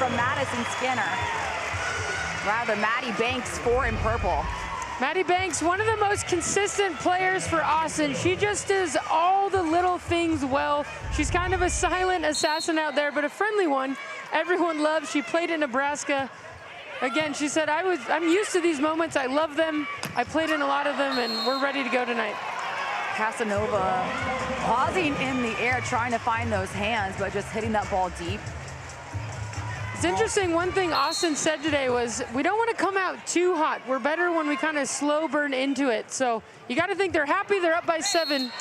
from Madison Skinner. Rather, Maddie Banks, 4 in purple. Maddie Banks, one of the most consistent players for Austin. She just does all the little things well. She's kind of a silent assassin out there, but a friendly one. Everyone loves. She played in Nebraska. Again, she said, I'm used to these moments. I love them. I played in a lot of them, and we're ready to go tonight. Casanova pausing in the air, trying to find those hands, but just hitting that ball deep. It's interesting, one thing Austin said today was, we don't want to come out too hot. We're better when we kind of slow burn into it. So you got to think they're happy they're up by 7,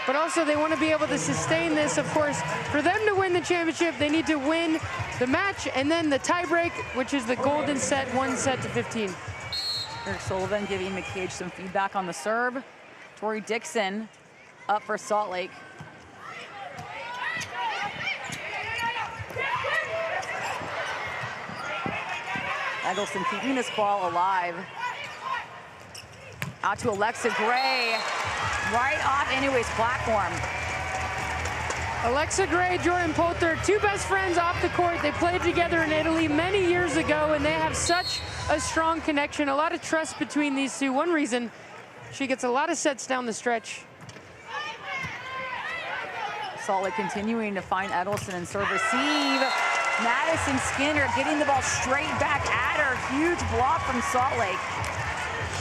but also they want to be able to sustain this. Of course, for them to win the championship, they need to win the match and then the tiebreak, which is the golden set, 1-15. Eric Sullivan giving McCage some feedback on the serve. Tori Dixon up for Salt Lake. Eggleston keeping this ball alive. Out to Alexa Gray, right off Inouye's platform. Alexa Gray, Jordan Poulter, 2 best friends off the court. They played together in Italy many years ago, and they have such a strong connection, a lot of trust between these two. One reason, she gets a lot of sets down the stretch. Salt Lake continuing to find Eggleston and serve receive. Madison Skinner getting the ball straight back at her. Huge block from Salt Lake.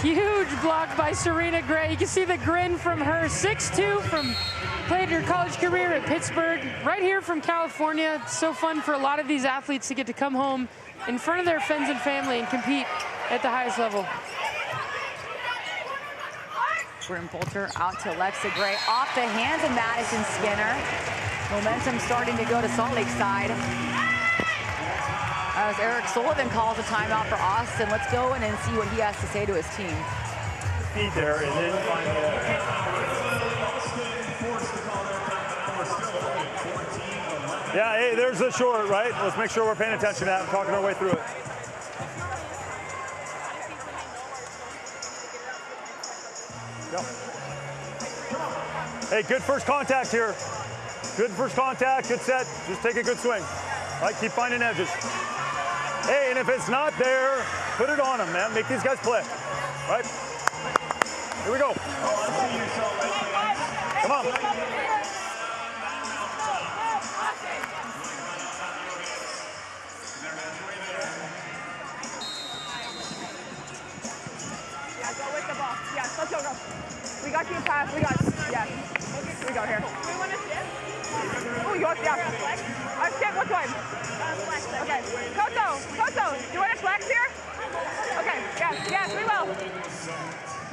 Huge block by Serena Gray. You can see the grin from her. 6'2", played her college career at Pittsburgh. Right here from California. It's so fun for a lot of these athletes to get to come home in front of their friends and family and compete at the highest level. Jordan Poulter out to Alexa Gray. Off the hands of Madison Skinner. Momentum starting to go to Salt Lake's side. As Eric Sullivan calls a timeout for Austin. Let's go in and see what he has to say to his team. Feed there and then find Yeah, hey, there's the short, right? Let's make sure we're paying attention to that and talking our way through it. Yep. Hey, good first contact here. Good first contact, good set. Just take a good swing. All right, keep finding edges. Hey, and if it's not there, put it on them, man. Make these guys play. All right? Here we go. Come on. Yeah, go with the ball. Yeah, let's go. We got you a pass. We got, yeah. Here we go here. We want to skip? Oh, you want, yeah. Skip, which one? Okay. Koto, do you want to flex here? Okay, yes, we will.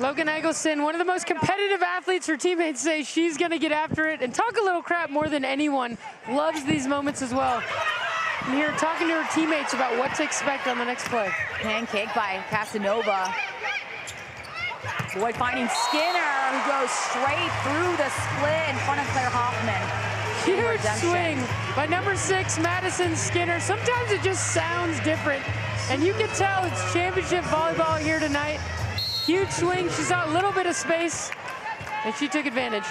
Logan Eggleston, one of the most competitive athletes. Her teammates say she's going to get after it and talk a little crap more than anyone. Loves these moments as well. And here talking to her teammates about what to expect on the next play. Pancake by Casanova. Boyd finding Skinner, who goes straight through the split in front of Claire Hoffman. Huge swing by number 6, Madison Skinner. Sometimes it just sounds different, and you can tell it's championship volleyball here tonight. Huge swing. She saw a little bit of space, and she took advantage.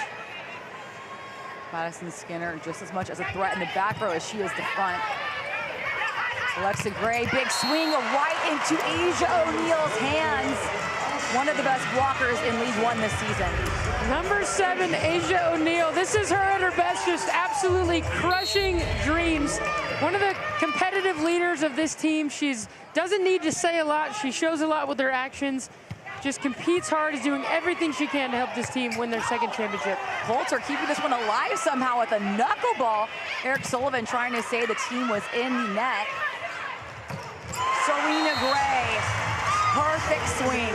Madison Skinner just as much as a threat in the back row as she is the front. Alexa Gray, big swing right into Asia O'Neill's hands. One of the best blockers in League One this season. Number 7, Asia O'Neill. This is her at her best, just absolutely crushing dreams. One of the competitive leaders of this team. She's doesn't need to say a lot. She shows a lot with her actions. Just competes hard, is doing everything she can to help this team win their 2nd championship. Poulter keeping this one alive somehow with a knuckleball. Eric Sullivan trying to say the team was in the net. Serena Gray, perfect swing.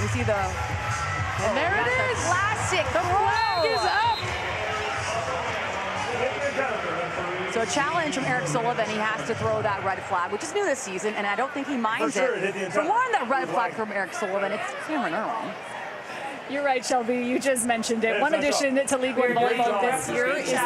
You see the, and there it is. Classic the flag is up. So a challenge from Eric Sullivan. He has to throw that red flag, which is new this season, and I don't think he minds it. So more on that red flag from Eric Sullivan. It's Cameron Irwin. You're right, Shelby. You just mentioned it. One addition to League One volleyball this year is the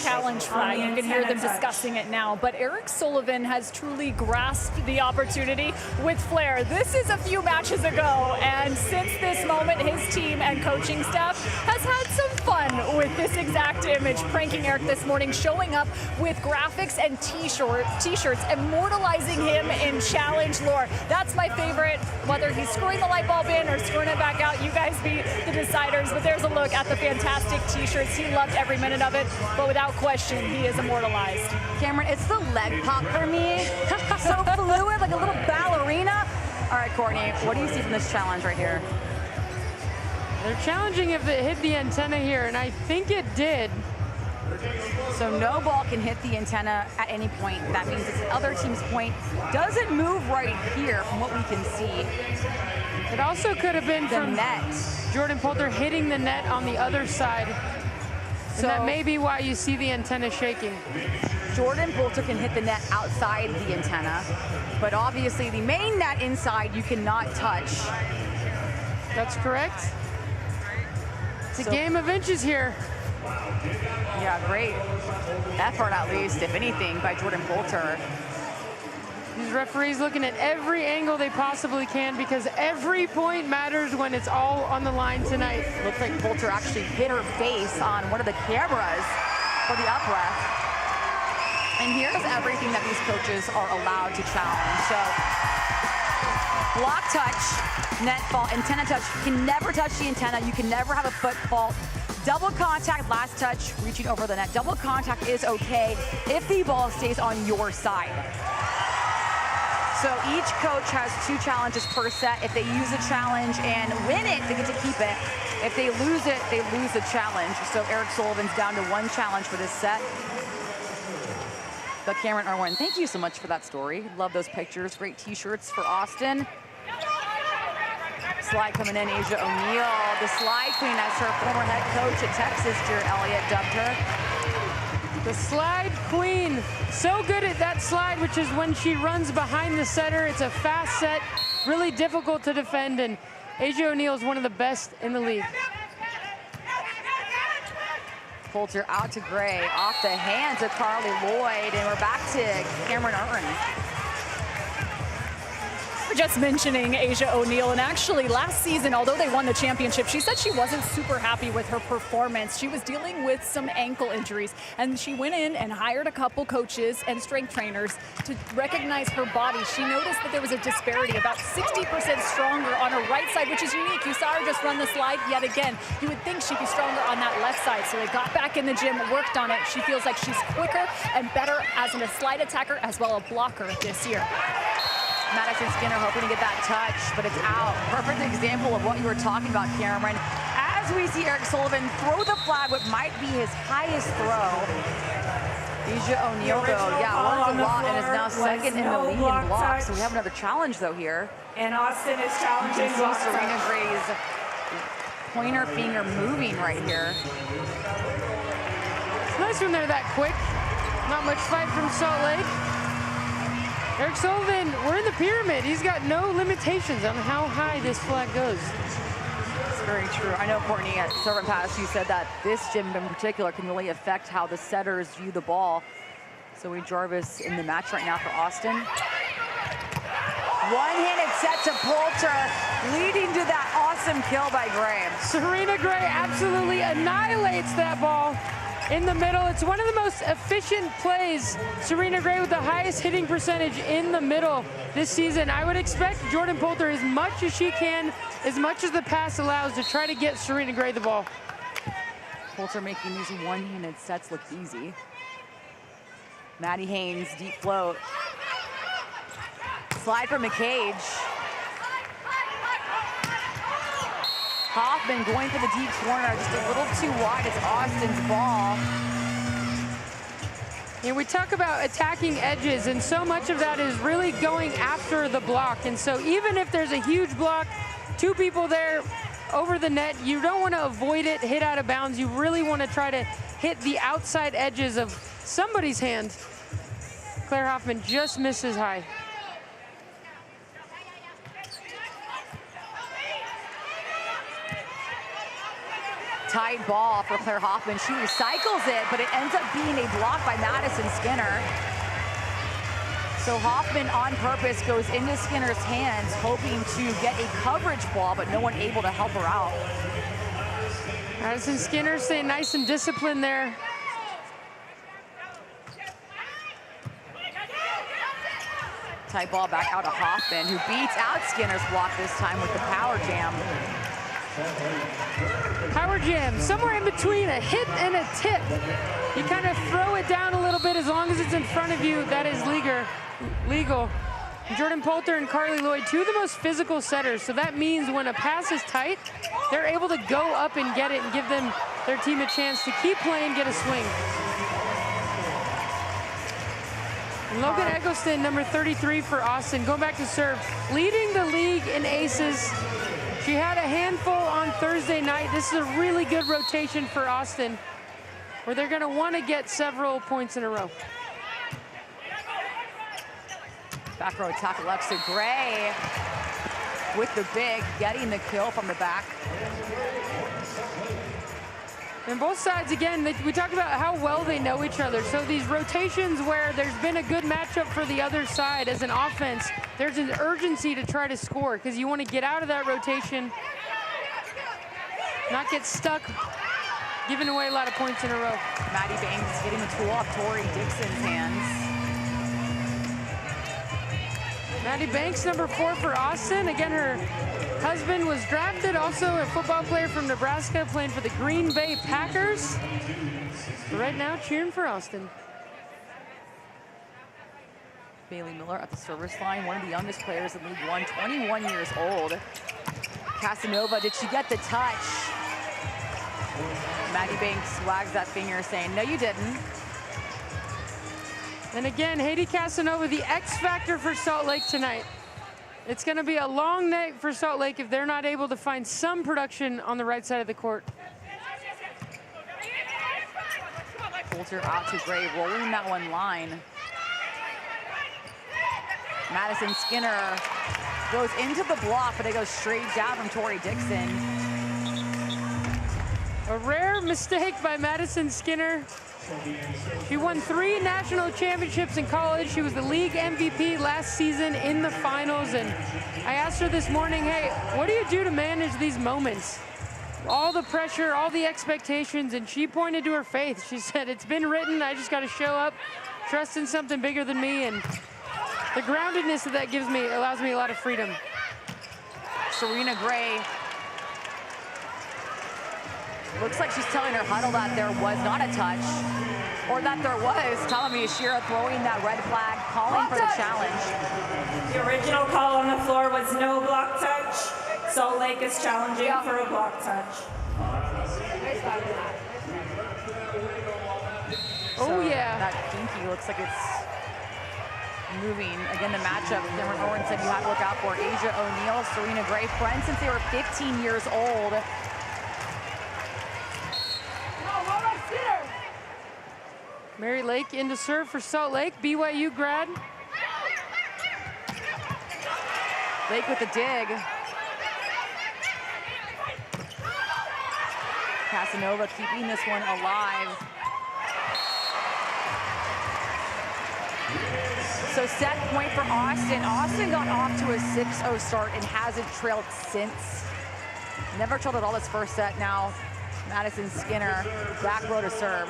challenge flag. You can hear them discussing it now. But Eric Sullivan has truly grasped the opportunity with flair. This is a few matches ago, and since this moment, his team and coaching staff has had some fun with this exact image, pranking Eric this morning, showing up with graphics and t-shirts, immortalizing him in challenge lore. That's my favorite. Whether he's screwing the light bulb in or screwing it back out, you guys be the deciders. But there's a look at the fantastic t-shirts. He loved every minute of it, but without question, he is immortalized. Cameron, it's the leg pop for me. So fluid, like a little ballerina. All right, Courtney, what do you see from this challenge right here? They're challenging if it hit the antenna here, and I think it did. So no ball can hit the antenna at any point. That means it's the other team's point. Doesn't move right here from what we can see. It also could have been The from net. Jordan Poulter hitting the net on the other side. So that may be why you see the antenna shaking. Jordan Poulter can hit the net outside the antenna, but obviously the main net inside you cannot touch. That's correct. It's a game of inches here. Yeah, great effort at least, if anything, by Jordan Poulter. These referees looking at every angle they possibly can because every point matters when it's all on the line tonight. Looks like Poulter actually hit her face on one of the cameras for the up ref. And here's everything that these coaches are allowed to challenge. So, block touch, net fault, antenna touch. You can never touch the antenna. You can never have a foot fault. Double contact, last touch, reaching over the net. Double contact is okay if the ball stays on your side. So each coach has 2 challenges per set. If they use a challenge and win it, they get to keep it. If they lose it, they lose the challenge. So Eric Sullivan's down to 1 challenge for this set. But Cameron Irwin, thank you so much for that story. Love those pictures. Great t-shirts for Austin. Slide coming in, Asia O'Neal. The slide queen, as her former head coach at Texas, Jared Elliott, dubbed her. The slide queen, so good at that slide, which is when she runs behind the setter. It's a fast set, really difficult to defend, and Asia O'Neal is one of the best in the league. Poulter out to Gray, off the hands of Carly Lloyd, and we're back to Cameron Irwin. Just mentioning Asia O'Neal, and actually last season, although they won the championship, she said she wasn't super happy with her performance. She was dealing with some ankle injuries, and she went in and hired a couple coaches and strength trainers to recognize her body. She noticed that there was a disparity, about 60% stronger on her right side, which is unique. You saw her just run the slide yet again. You would think she'd be stronger on that left side, so they got back in the gym, worked on it. She feels like she's quicker and better as a slide attacker as well a blocker this year. Madison Skinner hoping to get that touch, but it's out. Perfect example of what you were talking about, Cameron. As we see Eric Sullivan throw the flag, what might be his highest throw. Asia O'Neal, though, learns a lot and is now second in the league in blocks. So we have another challenge, though, here. And Austin is challenging. You can see Serena Gray's pointer finger moving right here. It's nice when they're that quick. Not much fight from Salt Lake. Eric Sullivan, we're in the pyramid. He's got no limitations on how high this flag goes. It's very true. I know, Courtney, at Servant Pass, you said that this gym in particular can really affect how the setters view the ball. Zoe Jarvis in the match right now for Austin. One-handed set to Poulter, leading to that awesome kill by Gray. Serena Gray absolutely annihilates that ball in the middle. It's one of the most efficient plays. Serena Gray with the highest hitting percentage in the middle this season. I would expect Jordan Poulter as much as she can, as much as the pass allows, to try to get Serena Gray the ball. Poulter making these one-handed sets look easy. Maddie Haynes, deep float. Slide from McCage. Hoffman going for the deep corner, just a little too wide. It's Austin's ball. And we talk about attacking edges, and so much of that is really going after the block. And so even if there's a huge block, 2 people there over the net, you don't want to avoid it, hit out of bounds. You really want to try to hit the outside edges of somebody's hand. Claire Hoffman just misses high. Tight ball for Claire Hoffman. She recycles it, but it ends up being a block by Madison Skinner. So Hoffman on purpose goes into Skinner's hands, hoping to get a coverage ball, but no one able to help her out. Madison Skinner staying nice and disciplined there. Tight ball back out to Hoffman, who beats out Skinner's block this time with the power jam. Power jam, somewhere in between a hit and a tip. You kind of throw it down a little bit as long as it's in front of you. That is legal. Jordan Poulter and Carly Lloyd, two of the most physical setters. So that means when a pass is tight, they're able to go up and get it and give their team a chance to keep playing, get a swing. Logan Eggleston, number 33 for Austin, going back to serve, leading the league in aces. She had a handful on Thursday night. This is a really good rotation for Austin, where they're going to want to get several points in a row. Back row attack, Alexa Gray with the big, getting the kill from the back. And both sides, again, we talked about how well they know each other. So these rotations where there's been a good matchup for the other side as an offense, there's an urgency to try to score because you want to get out of that rotation, not get stuck, giving away a lot of points in a row. Maddie Banks getting the tool off Tori Dixon's hands. Maddie Banks, number 4 for Austin. Again, her husband was drafted, also a football player from Nebraska, playing for the Green Bay Packers. Right now, cheering for Austin. Bailey Miller at the service line, one of the youngest players in League One, 21 years old. Casanova, did she get the touch? Maddie Banks wags that finger saying, no, you didn't. And again, Haiti Casanova, the X factor for Salt Lake tonight. It's going to be a long night for Salt Lake if they're not able to find some production on the right side of the court. Poulter out to Gray, rolling that one line. Madison Skinner goes into the block, but it goes straight down from Tori Dixon. A rare mistake by Madison Skinner. She won 3 national championships in college. She was the league MVP last season in the finals. And I asked her this morning, hey, what do you do to manage these moments? All the pressure, all the expectations, and she pointed to her faith. She said, it's been written, I just got to show up, trust in something bigger than me. And the groundedness that gives me allows me a lot of freedom. Serena Gray. Looks like she's telling her huddle that there was not a touch, or that there was. Talami Ashira throwing that red flag, calling for the challenge. The original call on the floor was no block touch. Salt Lake is challenging for a block touch. Oh, yeah. That dinky looks like it's moving. Again, the matchup, Cameron Owen said you have to look out for Asia O'Neal, Serena Gray, friends since they were 15 years old. Mary Lake into serve for Salt Lake, BYU grad. Lake with the dig. Casanova keeping this one alive. So set point for Austin. Austin got off to a 6-0 start and hasn't trailed since. Never trailed at all this first set now. Madison Skinner, back row to serve.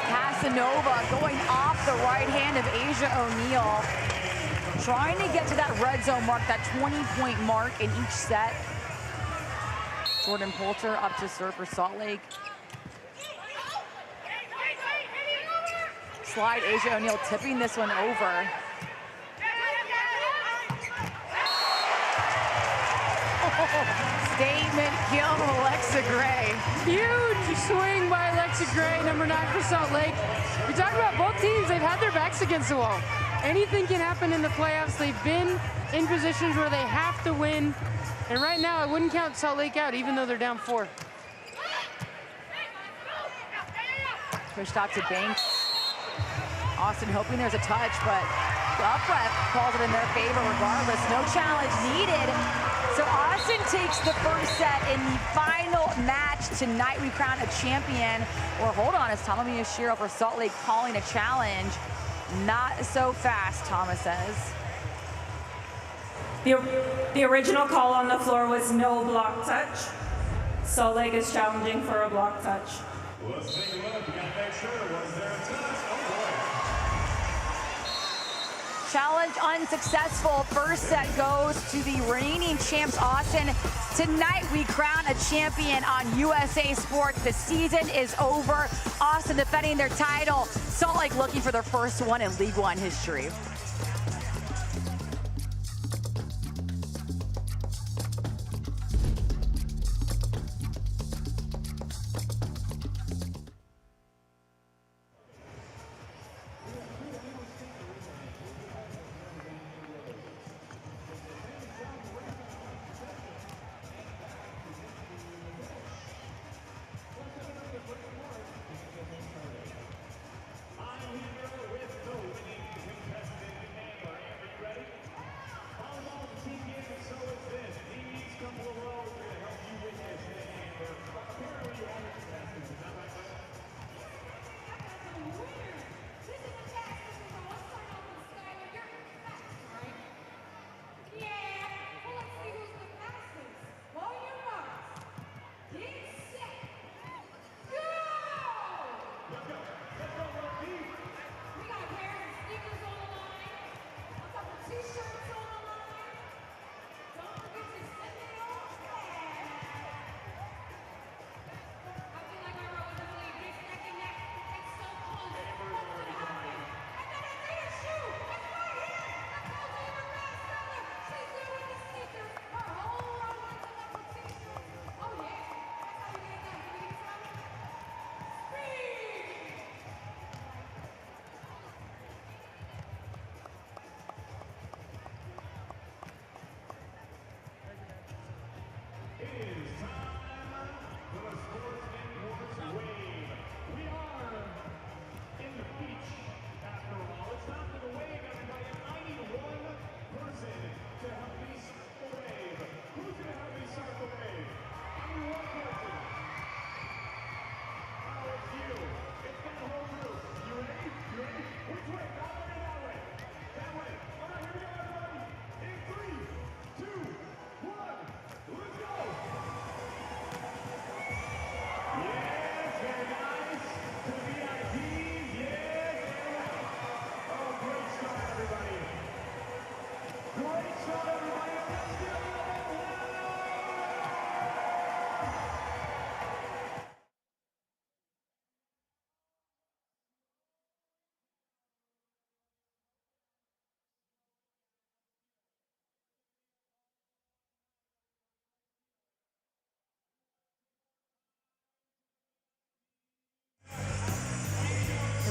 Casanova going off the right hand of Asia O'Neal, trying to get to that red zone mark, that 20-point mark in each set. Jordan Poulter up to serve for Salt Lake. Slide, Asia O'Neal tipping this one over. Statement kill, Alexa Gray. Huge swing by Alexa Gray, number 9 for Salt Lake. We talked about both teams, they've had their backs against the wall. Anything can happen in the playoffs. They've been in positions where they have to win. And right now, I wouldn't count Salt Lake out, even though they're down 4. Pushed out to Banks. Austin hoping there's a touch, but the up ref calls it in their favor regardless. No challenge needed. So Austin takes the first set in the final match. Tonight we crown a champion. Or hold on, it's Tomomi Yoshiro for Salt Lake calling a challenge. Not so fast, Thomas says. The original call on the floor was no block touch. Salt Lake is challenging for a block touch. Let's take a look. We gotta make sure. Was there a touch? Oh boy. Challenge unsuccessful. First set goes to the reigning champs, Austin. Tonight we crown a champion on USA Sports. The season is over. Austin defending their title. Salt Lake looking for their first one in League One history.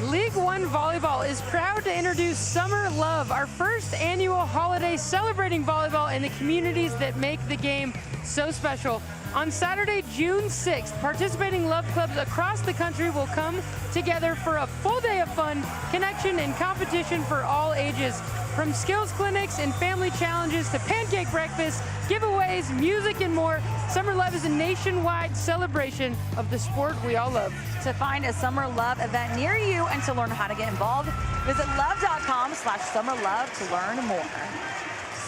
League One Volleyball is proud to introduce Summer Love, our first annual holiday celebrating volleyball in the communities that make the game so special. On Saturday, June 6th, participating Love Clubs across the country will come together for a full day of fun, connection, and competition for all ages. From skills clinics and family challenges to pancake breakfasts, giveaways, music, and more, Summer Love is a nationwide celebration of the sport we all love. To find a Summer Love event near you and to learn how to get involved, visit love.com/summerlove to learn more.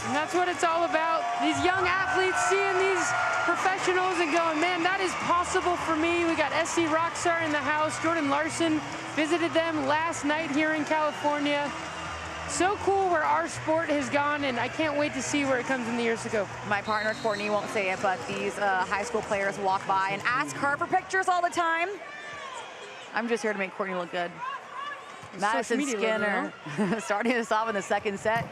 And that's what it's all about. These young athletes seeing these professionals and going, man, that is possible for me. We got SC Rockstar in the house. Jordan Larson visited them last night here in California. So cool where our sport has gone, and I can't wait to see where it comes in the years to go. My partner, Courtney, won't say it, but these high school players walk by and ask her for pictures all the time. I'm just here to make Courtney look good. Madison Skinner starting us off in the second set.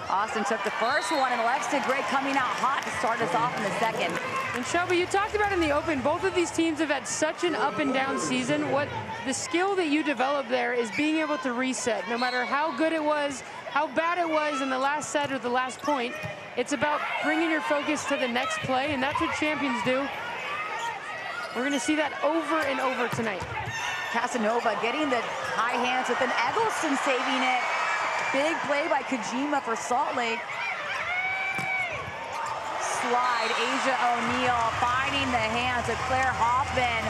Austin took the first one, and Lex did great coming out hot to start us off in the second. And Shelby, you talked about in the Open, both of these teams have had such an up and down season. What the skill that you develop there is being able to reset. No matter how good it was, how bad it was in the last set or the last point, it's about bringing your focus to the next play, and that's what champions do. We're going to see that over and over tonight. Casanova getting the high hands, but then Eggleston saving it. Big play by Kojima for Salt Lake. Slide, Asia O'Neal finding the hands of Claire Hoffman.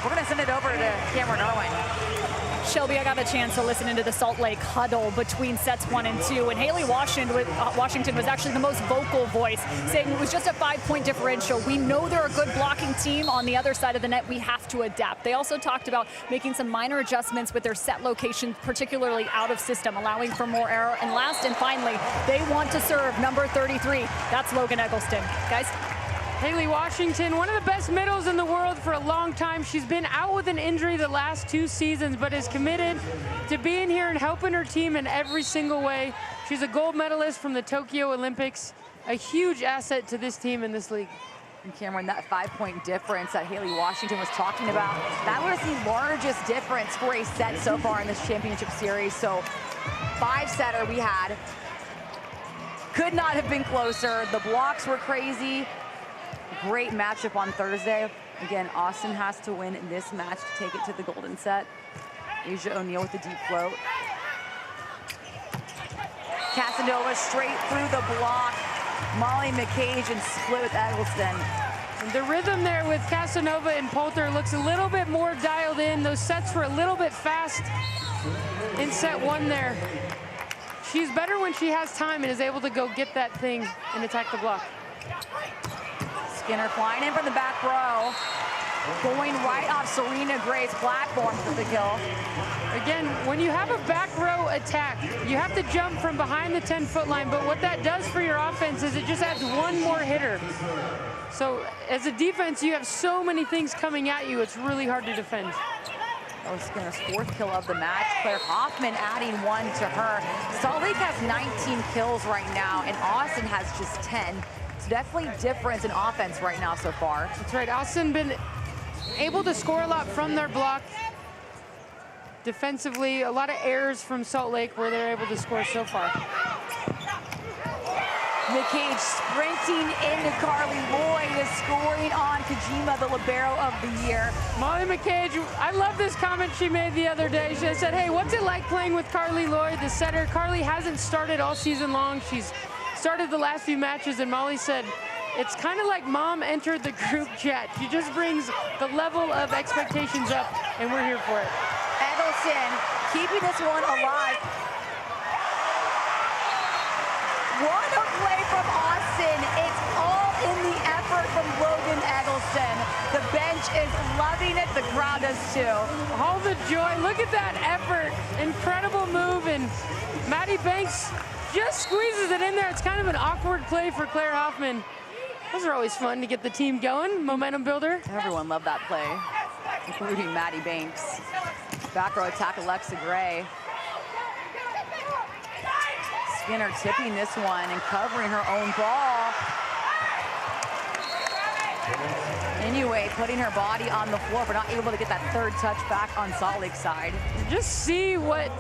We're gonna send it over to Cameron Irwin. Shelby, I got a chance to listen into the Salt Lake huddle between sets 1 and 2, and Haley Washington was actually the most vocal voice, saying it was just a 5-point differential. We know they're a good blocking team on the other side of the net. We have to adapt. They also talked about making some minor adjustments with their set location, particularly out of system, allowing for more error. And last and finally, they want to serve number 33. That's Logan Eggleston. Guys? Haley Washington, one of the best middles in the world for a long time. She's been out with an injury the last 2 seasons, but is committed to being here and helping her team in every single way. She's a gold medalist from the Tokyo Olympics, a huge asset to this team in this league. And Cameron, that 5-point difference that Haley Washington was talking about, that was the largest difference for a set so far in this championship series. So 5-setter we had. Could not have been closer. The blocks were crazy. Great matchup on Thursday. Again, Austin has to win this match to take it to the golden set. Asia O'Neal with the deep float. Casanova straight through the block. Molly McCage and split with Eggleston. And the rhythm there with Casanova and Poulter looks a little bit more dialed in. Those sets were a little bit fast in set 1 there. She's better when she has time and is able to go get that thing and attack the block. Skinner flying in from the back row. Going right off Serena Gray's platform for the kill. Again, when you have a back row attack, you have to jump from behind the 10-foot line, but what that does for your offense is it just adds one more hitter. So as a defense, you have so many things coming at you, it's really hard to defend. That was Skinner's 4th kill of the match. Claire Hoffman adding 1 to her. Salt Lake has 19 kills right now, and Austin has just 10. It's definitely difference in offense right now so far. That's right, Austin been able to score a lot from their block. Defensively, a lot of errors from Salt Lake where they're able to score so far. McCage sprinting into Carly Lloyd is scoring on Kojima, the libero of the year. Molly McCage, I love this comment she made the other day. She said, hey, what's it like playing with Carly Lloyd, the setter? Carly hasn't started all season long. She's started the last few matches, and Molly said, it's kind of like mom entered the group chat. She just brings the level of expectations up, and we're here for it. Eggleston keeping this one alive. What a play from Austin. It's all in the effort from Logan Eggleston. The bench is loving it. The crowd does too. All the joy. Look at that effort. Incredible move, and Maddie Banks just squeezes it in there. It's kind of an awkward play for Claire Hoffman. Those are always fun to get the team going. Momentum builder. Everyone loved that play, including Maddie Banks. Back row attack, Alexa Gray. Skinner tipping this one and covering her own ball. Anyway, putting her body on the floor, but not able to get that 3rd touch back on Salt Lake's side. Just see what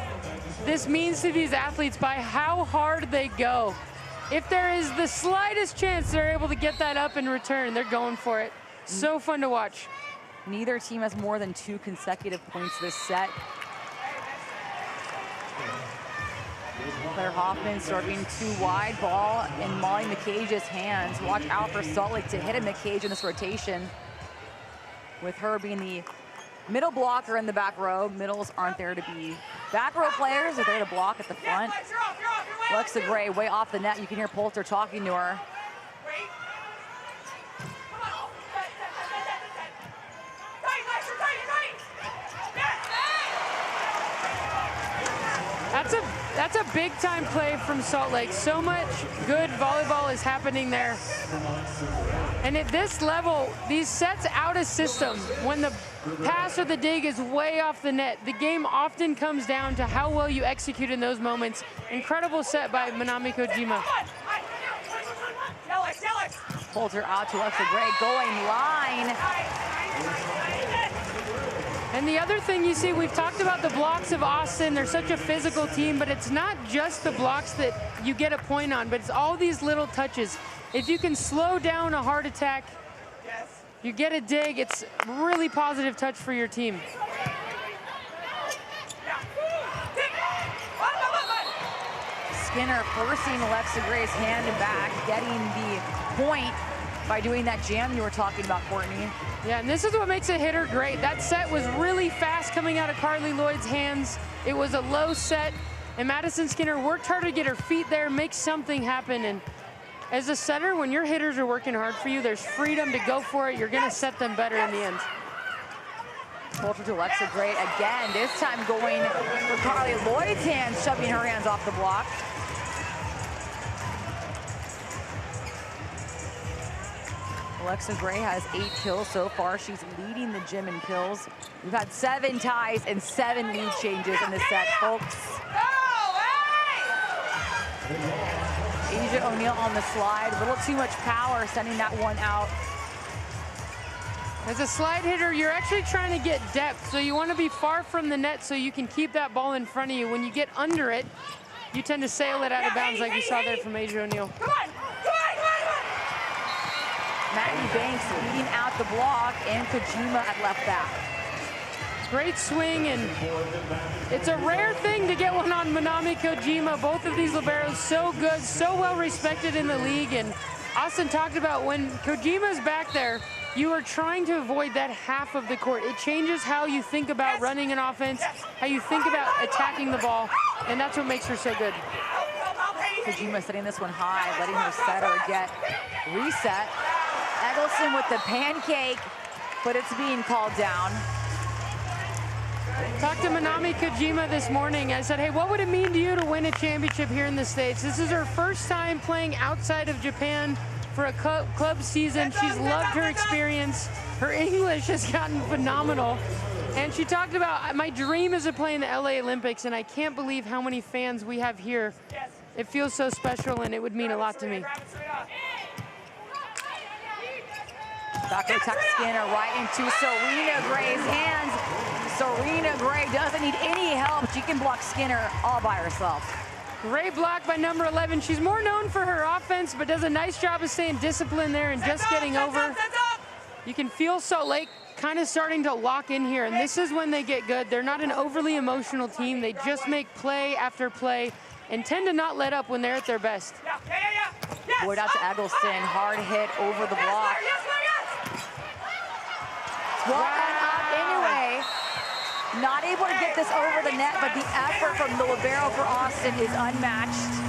this means to these athletes by how hard they go. If there is the slightest chance they're able to get that up in return, they're going for it. So fun to watch. Neither team has more than 2 consecutive points this set. Claire Hoffman serving 2 wide, ball in Molly McCage's hands. Watch out for Salt Lake to hit a McCage in this rotation. With her being the middle blocker in the back row. Middles aren't there to be back row players. They're there to block at the front. Alexa Gray way off the net. You can hear Poulter talking to her. That's a big time play from Salt Lake. So much good volleyball is happening there. And at this level, these sets out of system, when the pass or the dig is way off the net, the game often comes down to how well you execute in those moments. Incredible set by Manami Kojima. Poulter out to Alexa Gray, going line. And the other thing you see, we've talked about the blocks of Austin. They're such a physical team, but it's not just the blocks that you get a point on, but it's all these little touches. If you can slow down a hard attack, you get a dig, it's really positive touch for your team. Skinner forcing Alexa Gray's hand back, getting the point by doing that jam you were talking about, Courtney. Yeah, and this is what makes a hitter great. That set was really fast coming out of Carly Lloyd's hands. It was a low set, and Madison Skinner worked hard to get her feet there, make something happen. And as a setter, when your hitters are working hard for you, there's freedom to go for it. You're gonna set them better in the end. Ultra to Alexa Gray again, this time going for Carly Lloyd's hands, shoving her hands off the block. Alexa Gray has 8 kills so far. She's leading the gym in kills. We've had 7 ties and 7 lead changes in this set, folks. Asia O'Neal on the slide, a little too much power, sending that one out. As a slide hitter, you're actually trying to get depth, so you want to be far from the net so you can keep that ball in front of you. When you get under it, you tend to sail it out of bounds like you saw there from Asia O'Neal. Maddie Banks beating out the block, and Kojima at left back. Great swing, and it's a rare thing to get one on Manami Kojima. Both of these liberos so good, so well respected in the league, and Austin talked about when Kojima's back there, you are trying to avoid that half of the court. It changes how you think about running an offense, how you think about attacking the ball, and that's what makes her so good. Kojima setting this one high, letting her setter get reset. Eggleston with the pancake, but it's being called down. Talked to Manami Kojima this morning. I said, hey, what would it mean to you to win a championship here in the States? This is her first time playing outside of Japan for a club season. She's loved her experience. Her English has gotten phenomenal. And she talked about, my dream is to play in the LA Olympics, and I can't believe how many fans we have here. It feels so special, and it would mean a lot to me. Back to Tuck Skinner right into Serena Gray's hands. Serena Gray doesn't need any help. She can block Skinner all by herself. Great block by number 11. She's more known for her offense, but does a nice job of staying disciplined there and just getting over. You can feel Salt Lake kind of starting to lock in here, and this is when they get good. They're not an overly emotional team. They just make play after play and tend to not let up when they're at their best. Boyd out to Eggleston, hard hit over the block. One up anyway. Not able to get this over the net, but the effort from the libero for Austin is unmatched.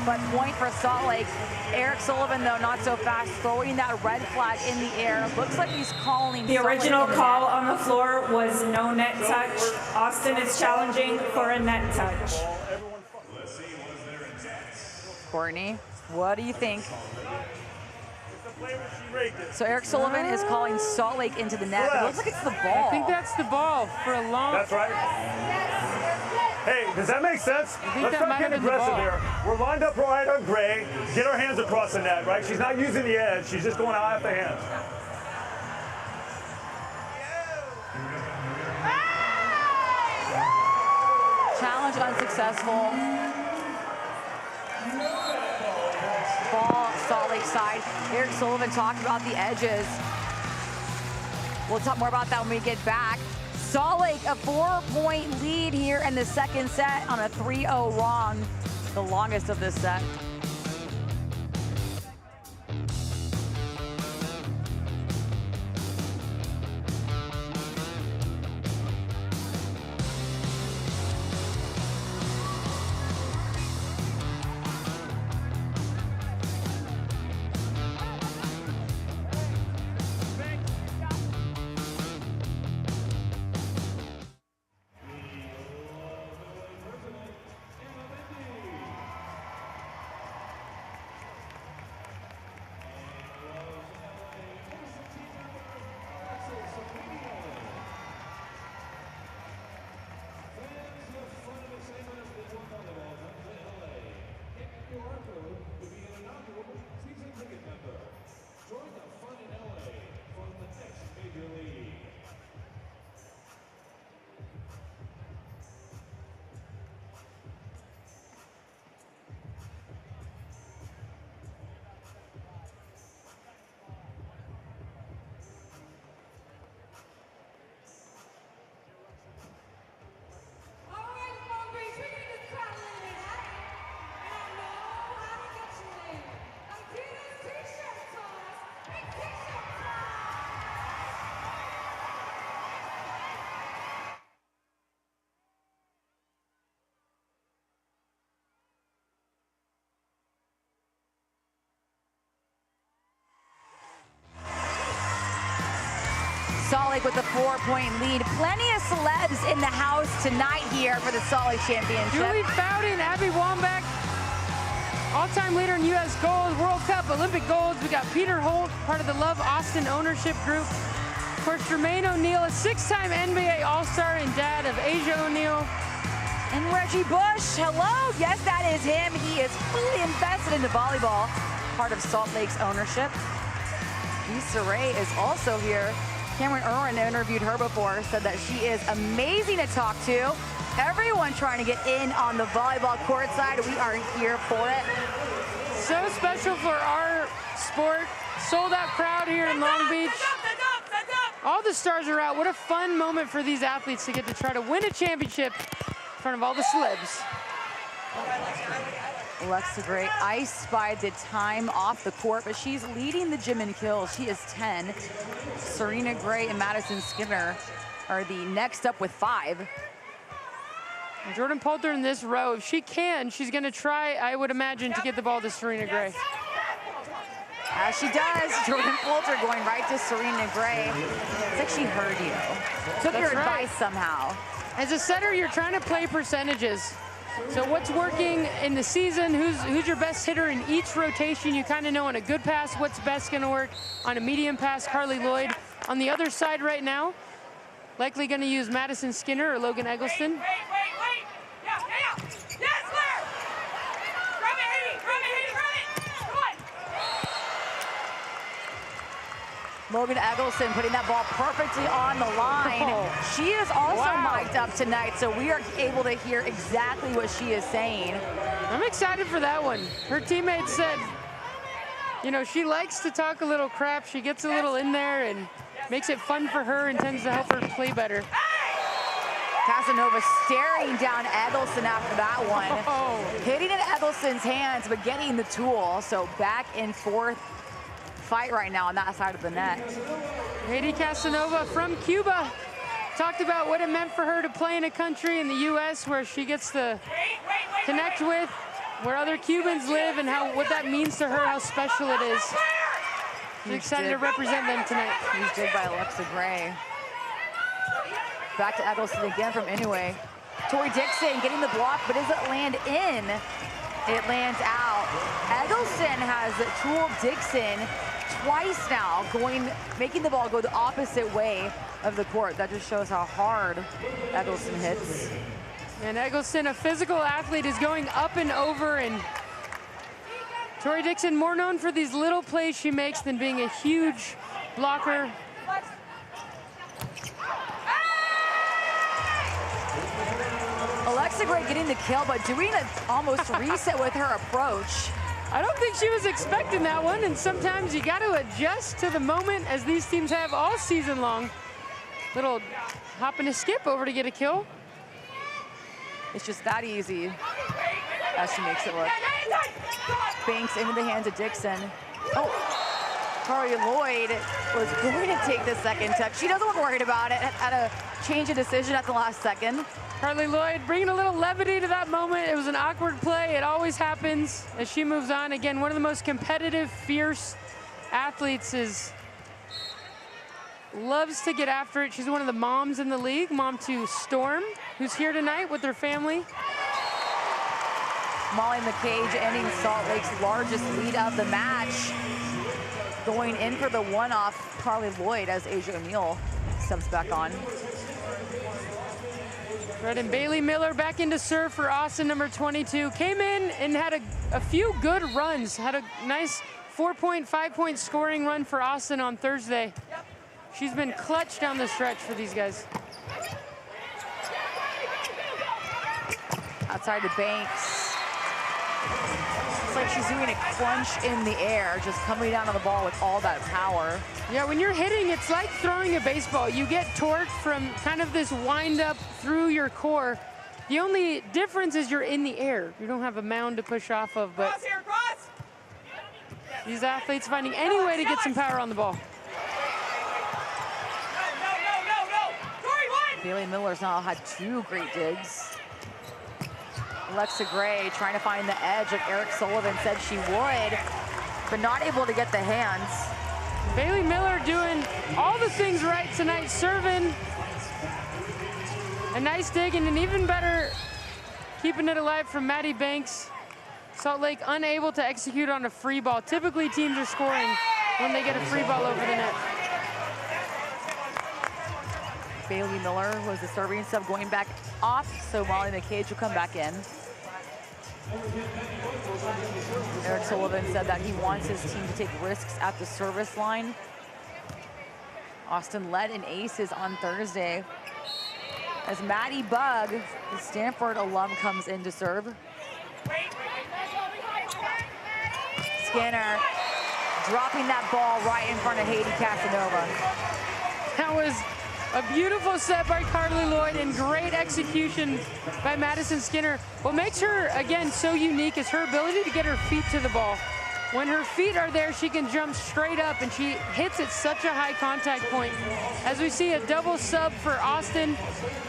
But point for Salt Lake. Eric Sullivan, though, not so fast, throwing that red flag in the air. Looks like he's calling. The original call on the floor was no net touch. Austin is challenging for a net touch. Courtney, what do you think? So Eric Sullivan is calling Salt Lake into the net. It looks like it's the ball. I think that's the ball for a long. That's right. Hey, does that make sense? Let's not get aggressive here. We're lined up right on Gray. Get our hands across the net, right? She's not using the edge. She's just going out at the hands. Challenge unsuccessful. Ball, Salt Lake side. Eric Sullivan talked about the edges. We'll talk more about that when we get back. Salt Lake, a 4-point lead here in the second set on a 3-0 run, the longest of this set. Salt Lake with a 4-point lead. Plenty of celebs in the house tonight here for the Salt Lake Championship. Julie Fowden, Abby Wambach, all-time leader in U.S. gold, World Cup, Olympic golds. We got Peter Holt, part of the LOVB Austin ownership group. Of course, Jermaine O'Neal, a 6-time NBA All-Star and dad of Asia O'Neal. And Reggie Bush, hello. Yes, that is him. He is fully invested into volleyball, part of Salt Lake's ownership. Lisa Ray is also here. Cameron Irwin interviewed her before, said that she is amazing to talk to. Everyone trying to get in on the volleyball court side. We are here for it. So special for our sport. Sold out crowd here in Long Beach. All the stars are out. What a fun moment for these athletes to get to try to win a championship in front of all the celebs. Alexa Gray iced by the time off the court, but she's leading the gym in kills. She is 10. Serena Gray and Madison Skinner are the next up with 5. And Jordan Poulter in this row, if she can, she's going to try, I would imagine, to get the ball to Serena Gray. As she does, Jordan Poulter going right to Serena Gray. It's like she heard you. Took your advice somehow. As a setter, you're trying to play percentages. So what's working in the season? Who's your best hitter in each rotation? You kind of know on a good pass what's best going to work. On a medium pass, Carly Lloyd. On the other side right now, likely going to use Madison Skinner or Logan Eggleston. Wait. Yeah. Yes, Claire! Rub it. Come on. Logan Eggleston putting that ball perfectly on the line. Oh. She is also Wow. mic'd up tonight, so we are able to hear exactly what she is saying. I'm excited for that one. Her teammates said, you know, she likes to talk a little crap. She gets a little in there and makes it fun for her and tends to help her play better. Casanova staring down Eggleston after that one. Oh. Hitting in Eggleston's hands, but getting the tool. So back and forth fight right now on that side of the net. Heidi Casanova from Cuba talked about what it meant for her to play in a country in the U.S. where she gets to connect with where other Cubans live and what that means to her, how special it is. She's excited to represent them tonight. Huge dig by Alexa Gray. Back to Eggleston again from Inoue. Tori Dixon getting the block, but does it land in? It lands out. Eggleston has tooled Dixon twice now, making the ball go the opposite way of the court. That just shows how hard Eggleston hits. And Eggleston, a physical athlete, is going up and over, and Tori Dixon more known for these little plays she makes than being a huge blocker. Alexa Gray getting the kill, but doing an almost reset with her approach. I don't think she was expecting that one, and sometimes you got to adjust to the moment, as these teams have all season long. Little hop and a skip over to get a kill. It's just that easy as she makes it look. Banks into the hands of Dixon. Oh, Carly Lloyd was going to take the second touch. She doesn't look worried about it. Had a change of decision at the last second. Carly Lloyd bringing a little levity to that moment. It was an awkward play. It always happens as she moves on. Again, one of the most competitive, fierce athletes loves to get after it. She's one of the moms in the league, mom to Storm, who's here tonight with her family. Molly McCage ending Salt Lake's largest lead of the match. Going in for the one-off, Carly Lloyd, as Asia O'Neal subs back on. Right, and Bailey Miller back into serve for Austin, number 22. Came in and had a few good runs. Had a nice 4-point, 5-point scoring run for Austin on Thursday. She's been clutch down the stretch for these guys. Outside to Banks. Looks like she's doing a crunch in the air, just coming down on the ball with all that power. Yeah, when you're hitting, it's like throwing a baseball. You get torque from kind of this wind up through your core. The only difference is you're in the air. You don't have a mound to push off of, but these athletes finding any way to get some power on the ball. Bailey Miller's now had 2 great digs. Alexa Gray trying to find the edge like Eric Sullivan said she would, but not able to get the hands. Bailey Miller doing all the things right tonight, serving. A nice dig and an even better keeping it alive from Maddie Banks. Salt Lake unable to execute on a free ball. Typically teams are scoring when they get a free ball over the net. Bailey Miller was the serving sub going back off, so Molly McCage will come back in. Eric Sullivan said that he wants his team to take risks at the service line. Austin led in aces on Thursday as Maddie Bug, the Stanford alum, comes in to serve. Skinner dropping that ball right in front of Haiti Casanova. That was a beautiful set by Carly Lloyd and great execution by Madison Skinner. What makes her, again, so unique is her ability to get her feet to the ball. When her feet are there, she can jump straight up, and she hits at such a high contact point. As we see a double sub for Austin,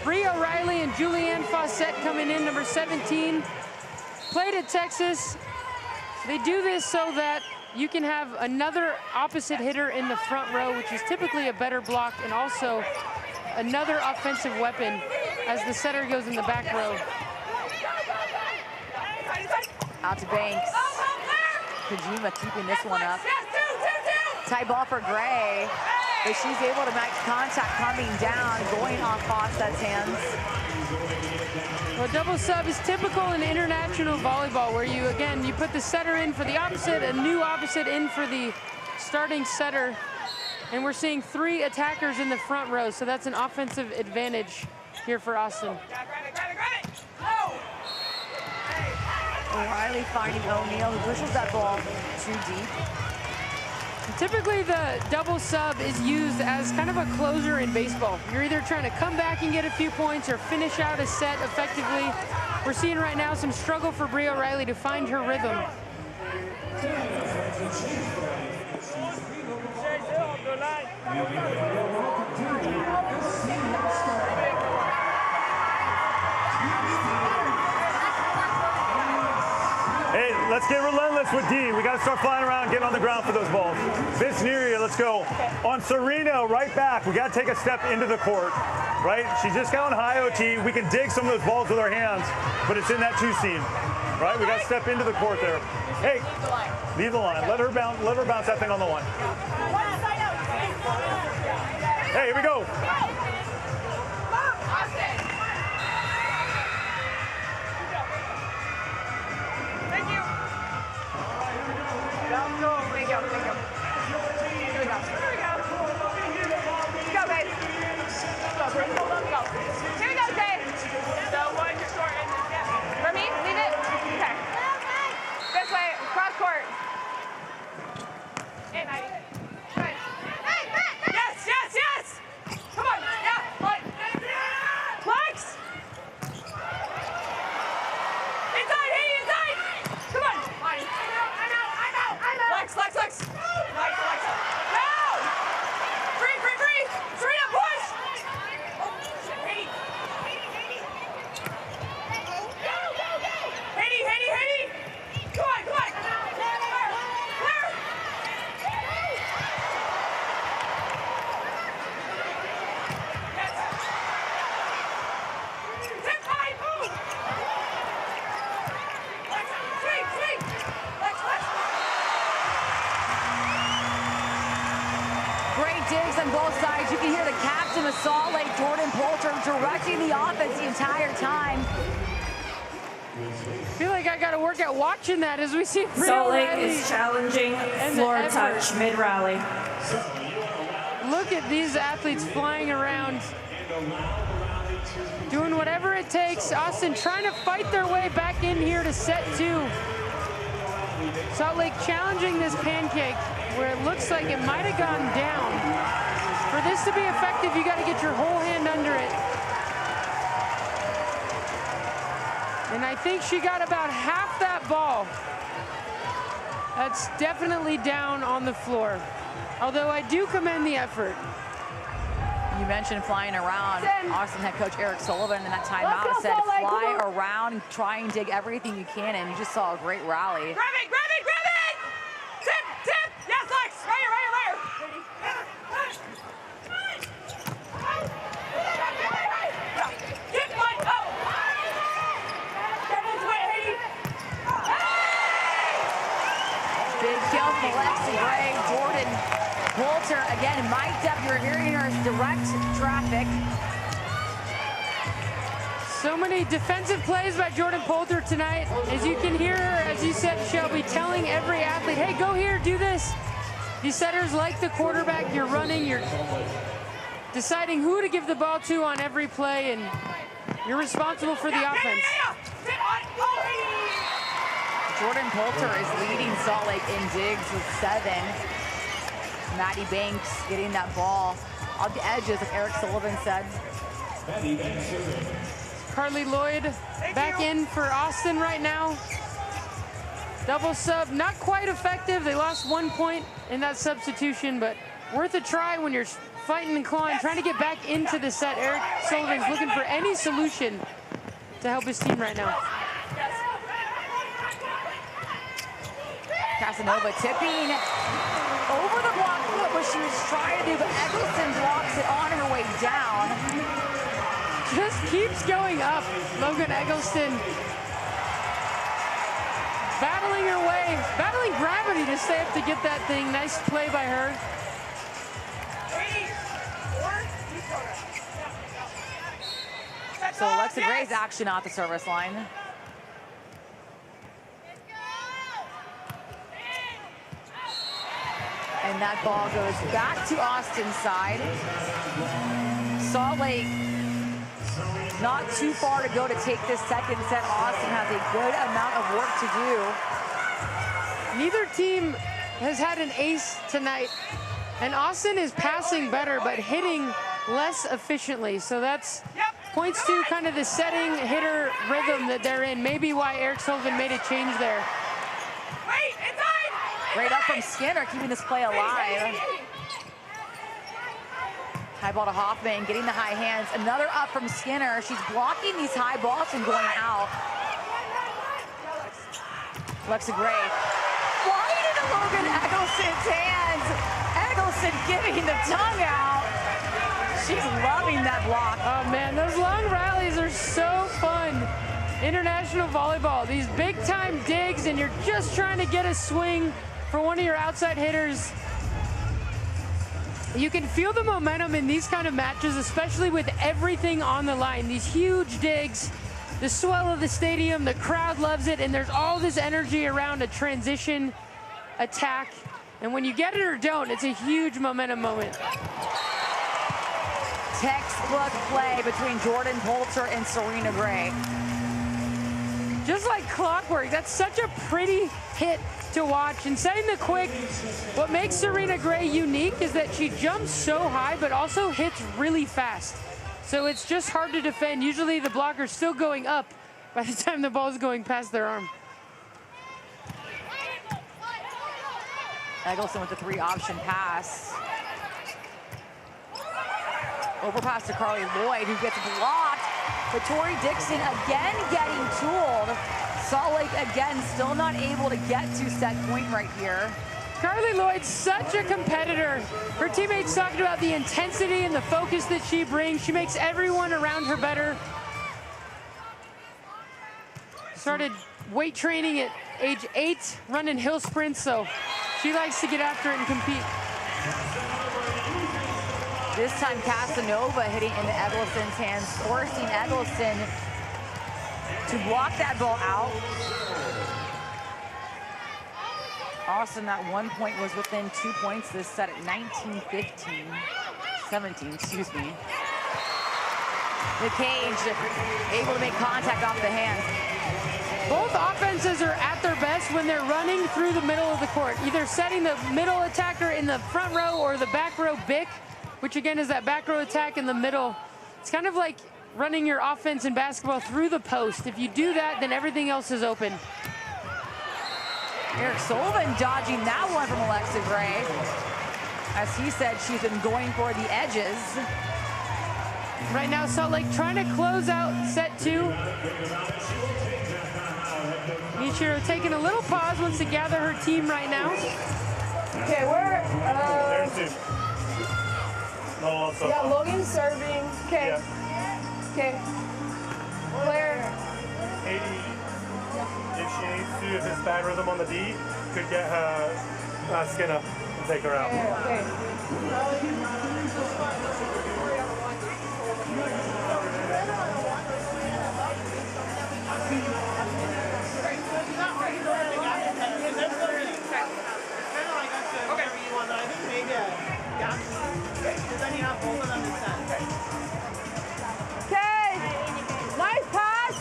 Bria O'Reilly and Julianne Fawcett coming in, number 17. Played at Texas. They do this so that you can have another opposite hitter in the front row, which is typically a better block, and also another offensive weapon as the setter goes in the back row. Out to Banks. Kojima keeping this one up. Tie ball for Gray, but she's able to make contact coming down, going off Fawcett's hands. Well, double sub is typical in international volleyball, where you, again, you put the setter in for the opposite, a new opposite in for the starting setter. And we're seeing 3 attackers in the front row, so that's an offensive advantage here for Austin. O'Reilly finding O'Neal, who pushes that ball too deep. Typically, the double sub is used as kind of a closer in baseball. You're either trying to come back and get a few points or finish out a set effectively. We're seeing right now some struggle for Bria O'Reilly to find her rhythm. Hey, let's get relentless with D. We got to start flying around, getting on the ground for those balls. Vince Neary, let's go. On Serena, right back, we got to take a step into the court, right? She just got on high OT. We can dig some of those balls with our hands, but it's in that 2 seam, right? We got to step into the court there. Hey, leave the line. Let her bounce that thing on the line. Hey, here we go. Digs on both sides. You can hear the captain of Salt Lake, Jordan Poulter, directing the offense the entire time. I feel like I got to work at watching that as we see Salt Lake is challenging floor touch mid-rally. Look at these athletes flying around, doing whatever it takes. Austin trying to fight their way back in here to set 2. Salt Lake challenging this pancake where it looks like it might have gone down. For this to be effective, you got to get your whole hand under it. And I think she got about half that ball. That's definitely down on the floor. Although I do commend the effort. You mentioned flying around. Austin head coach Eric Sullivan in that timeout said fly around, try and dig everything you can, and you just saw a great rally. Grab it, grab it, grab it! Tip, tip! Yes, Lex! Right here, right here, right here! Alexa Gray, Jordan Poulter, again, mic'd up. You're hearing her direct traffic. So many defensive plays by Jordan Poulter tonight. As you can hear her, as you said, Shelby, telling every athlete, hey, go here, do this. These setters, like the quarterback, you're running, you're deciding who to give the ball to on every play, and you're responsible for the offense. Jordan Poulter is leading Salt Lake in digs with 7. Maddie Banks getting that ball on the edges, like Eric Sullivan said. Carly Lloyd back in for Austin right now. Double sub, not quite effective. They lost 1 point in that substitution, but worth a try when you're fighting and clawing, trying to get back into the set. Eric Sullivan's looking for any solution to help his team right now. Casanova tipping over the block foot, what she was trying to do, but Eggleston blocks it on her way down. Just keeps going up. Logan Eggleston battling her way, battling gravity to stay up to get that thing. Nice play by her. So Alexa Gray's action at the service line. And that ball goes back to Austin's side. Salt Lake not too far to go to take this second set. Austin has a good amount of work to do. Neither team has had an ace tonight, and Austin is passing better but hitting less efficiently. So that's points to kind of the setting hitter rhythm that they're in. Maybe why Eric Sullivan made a change there. Great up from Skinner, keeping this play alive. High ball to Hoffman, getting the high hands. Another up from Skinner. She's blocking these high balls from going out. Alexa Gray wide into Logan Eggleston's hands. Eggleston giving the tongue out. She's loving that block. Oh man, those long rallies are so fun. International volleyball, these big time digs, and you're just trying to get a swing for one of your outside hitters. You can feel the momentum in these kind of matches, especially with everything on the line. These huge digs, the swell of the stadium, the crowd loves it, and there's all this energy around a transition attack. And when you get it or don't, it's a huge momentum moment. Textbook play between Jordan Poulter and Serena Gray. Just like clockwork, that's such a pretty hit to watch. And setting the quick, what makes Serena Gray unique is that she jumps so high, but also hits really fast. So it's just hard to defend. Usually the blocker's still going up by the time the ball's going past their arm. Eggleston with the 3-option pass. Overpass to Carly Lloyd, who gets blocked. But Tori Dixon again getting tooled. Salt Lake again still not able to get to set point right here. Carly Lloyd's such a competitor. Her teammates talked about the intensity and the focus that she brings. She makes everyone around her better. Started weight training at age 8, running hill sprints, so she likes to get after it and compete. This time Casanova hitting into Eggleston's hands, forcing Eggleston to block that ball out. Austin, that 1 point was within 2 points this set at 17, excuse me. The cage able to make contact off the hands. Both offenses are at their best when they're running through the middle of the court, either setting the middle attacker in the front row or the back row bick, which again is that back row attack in the middle. It's kind of like running your offense in basketball through the post. If you do that, then everything else is open. Eric Sullivan dodging that one from Alexa Gray. As he said, she's been going for the edges. Right now, Salt Lake trying to close out set 2. Michiro taking a little pause, wants to gather her team right now. Okay, yeah, Logan's serving. Okay. Yeah. Okay. Claire. 80, if she needs to, if it's bad rhythm on the D, could get her Skinner and take her out. Okay. Nice pass.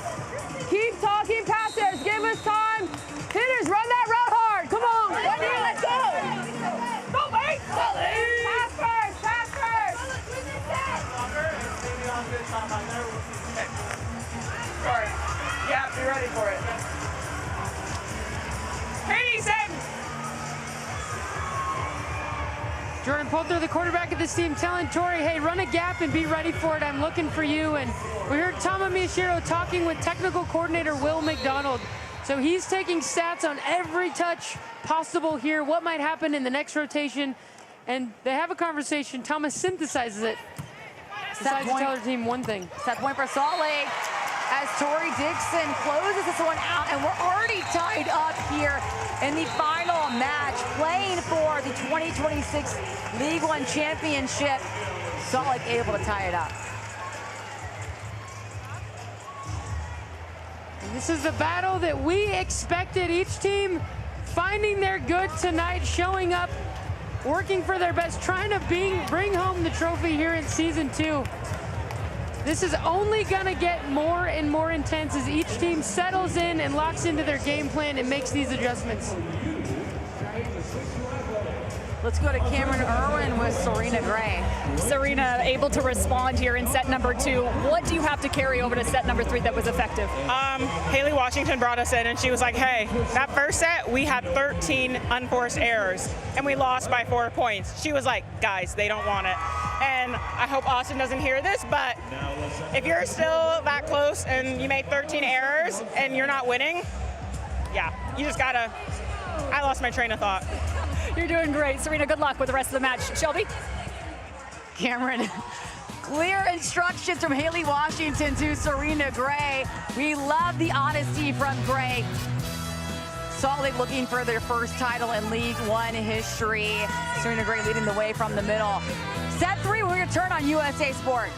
Keep talking passes. Give us time. Hitters, run that route hard. Come on. Let's go. Go, mate. Pass first. Pass first. Sorry. Yeah, be ready for it. Payson. Jordan Poulter, the quarterback of this team, telling Tori, hey, run a gap and be ready for it. I'm looking for you. And we heard Tama Miyashiro talking with technical coordinator Will McDonald. So he's taking stats on every touch possible here, what might happen in the next rotation. And they have a conversation. Thomas synthesizes it. Decides to tell her team one thing. Set point for Salt Lake as Tori Dixon closes this one out, and we're already tied up here in the final match, playing for the 2026 League One Championship. Salt Lake able to tie it up. And this is the battle that we expected. Each team finding their good tonight, showing up, working for their best, trying to bring home the trophy here in season 2. This is only gonna get more and more intense as each team settles in and locks into their game plan and makes these adjustments. Let's go to Cameron Irwin with Serena Gray. Serena able to respond here in set number 2. What do you have to carry over to set number 3 that was effective? Haley Washington brought us in and she was like, hey, that first set we had 13 unforced errors and we lost by 4 points. She was like, guys, they don't want it. And I hope Austin doesn't hear this, but if you're still that close and you made 13 errors and you're not winning, yeah, you just gotta, I lost my train of thought. You're doing great. Serena, good luck with the rest of the match. Shelby? Cameron, clear instructions from Haley Washington to Serena Gray. We love the honesty from Gray. Salt Lake looking for their first title in League One history. Serena Gray leading the way from the middle. Set 3, we're going to turn on USA Sports.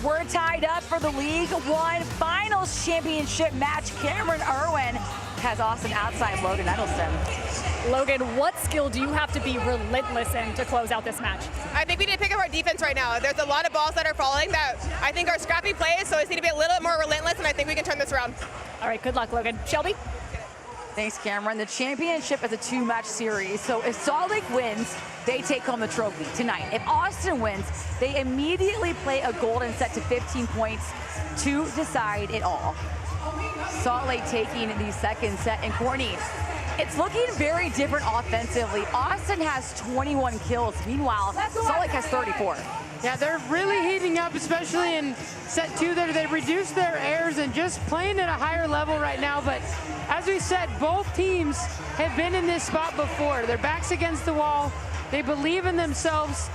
We're tied up for the League One Finals Championship match. Cameron Irwin has Austin outside Logan Eggleston. Logan, what skill do you have to be relentless in to close out this match? I think we need to pick up our defense right now. There's a lot of balls that are falling that I think are scrappy plays, so I just need to be a little bit more relentless, and I think we can turn this around. All right, good luck, Logan. Shelby? Thanks, Cameron. The championship is a 2-match series, so if Salt Lake wins, they take home the trophy tonight. If Austin wins, they immediately play a golden set to 15 points to decide it all. Salt Lake taking the second set, and Courtney, it's looking very different offensively. Austin has 21 kills. Meanwhile, Salt Lake has 34. Yeah, they're really heating up, especially in set 2 there. They reduced their errors and just playing at a higher level right now. But as we said, both teams have been in this spot before. Their backs against the wall. They believe in themselves.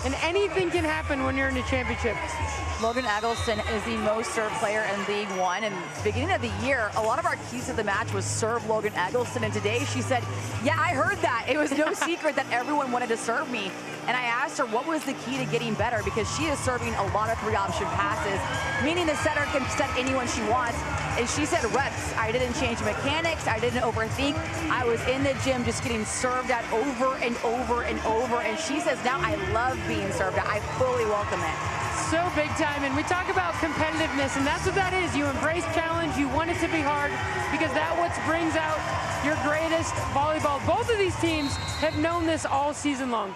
And anything can happen when you're in a championship. Logan Eggleston is the most served player in League One. And beginning of the year, a lot of our keys to the match was serve Logan Eggleston. And today she said, yeah, I heard that. It was no secret that everyone wanted to serve me. And I asked her what was the key to getting better, because she is serving a lot of 3-option passes, meaning the setter can set anyone she wants. And she said reps. I didn't change mechanics. I didn't overthink. I was in the gym just getting served at over and over and over. And she says now I love being served at. I fully welcome it. So big time, and we talk about competitiveness, and that's what that is. You embrace challenge, you want it to be hard, because that what brings out your greatest volleyball. Both of these teams have known this all season long.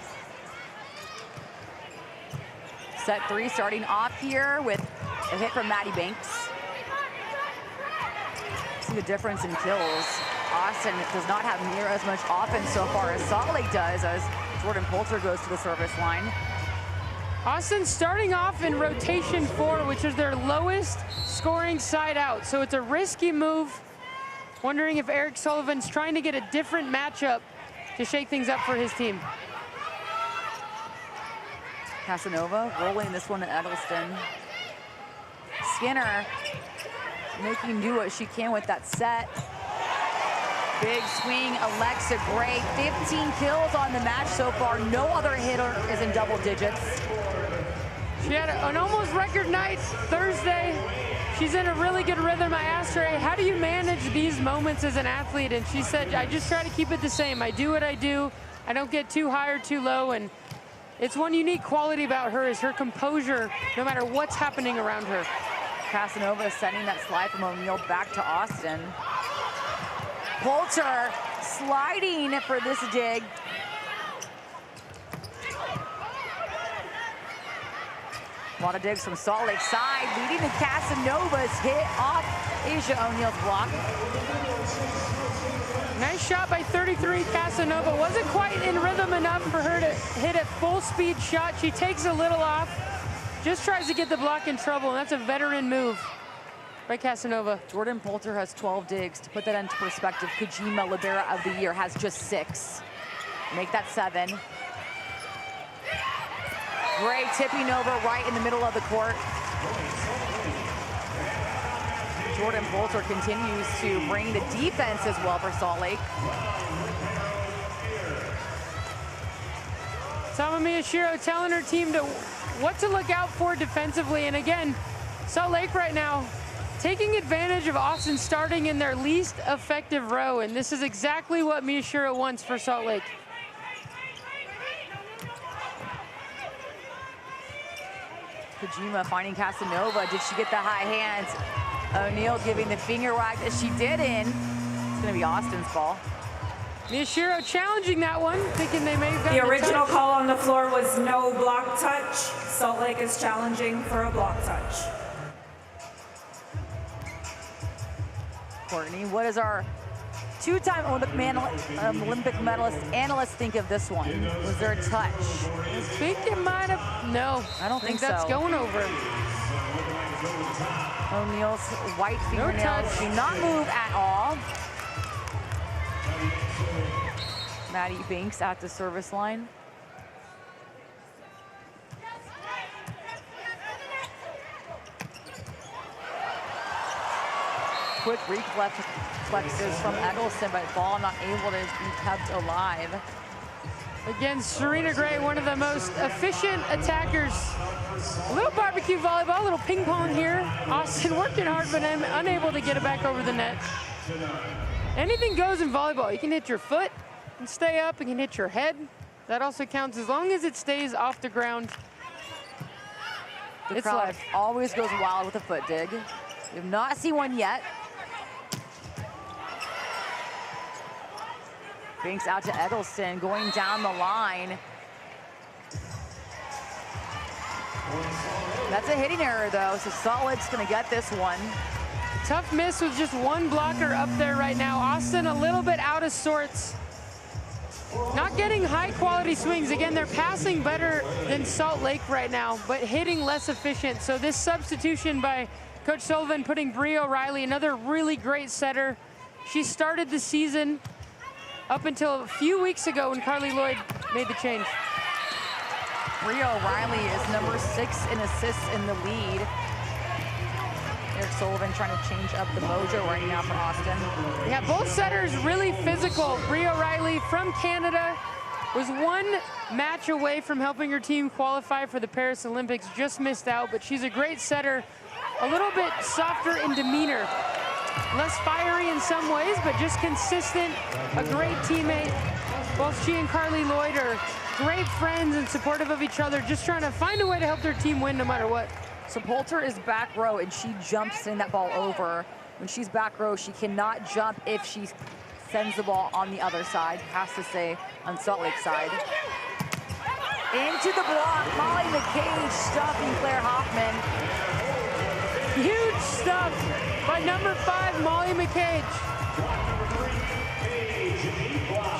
Set 3 starting off here with a hit from Maddie Banks. See the difference in kills. Austin does not have near as much offense so far as Salt Lake does, as Jordan Poulter goes to the service line. Austin starting off in rotation 4, which is their lowest scoring side out. So it's a risky move. Wondering if Eric Sullivan's trying to get a different matchup to shake things up for his team. Casanova rolling this one to Eggleston. Skinner making do what she can with that set. Big swing, Alexa Gray, 15 kills on the match so far. No other hitter is in double digits. She had an almost record night Thursday. She's in a really good rhythm. I asked her, hey, how do you manage these moments as an athlete? And she said, I just try to keep it the same. I do what I do. I don't get too high or too low. And it's one unique quality about her is her composure, no matter what's happening around her. Casanova sending that slide from O'Neal back to Austin. Poulter sliding for this dig. A lot of digs from Salt Lake side, leading to Casanova's hit off Asia O'Neal's block. Nice shot by 33 Casanova. Wasn't quite in rhythm enough for her to hit a full speed shot. She takes a little off, just tries to get the block in trouble, and that's a veteran move by Casanova. Jordan Poulter has 12 digs. To put that into perspective, Kojima, Libera of the Year, has just 6. Make that 7. Gray tipping over right in the middle of the court. Jordan Poulter continues to bring the defense as well for Salt Lake. Sama Miyashiro telling her team what to look out for defensively. And again, Salt Lake right now taking advantage of Austin starting in their least effective row. And this is exactly what Miyashiro wants for Salt Lake. Kojima finding Casanova. Did she get the high hands? O'Neal giving the finger wag that she didn't. It's going to be Austin's ball. Miyashiro challenging that one, thinking they may have gotten the original call on the floor was no block touch. Salt Lake is challenging for a block touch. Courtney, what does our two-time Olympic medalist analyst think of this one? Was there a touch? I think it might have. No, I don't think so. That's going over. O'Neal's white fingernails do not move at all. Maddie Banks at the service line. Quick reflexes from Eggleston, but ball not able to be kept alive. Again, Serena Gray, one of the most efficient attackers A little barbecue volleyball, a little ping pong here. Austin working hard, but I'm unable to get it back over the net. Anything goes in volleyball. You can hit your foot and stay up. You can hit your head. That also counts as long as it stays off the ground. The crowd always goes wild with a foot dig. We have not seen one yet. Banks out to Eggleston, going down the line. That's a hitting error, though, so Salt Lake's going to get this one. Tough miss with just one blocker up there right now. Austin a little bit out of sorts. Not getting high-quality swings. Again, they're passing better than Salt Lake right now, but hitting less efficient. So this substitution by Coach Sullivan, putting Bri O'Reilly, another really great setter. She started the season up until a few weeks ago when Carly Lloyd made the change. Bri O'Reilly is number 6 in assists in the lead. Eric Sullivan trying to change up the mojo right now for Austin. Yeah, both setters really physical. Bri O'Reilly from Canada was one match away from helping her team qualify for the Paris Olympics. Just missed out, but she's a great setter. A little bit softer in demeanor. Less fiery in some ways, but just consistent. A great teammate. Both she and Carly Lloyd are great friends and supportive of each other, just trying to find a way to help their team win no matter what. So Poulter is back row, and she jumps in that ball over. When she's back row, she cannot jump if she sends the ball on the other side, has to say, on Salt Lake side. Into the block, Molly McCage stuffing Claire Hoffman. Huge stuff by number 5, Molly McCage.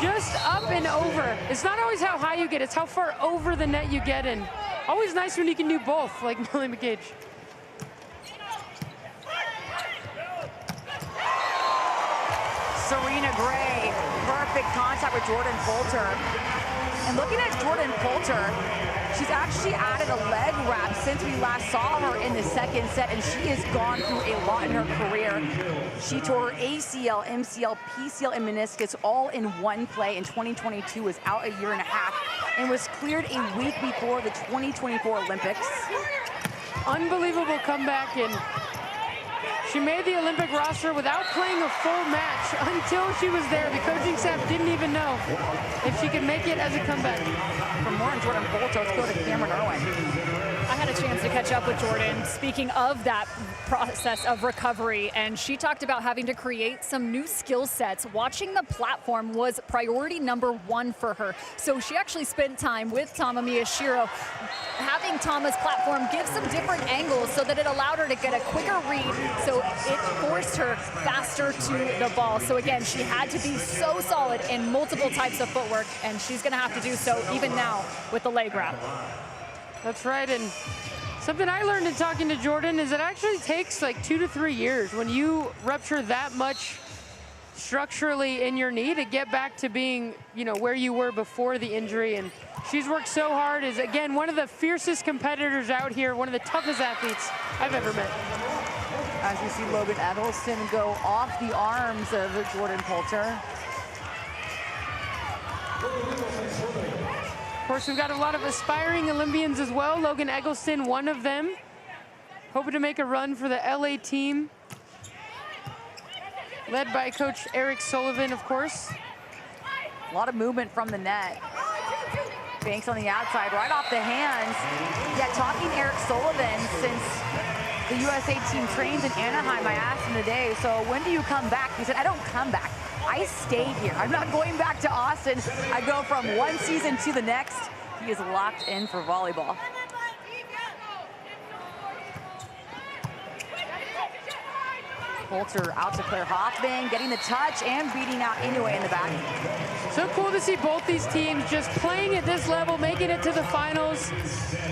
Just up and over. It's not always how high you get, it's how far over the net you get in. Always nice when you can do both, like Molly McCage. Serena Gray, perfect contact with Jordan Poulter. And looking at Jordan Poulter, she's actually added a leg wrap since we last saw her in the second set, and she has gone through a lot in her career. She tore her ACL, MCL, PCL, and meniscus all in one play in 2022, was out a year and a half, and was cleared a week before the 2024 Olympics. Unbelievable comeback, and she made the Olympic roster without playing a full match until she was there. The coaching staff didn't even know if she could make it as a comeback. For more on Jordan Poulter, let's go to Cameron Irwin. I had a chance to catch up with Jordan, speaking of that process of recovery, and she talked about having to create some new skill sets. Watching the platform was priority number 1 for her. So she actually spent time with Tama Miyashiro, having Tama's platform give some different angles so that it allowed her to get a quicker read, so it forced her faster to the ball. So again, she had to be so solid in multiple types of footwork, and she's gonna have to do so even now with the leg wrap. That's right, and something I learned in talking to Jordan is it actually takes like 2 to 3 years when you rupture that much structurally in your knee to get back to being, you know, where you were before the injury. And she's worked so hard, is again one of the fiercest competitors out here, one of the toughest athletes I've ever met. As you see Logan Eggleston go off the arms of Jordan Poulter. Of course, we've got a lot of aspiring Olympians as well. Logan Eggleston, one of them, hoping to make a run for the LA team, led by Coach Eric Sullivan, of course. A lot of movement from the net. Banks on the outside, right off the hands. Yeah, talking Eric Sullivan, since the USA team trains in Anaheim, I asked him today, so when do you come back? He said, I don't come back. I stayed here. I'm not going back to Austin. I go from one season to the next. He is locked in for volleyball. Poulter out to Claire Hoffman, getting the touch and beating out Inoue in the back. So cool to see both these teams just playing at this level, making it to the finals.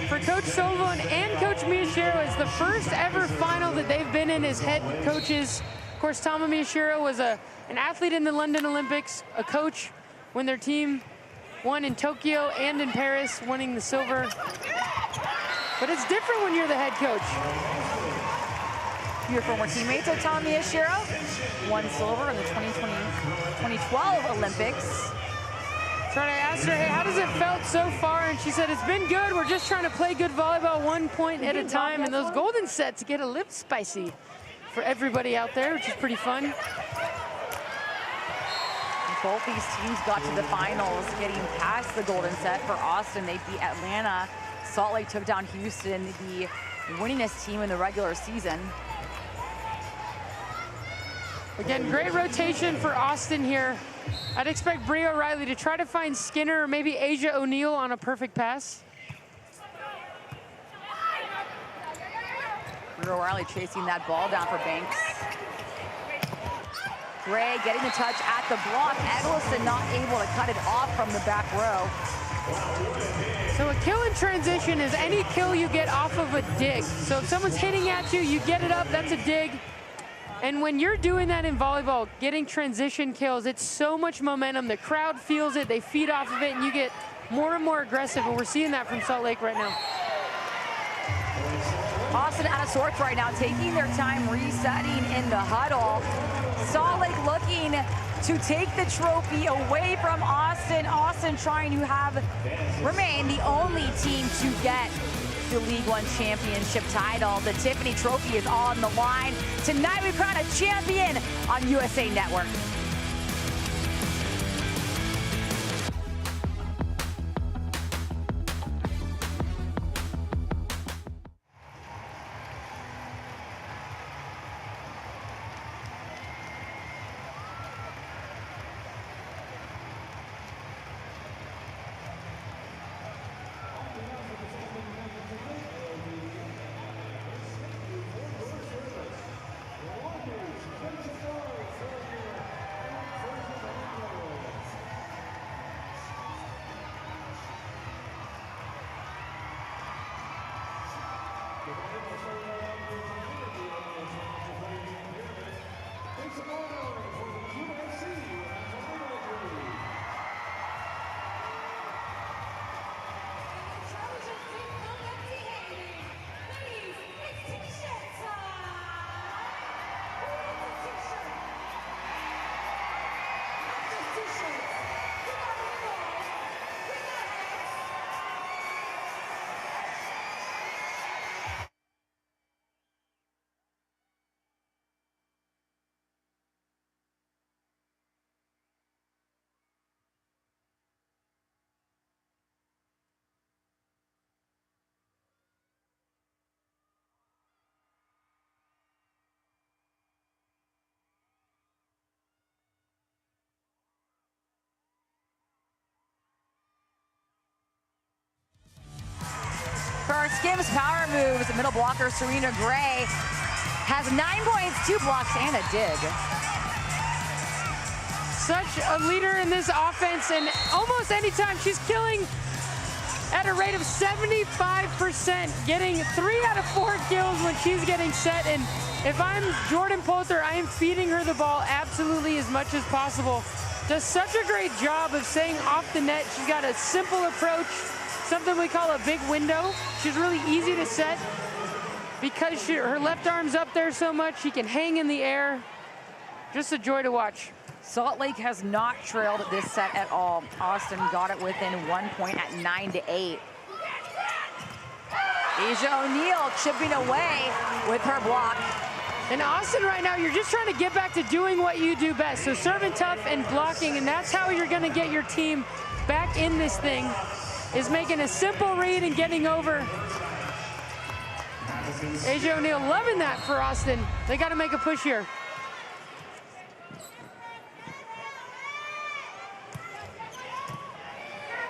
For Coach Sullivan and Coach Miyashiro, it's the first ever final that they've been in as head coaches. Of course, Tama Miyashiro was an athlete in the London Olympics, a coach when their team won in Tokyo and in Paris, winning the silver. But it's different when you're the head coach. Your former teammates of Tama Miyashiro won silver in the 2012 Olympics. I asked her, hey, how does it felt so far? And she said, it's been good. We're just trying to play good volleyball 1 point at a time. And those golden sets get a little spicy for everybody out there, which is pretty fun. Both these teams got to the finals, getting past the golden set. For Austin, they beat Atlanta. Salt Lake took down Houston, the winningest team in the regular season. Again, great rotation for Austin here. I'd expect Bria O'Reilly to try to find Skinner or maybe Asia O'Neal on a perfect pass. Bria O'Reilly chasing that ball down for Banks. Gray getting the touch at the block. Eggleston not able to cut it off from the back row. So a kill in transition is any kill you get off of a dig. So if someone's hitting at you, you get it up, that's a dig. And when you're doing that in volleyball, getting transition kills, it's so much momentum. The crowd feels it, they feed off of it, and you get more and more aggressive. And we're seeing that from Salt Lake right now. Austin out of sorts right now, taking their time resetting in the huddle. Salt Lake looking to take the trophy away from Austin. Austin trying to remain the only team to get the League One championship title. The Tiffany Trophy is on the line. Tonight we crown a champion on USA Network. For our Skims power moves, middle blocker Serena Gray has 9 points, 2 blocks, and a dig. Such a leader in this offense, and almost anytime she's killing at a rate of 75%, getting 3 out of 4 kills when she's getting set. And if I'm Jordan Poulter, I am feeding her the ball absolutely as much as possible. Does such a great job of staying off the net. She's got a simple approach, something we call a big window. She's really easy to set because her left arm's up there so much, she can hang in the air. Just a joy to watch. Salt Lake has not trailed this set at all. Austin got it within 1 point at 9-8. Asia O'Neal chipping away with her block. And Austin right now, you're just trying to get back to doing what you do best. So serving tough and blocking, and that's how you're gonna get your team back in this thing, is making a simple read and getting over. Asia O'Neal loving that for Austin. They gotta make a push here.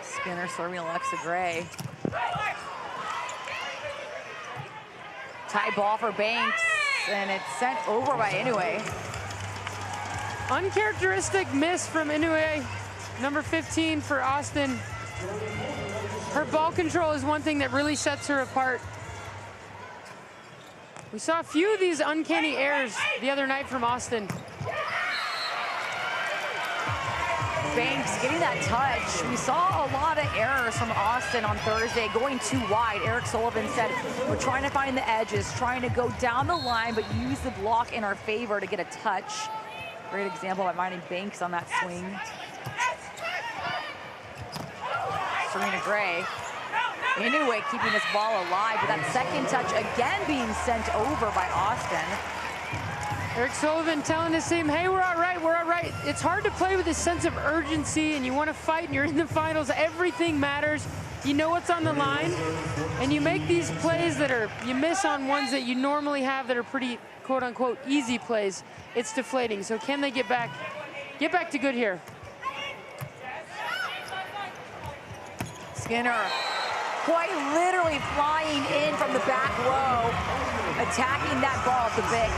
Skinner serving Alexa Gray. Tight ball for Banks, and it's sent over by Inoue. Uncharacteristic miss from Inoue, number 15 for Austin. Her ball control is one thing that really sets her apart. We saw a few of these uncanny errors the other night from Austin. Banks getting that touch. We saw a lot of errors from Austin on Thursday, going too wide. Eric Sullivan said, we're trying to find the edges, trying to go down the line, but use the block in our favor to get a touch. Great example by finding Banks on that swing. Serena Gray. Anyway, keeping this ball alive, but that second touch again being sent over by Austin. Eric Sullivan telling his team, hey, we're all right, we're all right. It's hard to play with this sense of urgency, and you want to fight, and you're in the finals. Everything matters. You know what's on the line, and you make these plays that are, you miss on ones that you normally have that are pretty, quote unquote, easy plays. It's deflating. So can they get back to good here? Skinner quite literally flying in from the back row, attacking that ball at the big.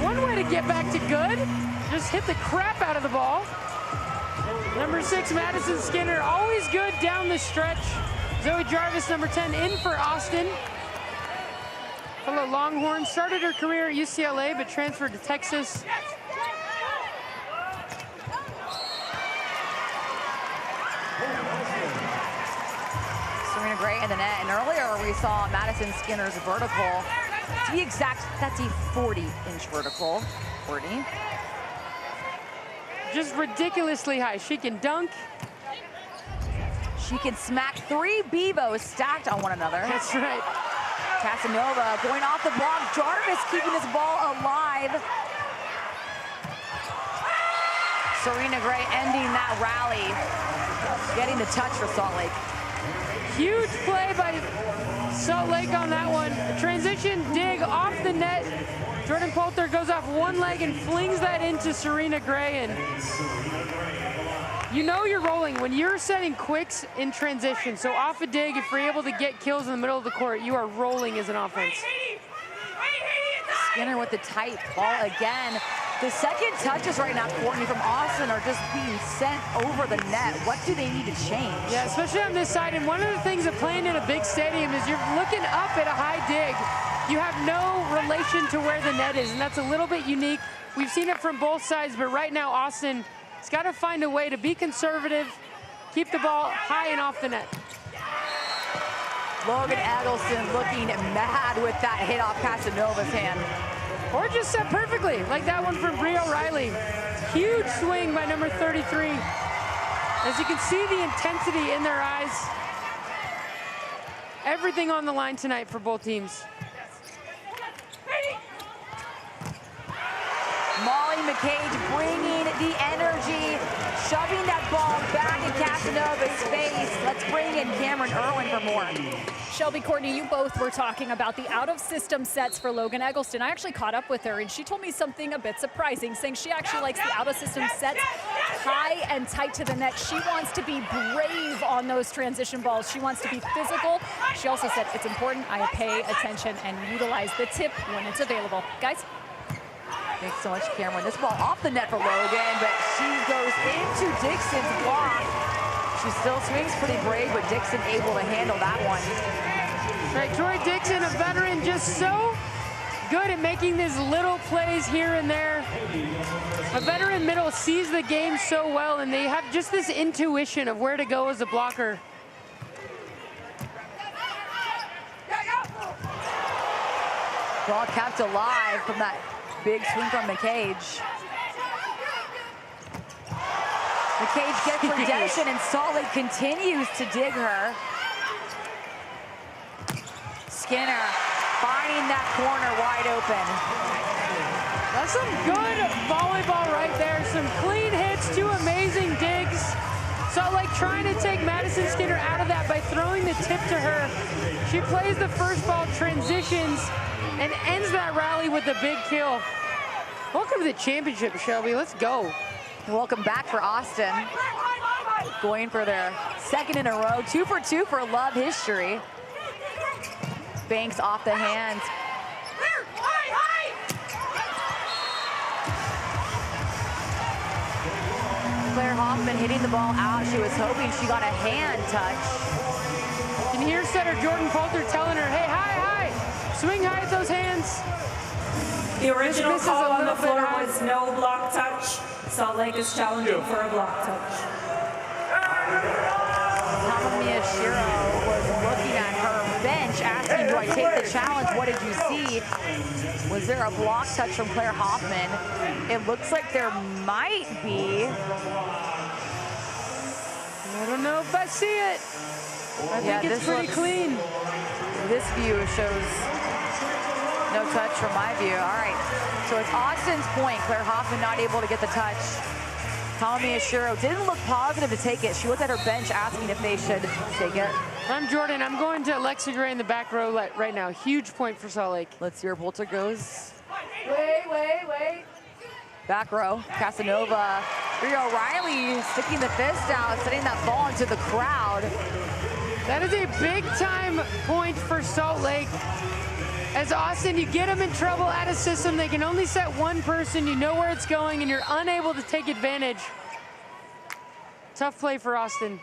One way to get back to good, just hit the crap out of the ball. Number 6, Madison Skinner, always good down the stretch. Zoe Jarvis, number 10, in for Austin. Fellow Longhorn, started her career at UCLA, but transferred to Texas. Serena Gray in the net, and earlier we saw Madison Skinner's vertical. To be exact, that's a 40-inch vertical. 40. Just ridiculously high. She can dunk. She can smack 3 Bevos stacked on one another. That's right. Casanova going off the block. Jarvis keeping this ball alive. Serena Gray ending that rally, getting the touch for Salt Lake. Huge play by Salt Lake on that one. A transition dig off the net. Jordan Poulter goes off one leg and flings that into Serena Gray, and you know you're rolling when you're setting quicks in transition. So off a dig, if you're able to get kills in the middle of the court, you are rolling as an offense. Skinner with the tight ball again. The second touches right now, Courtney, from Austin are just being sent over the net. What do they need to change? Yeah, especially on this side. And one of the things of playing in a big stadium is you're looking up at a high dig. You have no relation to where the net is, and that's a little bit unique. We've seen it from both sides, but right now Austin has got to find a way to be conservative, keep the ball high and off the net. Logan Eggleston looking mad with that hit off Casanova's hand. Or just set perfectly, like that one from Brie O'Reilly. Huge swing by number 33. As you can see the intensity in their eyes. Everything on the line tonight for both teams. Molly McCage bringing the energy, shoving that ball back in Casanova's face. Let's bring in Cameron Irwin for more. Shelby, Courtney, you both were talking about the out-of-system sets for Logan Eggleston. I actually caught up with her, and she told me something a bit surprising, saying she actually likes the out-of-system sets high and tight to the net. She wants to be brave on those transition balls. She wants to be physical. She also said it's important I pay attention and utilize the tip when it's available. Guys? Thanks so much, Cameron. This ball off the net for Logan, but she goes into Dixon's block. She still swings pretty brave, but Dixon able to handle that one. Right, Troy Dixon, a veteran, just so good at making these little plays here and there. A veteran middle sees the game so well, and they have just this intuition of where to go as a blocker. Ball kept alive from that big swing from McCage. McCage gets redemption, and Salt Lake continues to dig her. Skinner finding that corner wide open. That's some good volleyball right there. Some clean hits, 2 amazing digs. Salt Lake trying to take Madison Skinner out of that by throwing the tip to her. She plays the first ball, transitions, and ends that rally with a big kill. Welcome to the championship, Shelby. Let's go. Welcome back for Austin. Going for their second in a row, 2 for 2 for Love history. Banks off the hands. Claire Hoffman hitting the ball out. She was hoping she got a hand touch. You can hear setter Jordan Poulter telling her, hey, high, swing high at those hands. The original This is call a on the little bit floor high. was no block touch. Salt Lake is challenging for a block touch. Tamamia Shiro was looking at her bench, asking, do I take the challenge? What did you see? Was there a block touch from Claire Hoffman? It looks like there might be. I don't know if I see it. I think it's pretty clean. This view shows no touch from my view. All right, so it's Austin's point. Claire Hoffman not able to get the touch. Tommy Ashiro didn't look positive to take it. She looked at her bench asking if they should take it. I'm Jordan. I'm going to Alexa Gray in the back row right now. Huge point for Salt Lake. Let's see where Bolter goes. Wait. Back row, Casanova. Bria O'Reilly sticking the fist out, sending that ball into the crowd. That is a big time point for Salt Lake. As Austin, you get them in trouble out of system. They can only set one person. You know where it's going, and you're unable to take advantage. Tough play for Austin.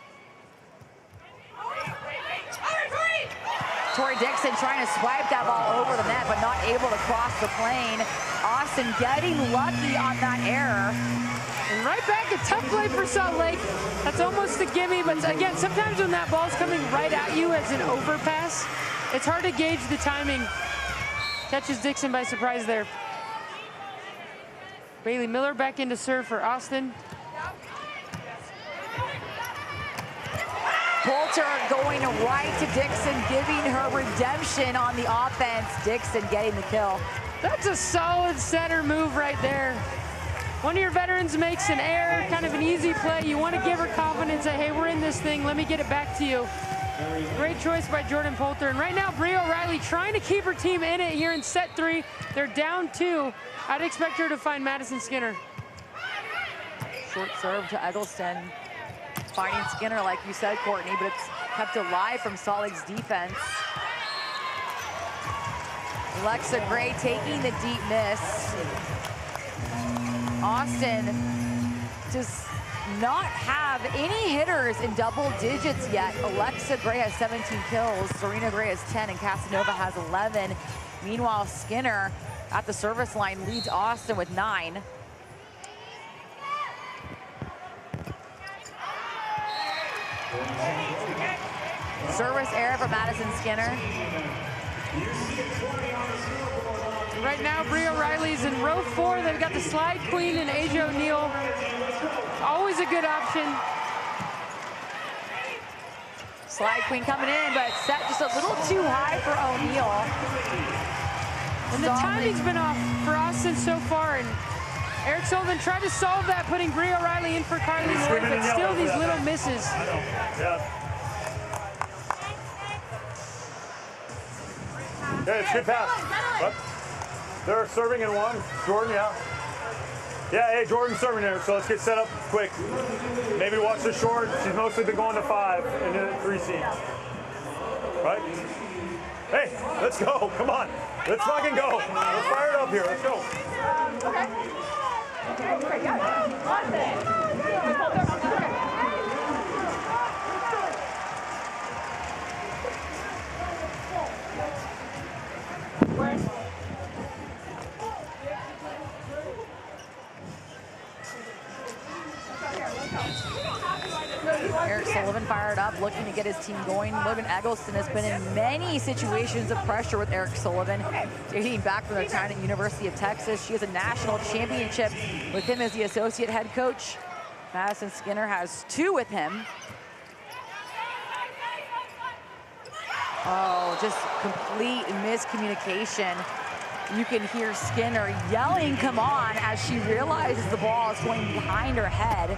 Tori Dixon trying to swipe that ball over the net, but not able to cross the plane. Austin getting lucky on that error. And right back, a tough play for Salt Lake. That's almost a gimme, but again, sometimes when that ball's coming right at you as an overpass, it's hard to gauge the timing. Catches Dixon by surprise there. Bailey Miller back into serve for Austin. Bolter going right to Dixon, giving her redemption on the offense. Dixon getting the kill. That's a solid setter move right there. One of your veterans makes an error, kind of an easy play. You want to give her confidence, say, hey, we're in this thing. Let me get it back to you. Great choice by Jordan Poulter. And right now, Bria O'Reilly trying to keep her team in it here in set 3. They're down 2. I'd expect her to find Madison Skinner. Short serve to Eggleston. Finding Skinner, like you said, Courtney, but it's kept alive from Salt Lake's defense. Alexa Gray taking the deep miss. Austin does not have any hitters in double digits yet. Alexa Gray has 17 kills, Serena Gray has 10, and Casanova has 11. Meanwhile, Skinner at the service line leads Austin with 9. Service error for Madison Skinner. Right now, Bria O'Reilly's in row 4. They've got the slide queen and Asia O'Neal. Always a good option. Slide queen coming in, but set just a little too high for O'Neal. And the timing's been off for Austin so far. And Eric Sullivan tried to solve that, putting Bria O'Reilly in for Carly Ward, but still these little misses. I know, yeah. Okay, it's good pass. What? They're serving in 1. Jordan, yeah. Yeah, hey, Jordan's serving there, so let's get set up quick. Maybe watch the short. She's mostly been going to 5 and then 3 seams. Right? Hey, let's go. Come on. Let's fucking go. Let's fire it up here. Let's go. Okay. Okay, yeah. Austin. Eric Sullivan fired up, looking to get his team going. Logan Eggleston has been in many situations of pressure with Eric Sullivan. Dating back from their time at University of Texas. She has a national championship with him as the associate head coach. Madison Skinner has 2 with him. Oh, just complete miscommunication. You can hear Skinner yelling, come on, as she realizes the ball is going behind her head.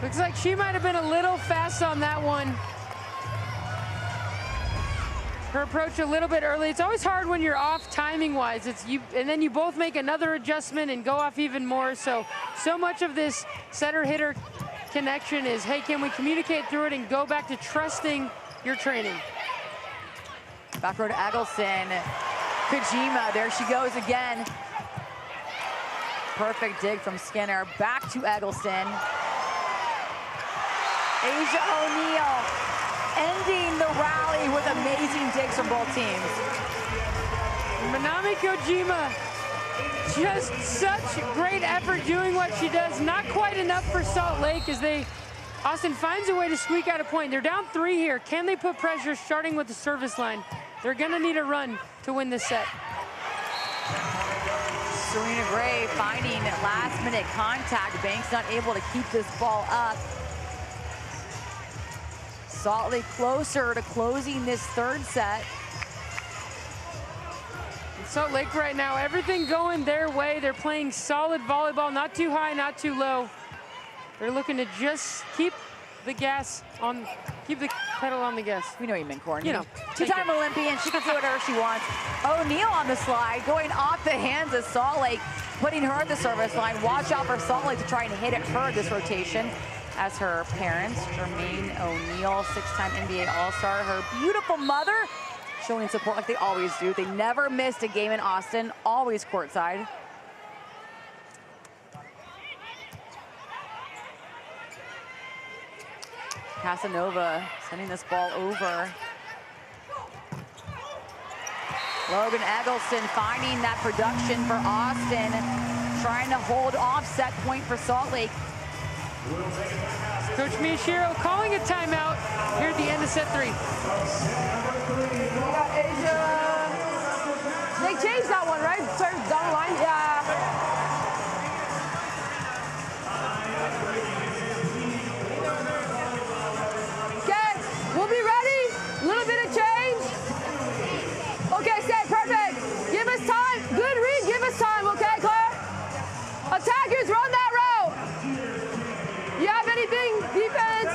Looks like she might have been a little fast on that one. Her approach a little bit early. It's always hard when you're off timing-wise. It's you, and then you both make another adjustment and go off even more. So much of this setter-hitter connection is, hey, can we communicate through it and go back to trusting your training? Back row to Eggleston. Kojima, there she goes again. Perfect dig from Skinner. Back to Eggleston. Asia O'Neal ending the rally with amazing digs from both teams. Manami Kojima, just such great effort doing what she does. Not quite enough for Salt Lake as Austin finds a way to squeak out a point. They're down 3 here. Can they put pressure starting with the service line? They're gonna need a run to win this set. Serena Gray finding last-minute contact. Banks not able to keep this ball up. Salt Lake closer to closing this third set. Salt Lake right now, everything going their way. They're playing solid volleyball, not too high, not too low. They're looking to just keep the gas on, keep the pedal on the gas. We know what you meant, Corin. You know. Two-time Olympian, she can do whatever she wants. O'Neal on the slide, going off the hands of Salt Lake, putting her at the service line. Watch out for Salt Lake to try and hit at her this rotation. As her parents, Jermaine O'Neal, 6-time NBA All-Star, her beautiful mother, showing support like they always do. They never missed a game in Austin, always courtside. Casanova sending this ball over. Logan Eggleston finding that production for Austin, trying to hold off set point for Salt Lake. Coach Miyashiro calling a timeout here at the end of set 3. They changed that one, right? Sorry, down the line. Yeah. Okay, we'll be ready. A little bit of change. Okay, set, perfect. Give us time. Good read, give us time, okay, Claire? Attackers, run that route. You have anything, defense?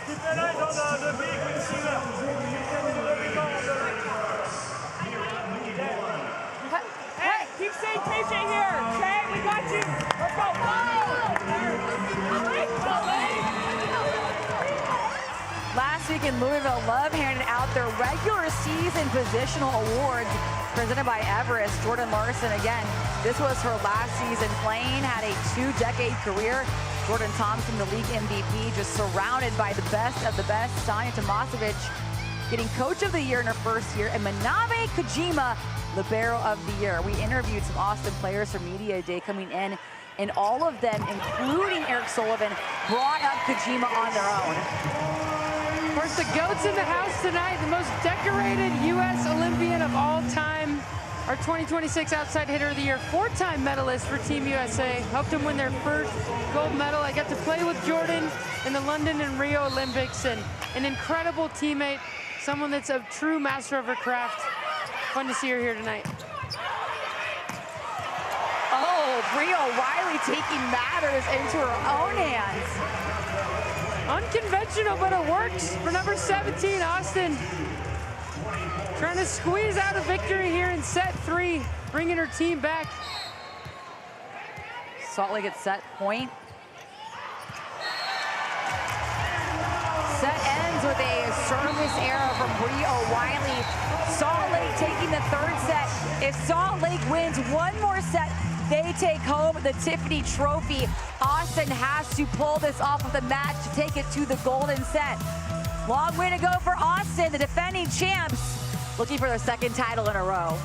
Keep your eyes on the beat when you see them. Hey, keep staying patient here, okay? We got you. Let's go. Last week in Louisville, Love handed out their regular season positional awards presented by Everest. Jordan Larson, again, this was her last season playing, had a 2-decade career. Jordan Thompson, the league MVP, just surrounded by the best of the best. Sonia Tomasevic getting Coach of the Year in her first year, and Manabe Kojima, Libero of the Year. We interviewed some Austin players for Media Day coming in, and all of them, including Eric Sullivan, brought up Kojima on their own. Of course, the GOAT's in the house tonight, the most decorated U.S. Olympian of all time. Our 2026 Outside Hitter of the Year, 4-time medalist for Team USA. Helped them win their first gold medal. I got to play with Jordan in the London and Rio Olympics, and an incredible teammate, someone that's a true master of her craft. Fun to see her here tonight. Oh, Bria O'Reilly taking matters into her own hands. Unconventional, but it works for number 17, Austin. Trying to squeeze out a victory here in set 3, bringing her team back. Salt Lake at set point. Set ends with a service error from Bria O'Reilly. Salt Lake taking the third set. If Salt Lake wins one more set, they take home the Tiffany Trophy. Austin has to pull this off of the match to take it to the golden set. Long way to go for Austin, the defending champs, looking for their second title in a row.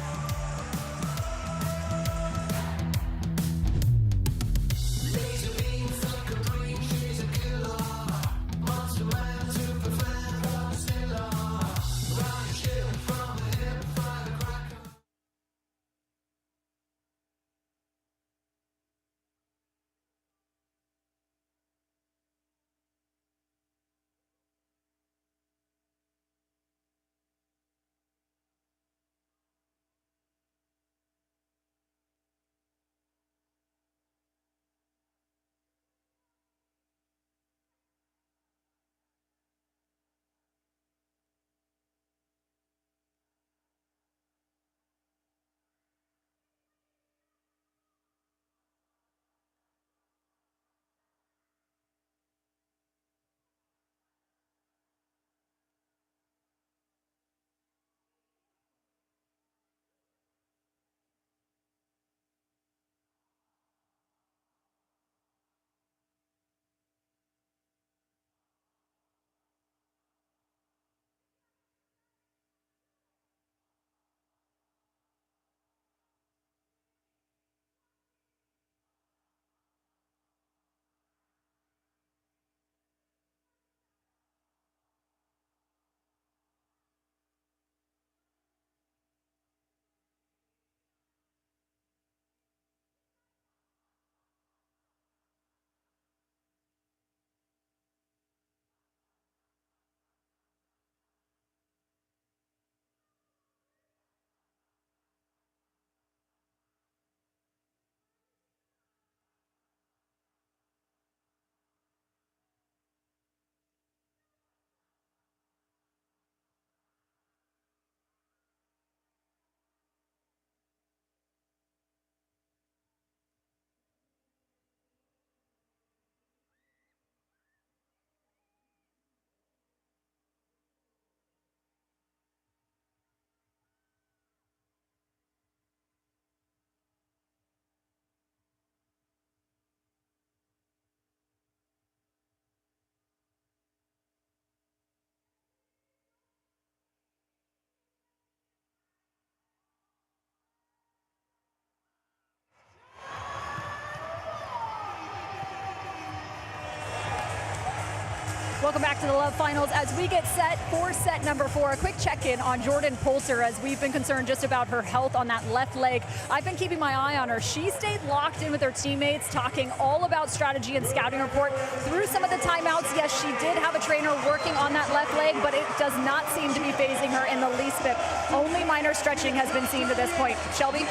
Welcome back to the Love Finals as we get set for set number 4. A quick check-in on Jordan Poulter as we've been concerned just about her health on that left leg. I've been keeping my eye on her. She stayed locked in with her teammates, talking all about strategy and scouting report through some of the timeouts. Yes, she did have a trainer working on that left leg, but it does not seem to be phasing her in the least bit. Only minor stretching has been seen to this point. Shelby?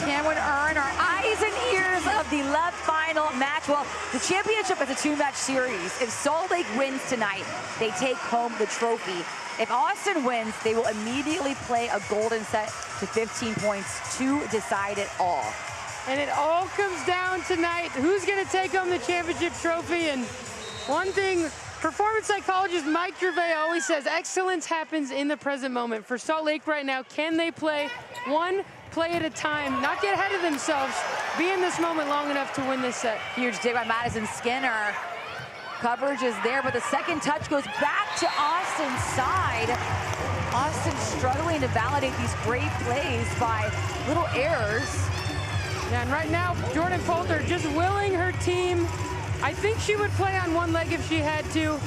Cameron Earn, our eyes and ears of the Love Final match. Well, the championship is a 2-match series. If Salt Lake wins tonight, they take home the trophy. If Austin wins, they will immediately play a golden set to 15 points to decide it all. And it all comes down tonight. Who's going to take home the championship trophy? And one thing, performance psychologist Mike Gervais always says, excellence happens in the present moment. For Salt Lake right now, can they play one play at a time, not get ahead of themselves, be in this moment long enough to win this set? Huge dig by Madison Skinner. Coverage is there, but the second touch goes back to Austin's side. Austin struggling to validate these great plays by little errors. Yeah, and right now, Jordan Poulter just willing her team. I think she would play on one leg if she had to.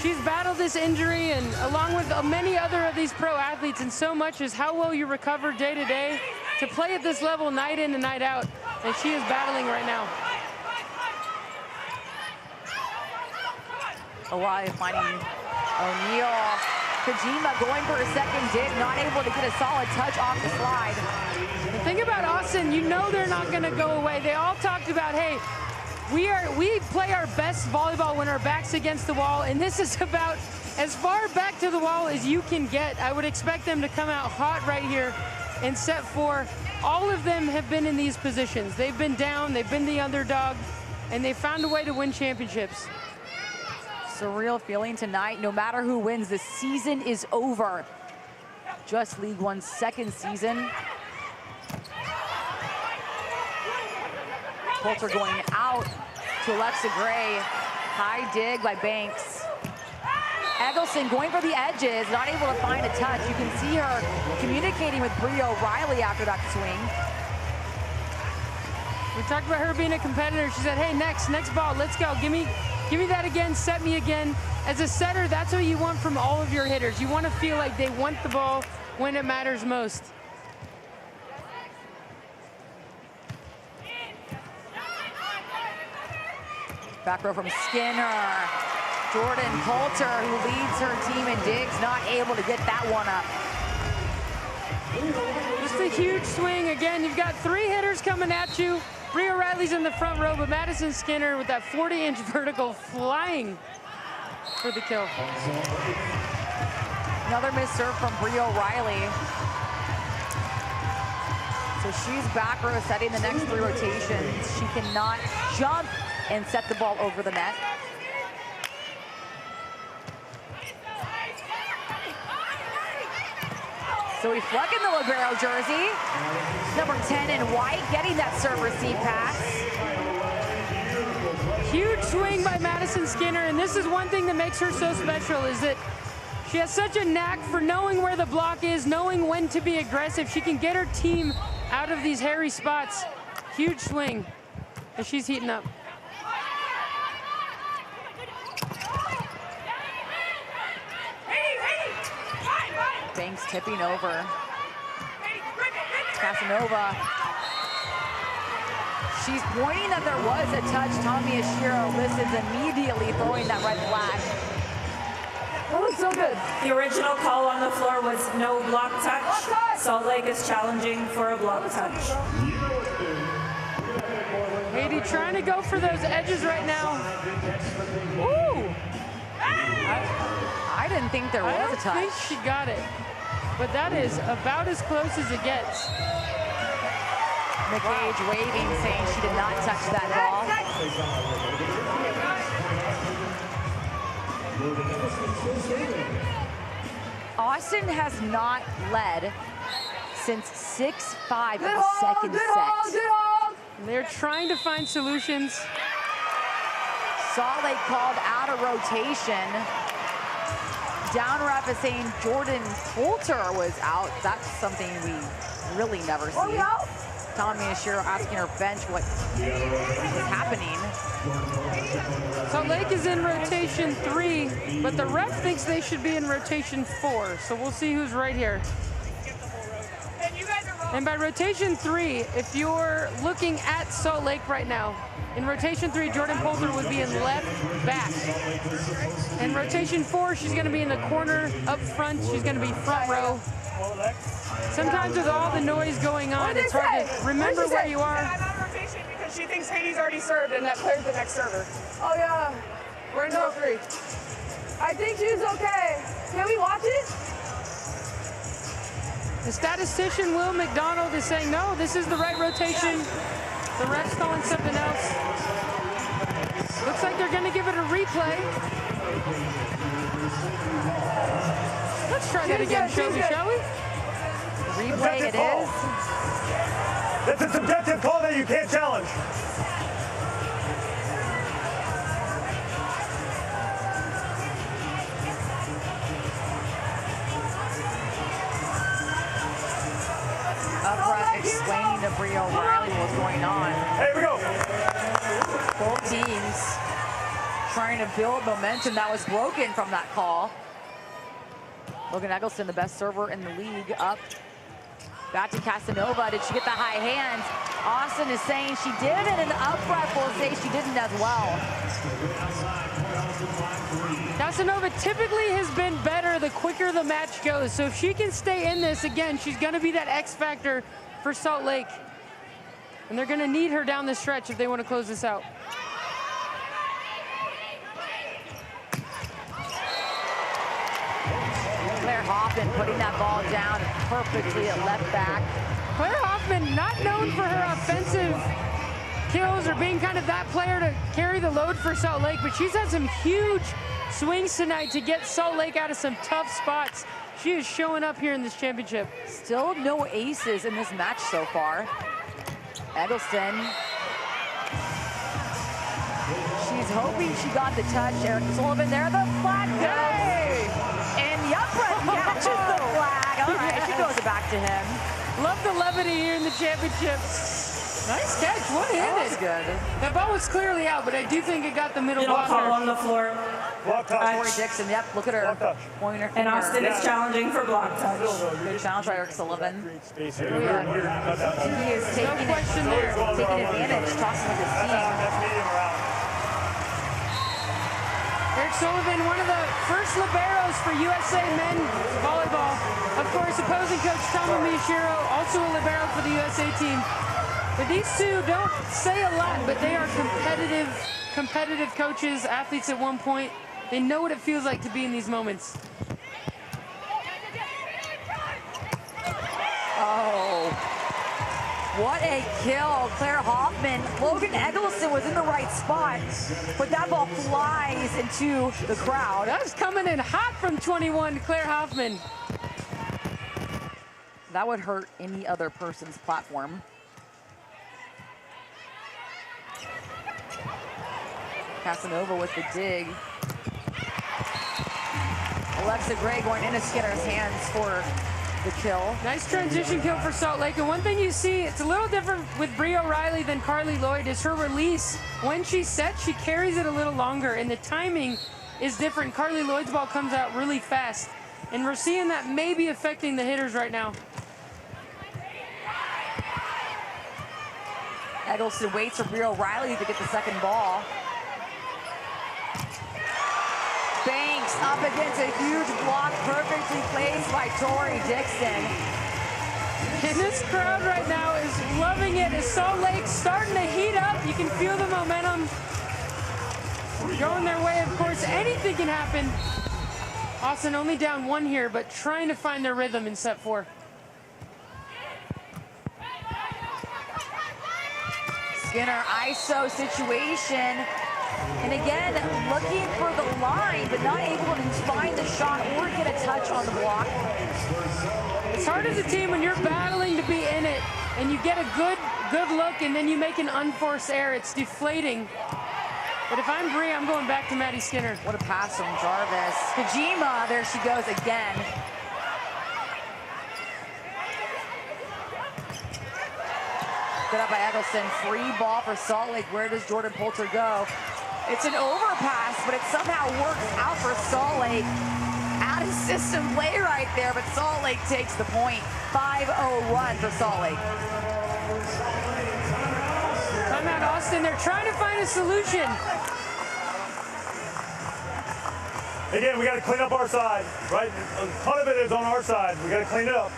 She's battled this injury, and along with many other of these pro athletes, and so much is how well you recover day to day to play at this level night in and night out, and she is battling right now. Alive finding O'Neal. Kojima going for a second dig, not able to get a solid touch off the slide. The thing about Austin, you know they're not going to go away. They all talked about, hey, we play our best volleyball when our back's against the wall, and this is about as far back to the wall as you can get. I would expect them to come out hot right here in set 4. All of them have been in these positions. They've been down, they've been the underdog, and they found a way to win championships. Surreal feeling tonight. No matter who wins, the season is over. Just League One's second season. Poulter going out to Alexa Gray. High dig by Banks. Eggleston going for the edges, not able to find a touch. You can see her communicating with Bri O'Reilly after that swing. We talked about her being a competitor. She said, hey, next ball, let's go. Give me that again, set me again. As a setter, that's what you want from all of your hitters. You want to feel like they want the ball when it matters most. Back row from Skinner. Jordan Poulter, who leads her team in digs, not able to get that one up. Just a huge swing. Again, you've got 3 hitters coming at you. Bri O'Reilly's in the front row, but Madison Skinner with that 40-inch vertical flying for the kill. Another missed serve from Bri O'Reilly. So she's back row setting the next 3 rotations. She cannot jump and set the ball over the net. So we Fleck in the libero jersey. Number 10 in white, getting that serve-receive pass. Huge swing by Madison Skinner, and this is one thing that makes her so special, is that she has such a knack for knowing where the block is, knowing when to be aggressive. She can get her team out of these hairy spots. Huge swing as she's heating up. Banks tipping over. Casanova. She's pointing that there was a touch. Tommy Ashiro listens immediately, throwing that red flag. Oh, so good. The original call on the floor was no block touch. Salt Lake is challenging for a block touch. Haiti trying to go for those edges right now. Ooh! I didn't think there was a touch. I don't think she got it, but that is about as close as it gets. McCage waving, saying she did not touch that ball. Austin has not led since 6-5 of the second set. They're trying to find solutions. Salt Lake called out a rotation. Down ref is saying Jordan Poulter was out. That's something we really never see. Tommy Miyashiro asking her bench what was happening. Salt Lake is in rotation 3, but the ref thinks they should be in rotation 4. So we'll see who's right here. And by rotation 3, if you're looking at Salt Lake right now, in rotation 3, Jordan Poulter would be in left back. In rotation 4, she's going to be in the corner up front. She's going to be front row. Sometimes with all the noise going on, it's hard to remember where you are. I'm on rotation because she thinks Hades already served and that player's the next server. Oh yeah, we're in 0-3. I think she's okay. Can we watch it? The statistician, Will McDonald, is saying, no, this is the right rotation. The ref's calling something else. Looks like they're going to give it a replay. Let's try that again, Shelby, shall we? Replay it is. It's a subjective call that you can't challenge. Upright explaining to Bria O'Reilly what's going on. Here we go. Both teams trying to build momentum that was broken from that call. Logan Eggleston, the best server in the league, up. Back to Casanova. Did she get the high hands? Austin is saying she did, and the upright will say she didn't as well. Casanova typically has been better the quicker the match goes. So if she can stay in this, again, she's going to be that X factor for Salt Lake. And they're going to need her down the stretch if they want to close this out. Claire Hoffman putting that ball down perfectly at left back. Claire Hoffman, not known for her offensive kills or being kind of that player to carry the load for Salt Lake, but she's had some huge swings tonight to get Salt Lake out of some tough spots. She is showing up here in this championship. Still no aces in this match so far. Eggleston. She's hoping she got the touch. Eric Sullivan there, the flag goes. And the upright catches the flag. All right, she goes it back to him. Love the levity here in the championship. Nice catch, one-handed. That's good. That ball was clearly out, but I do think it got the middle Call blocker. on the floor. Block touch. Tori Dixon, yep, look at her. Pointer And finger. Austin is challenging for block touch. Good challenge by Eric Sullivan. Space here. He is taking, question there. taking advantage, tossing with his team. That's medium or out. Eric Sullivan, one of the first liberos for USA men volleyball. Of course, opposing coach Tommy Miyashiro, also a libero for the USA team. But these two don't say a lot, but they are competitive coaches, athletes at one point. They know what it feels like to be in these moments. Oh, what a kill, Claire Hoffman. Logan Eggleston was in the right spot, but that ball flies into the crowd. That was coming in hot from 21, Claire Hoffman. That would hurt any other person's platform. Casanova with the dig. Alexa Gray going into Skinner's hands for the kill. Nice transition kill for Salt Lake. And one thing you see, it's a little different with Bria O'Reilly than Carly Lloyd, is her release. When she's set, she carries it a little longer, and the timing is different. Carly Lloyd's ball comes out really fast. And we're seeing that maybe affecting the hitters right now. Eggleston waits for Bria O'Reilly to get the second ball. Banks up against a huge block, perfectly placed by Tori Dixon. And this crowd right now is loving it as Salt Lake's starting to heat up. You can feel the momentum going their way. Of course, anything can happen. Austin only down one here, but trying to find their rhythm in set 4. Skinner ISO situation. And again, looking for the line, but not able to find the shot or get a touch on the block. It's hard as a team when you're battling to be in it and you get a good look and then you make an unforced error. It's deflating. But if I'm Bria, I'm going back to Maddie Skinner. What a pass from Jarvis. Kojima, there she goes again. it up by Eggleston. Free ball for Salt Lake. Where does Jordan Poulter go? It's an overpass, but it somehow works out for Salt Lake. Out of system play right there, but Salt Lake takes the point. 5-0 for Salt Lake. Timeout, Austin. They're trying to find a solution. Again, we got to clean up our side, right? A ton of it is on our side. We got to clean it up.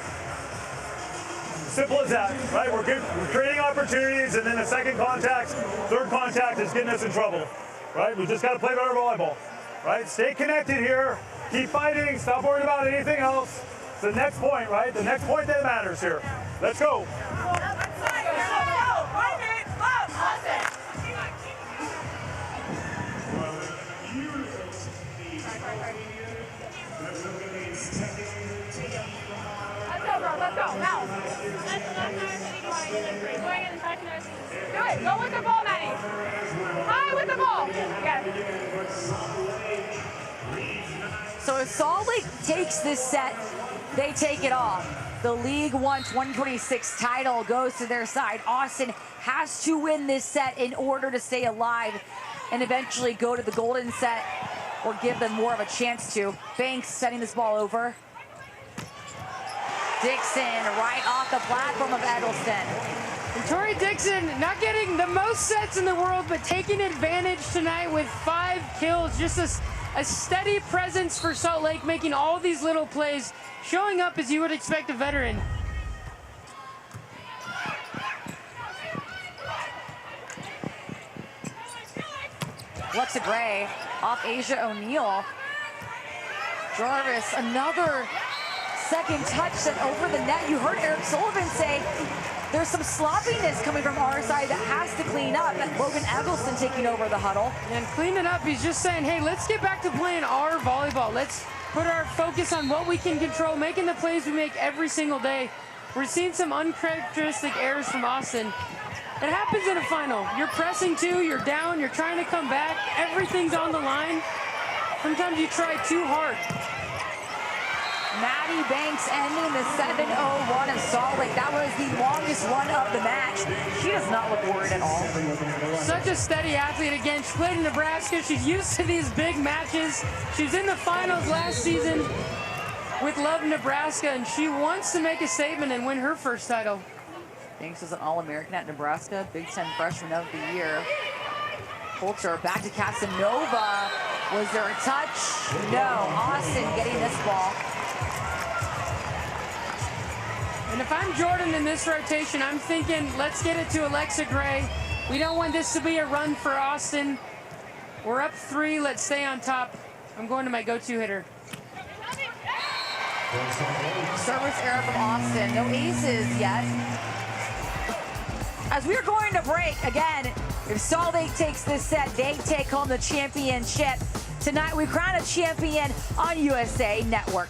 Simple as that, right? We're creating opportunities, and then the second contact, third contact is getting us in trouble, right? We just got to play better volleyball, right? Stay connected here. Keep fighting. Stop worrying about anything else. It's the next point, right? The next point that matters here. Let's go. Let's go, now. Do it, go with the ball, Maddie. High with the ball. Yes. So if Salt Lake takes this set, they take it off. The League One 2026 title goes to their side. Austin has to win this set in order to stay alive and eventually go to the golden set or give them more of a chance to. Banks setting this ball over. Dixon right off the platform of Eggleston. And Tori Dixon not getting the most sets in the world, but taking advantage tonight with 5 kills. Just a steady presence for Salt Lake, making all these little plays, showing up as you would expect a veteran. Alexa Gray off Asia O'Neal. Jarvis, another second touch sent over the net. You heard Eric Sullivan say there's some sloppiness coming from our side that has to clean up. And Logan Eggleston taking over the huddle. And cleaning up, he's just saying, hey, let's get back to playing our volleyball. Let's put our focus on what we can control, making the plays we make every single day. We're seeing some uncharacteristic errors from Austin. It happens in a final. You're pressing too, you're down, you're trying to come back. Everything's on the line. Sometimes you try too hard. Maddie Banks ending the 7-0 of Salt Lake. That was the longest run of the match. She does not look worried at all. Such a steady athlete. Again, she played in Nebraska. She's used to these big matches. She was in the finals last season with Love Nebraska, and she wants to make a statement and win her first title. Banks was an All-American at Nebraska, Big Ten Freshman of the Year. Poulter back to Casanova. Was there a touch? No. Austin getting this ball. And if I'm Jordan in this rotation, I'm thinking, let's get it to Alexa Gray. We don't want this to be a run for Austin. We're up 3, let's stay on top. I'm going to my go-to hitter. Service error from Austin. No aces yet. As we are going to break, again, if Salt Lake takes this set, they take home the championship. Tonight, we crown a champion on USA Network.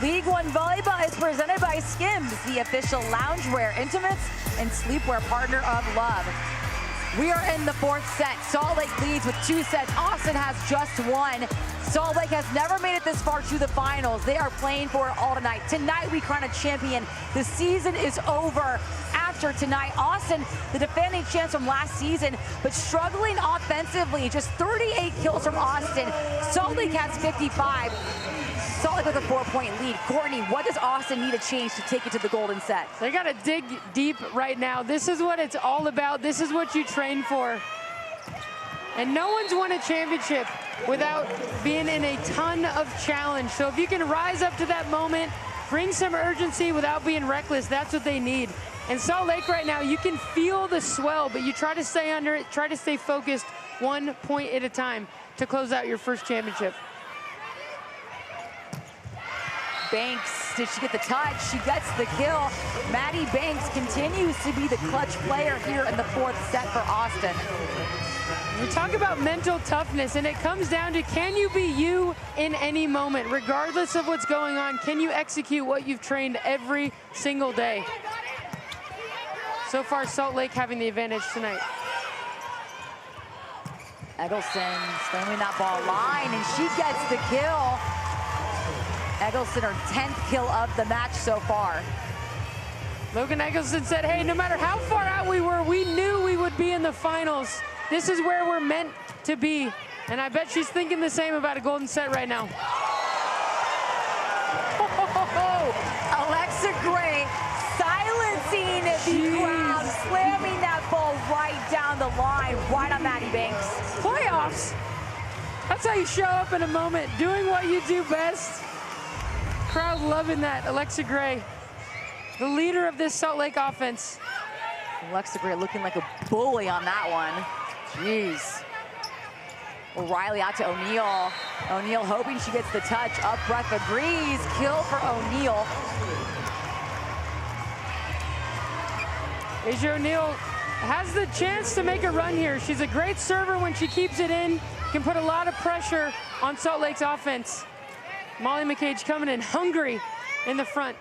League One Volleyball is presented by Skims, the official loungewear, intimates, and sleepwear partner of Love. We are in the fourth set. Salt Lake leads with 2 sets. Austin has just 1. Salt Lake has never made it this far to the finals. They are playing for it all tonight. Tonight we crown a champion. The season is over after tonight. Austin, the defending champs from last season, but struggling offensively. Just 38 kills from Austin. Salt Lake has 55. Salt Lake with a 4-point lead. Courtney, what does Austin need to change to take it to the golden set? They got to dig deep right now. This is what it's all about. This is what you train for. And no one's won a championship without being in a ton of challenge. So if you can rise up to that moment, bring some urgency without being reckless, that's what they need. And Salt Lake right now, you can feel the swell, but you try to stay under it, try to stay focused 1 point at a time to close out your first championship. Banks, did she get the touch? She gets the kill. Maddie Banks continues to be the clutch player here in the fourth set for Austin. We talk about mental toughness, and it comes down to, can you be you in any moment, regardless of what's going on? Can you execute what you've trained every single day? So far, Salt Lake having the advantage tonight. Eggleston slamming that ball line, and she gets the kill. Eggleston, her 10th kill of the match so far. Logan Eggleston said, hey, no matter how far out we were, we knew we would be in the finals. This is where we're meant to be. And I bet she's thinking the same about a golden set right now. Alexa Gray silencing the crowd, slamming that ball right down the line, right on Maddie Banks. Playoffs. That's how you show up in a moment, doing what you do best. Crowd loving that. Alexa Gray, the leader of this Salt Lake offense. Alexa Gray looking like a bully on that one. Jeez. O'Reilly out to O'Neal. O'Neal hoping she gets the touch. Up breath agrees. Kill for O'Neal. Asia O'Neal has the chance to make a run here. She's a great server when she keeps it in. Can put a lot of pressure on Salt Lake's offense. Molly McCage coming in hungry in the front.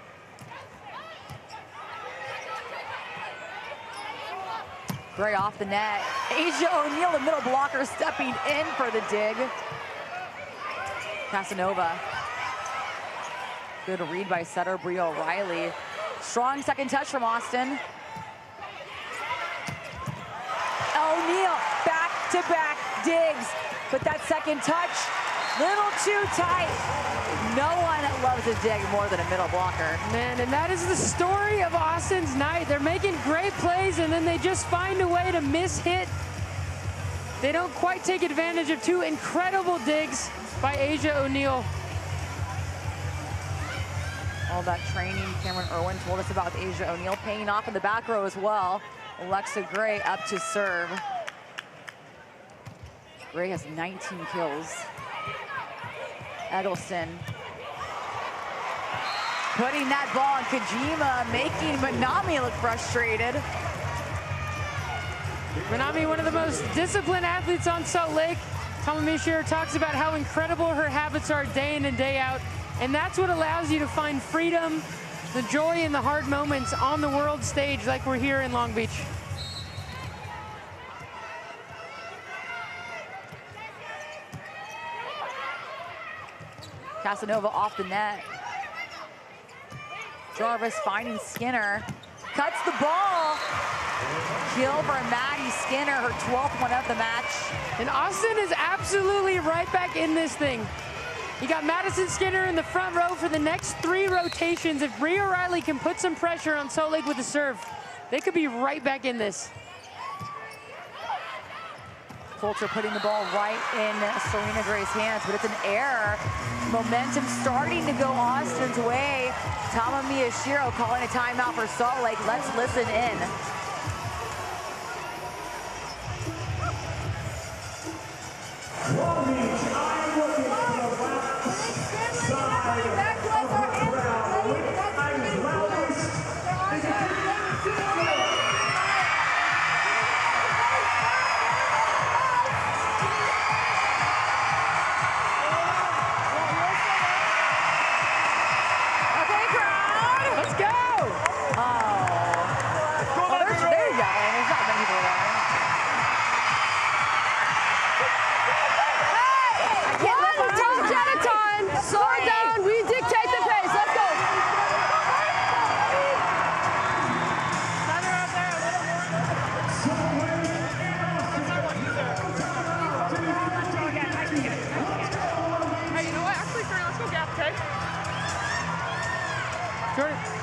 Gray off the net. Asia O'Neal, the middle blocker, stepping in for the dig. Casanova. Good read by setter Bria O'Reilly. Strong second touch from Austin. O'Neal, back-to-back digs. But that second touch, little too tight. No one loves a dig more than a middle blocker. Man, and that is the story of Austin's night. They're making great plays, and then they just find a way to miss hit. They don't quite take advantage of 2 incredible digs by Asia O'Neal. All that training Cameron Irwin told us about Asia O'Neal paying off in the back row as well. Alexa Gray up to serve. Gray has 19 kills. Eggleston putting that ball in Kojima, making Manami look frustrated. Manami, one of the most disciplined athletes on Salt Lake. Tamamishiro talks about how incredible her habits are day in and day out. And that's what allows you to find freedom, the joy in the hard moments on the world stage like we're here in Long Beach. Casanova off the net. Jarvis finding Skinner. Cuts the ball. Kill for Maddie Skinner, her 12th one of the match. And Austin is absolutely right back in this thing. You got Madison Skinner in the front row for the next 3 rotations. If Bria O'Reilly can put some pressure on Salt Lake with a serve, they could be right back in this. Coulter putting the ball right in Serena Gray's hands, but it's an error. Momentum starting to go Austin's way. Tamamishiro calling a timeout for Salt Lake. Let's listen in. Long Beach, I'm looking for the left side of the crowd. I'm loudest.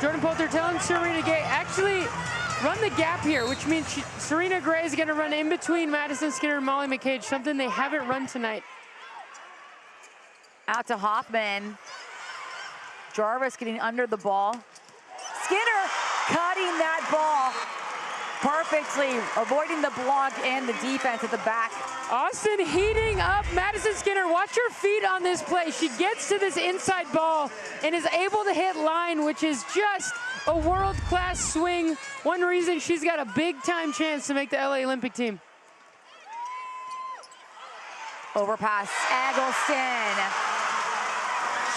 Jordan Poulter telling Serena Gray, actually run the gap here, which means Serena Gray is going to run in between Madison Skinner and Molly McCage, something they haven't run tonight. Out to Hoffman. Jarvis getting under the ball. Skinner cutting that ball perfectly, avoiding the block and the defense at the back. Austin heating up Madison Skinner. Watch her feet on this play. She gets to this inside ball and is able to hit line, which is just a world-class swing. One reason she's got a big-time chance to make the LA Olympic team. Overpass, Eggleston.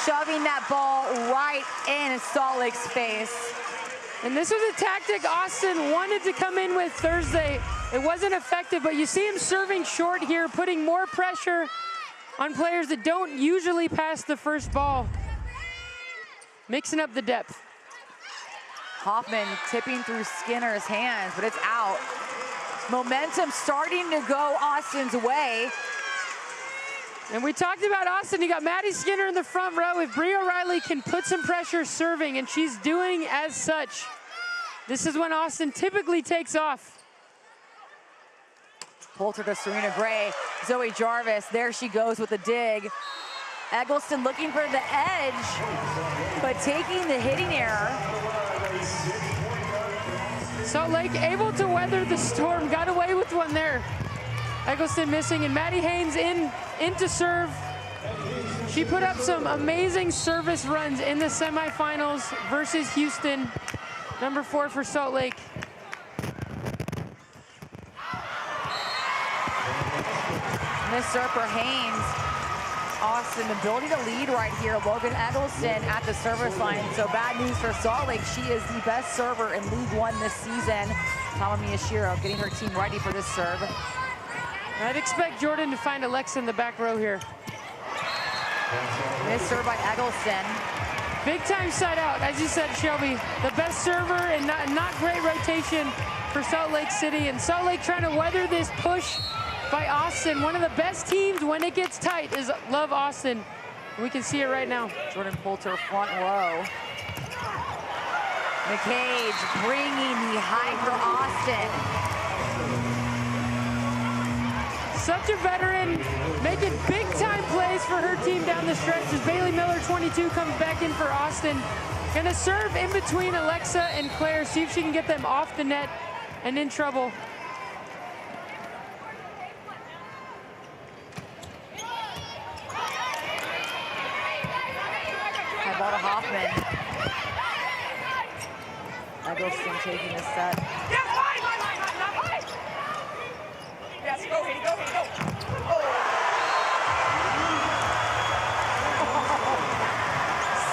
Shoving that ball right in Salt Lake's face. And this was a tactic Austin wanted to come in with Thursday. It wasn't effective, but you see him serving short here, putting more pressure on players that don't usually pass the first ball. Mixing up the depth. Hoffman tipping through Skinner's hands, but it's out. Momentum starting to go Austin's way. And we talked about Austin. You got Maddie Skinner in the front row. If Bria O'Reilly can put some pressure serving, and she's doing as such, this is when Austin typically takes off. Poulter to Serena Gray. Zoe Jarvis, there she goes with the dig. Eggleston looking for the edge, but taking the hitting error. Salt Lake able to weather the storm, got away with one there. Eggleston missing, and Maddie Haynes in to serve. She put up some amazing service runs in the semifinals versus Houston. Number 4 for Salt Lake. Miss serve for Haynes. Austin, ability to lead right here. Logan Eggleston at the service line. So bad news for Salt Lake. She is the best server in League One this season. Tama Miyashiro getting her team ready for this serve. I'd expect Jordan to find Alexa in the back row here. Miss serve by Eggleston. Big time side out, as you said, Shelby. The best server and not great rotation for Salt Lake City. And Salt Lake trying to weather this push by Austin. One of the best teams when it gets tight is Love Austin. We can see it right now. Jordan Poulter front row. McCage bringing the high for Austin. Such a veteran, making big-time plays for her team down the stretch as Bailey Miller, 22, comes back in for Austin. Gonna serve in between Alexa and Claire, see if she can get them off the net and in trouble. High ball to Hoffman. Eggleston taking a set. Yes, go, Haiti, go, Haiti, go.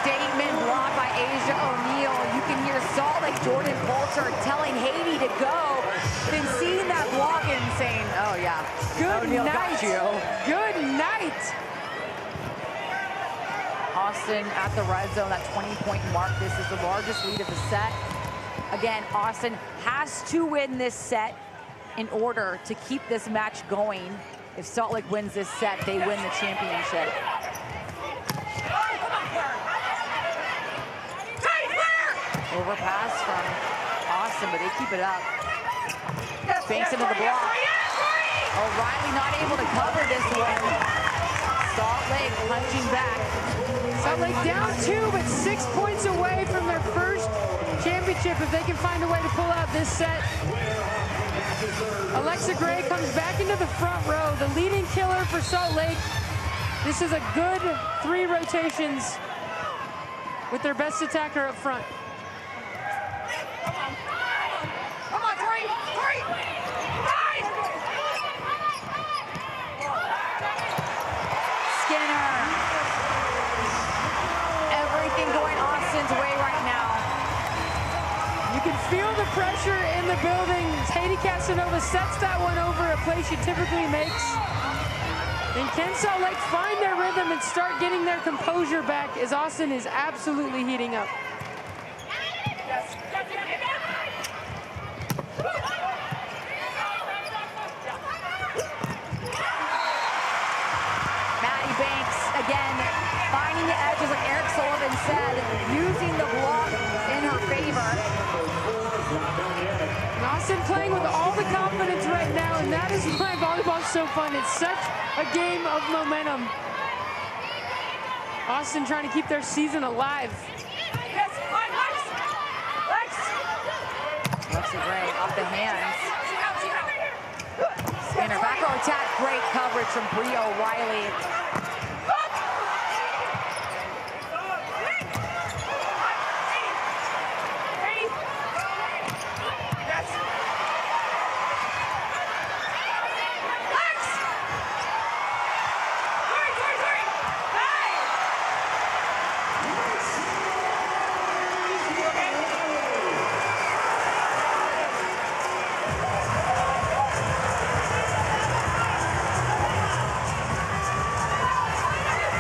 Statement block by Asia O'Neal. You can hear Salt Lake Jordan Poulter telling Haiti to go, then seeing that block and saying, oh yeah, Good O'Neal night. got you. Good night. Austin at the red zone, that 20-point mark. This is the largest lead of the set. Again, Austin has to win this set in order to keep this match going. If Salt Lake wins this set, they win the championship. Overpass from Austin, but they keep it up. Banks into the block. O'Reilly not able to cover this one. Salt Lake punching back. Salt Lake down 2, but 6 points away from their first championship if they can find a way to pull out this set. Alexa Gray comes back into the front row, the leading killer for Salt Lake. This is a good 3 rotations with their best attacker up front. Come on, three. Skinner. Everything going Austin's way right now. You can feel the pressure in the building. Haiti Casanova sets that one over, a play she typically makes. And can Salt Lake find their rhythm and start getting their composure back as Austin is absolutely heating up. Maddie Banks, again, finding the edges like Eric Sullivan said, using the block in her Austin playing with all the confidence right now, and that is why volleyball's so fun. It's such a game of momentum. Austin trying to keep their season alive. Yes, Lex! Lexi Gray off the hands. Skinner, back row attack, great coverage from Bria O'Reilly.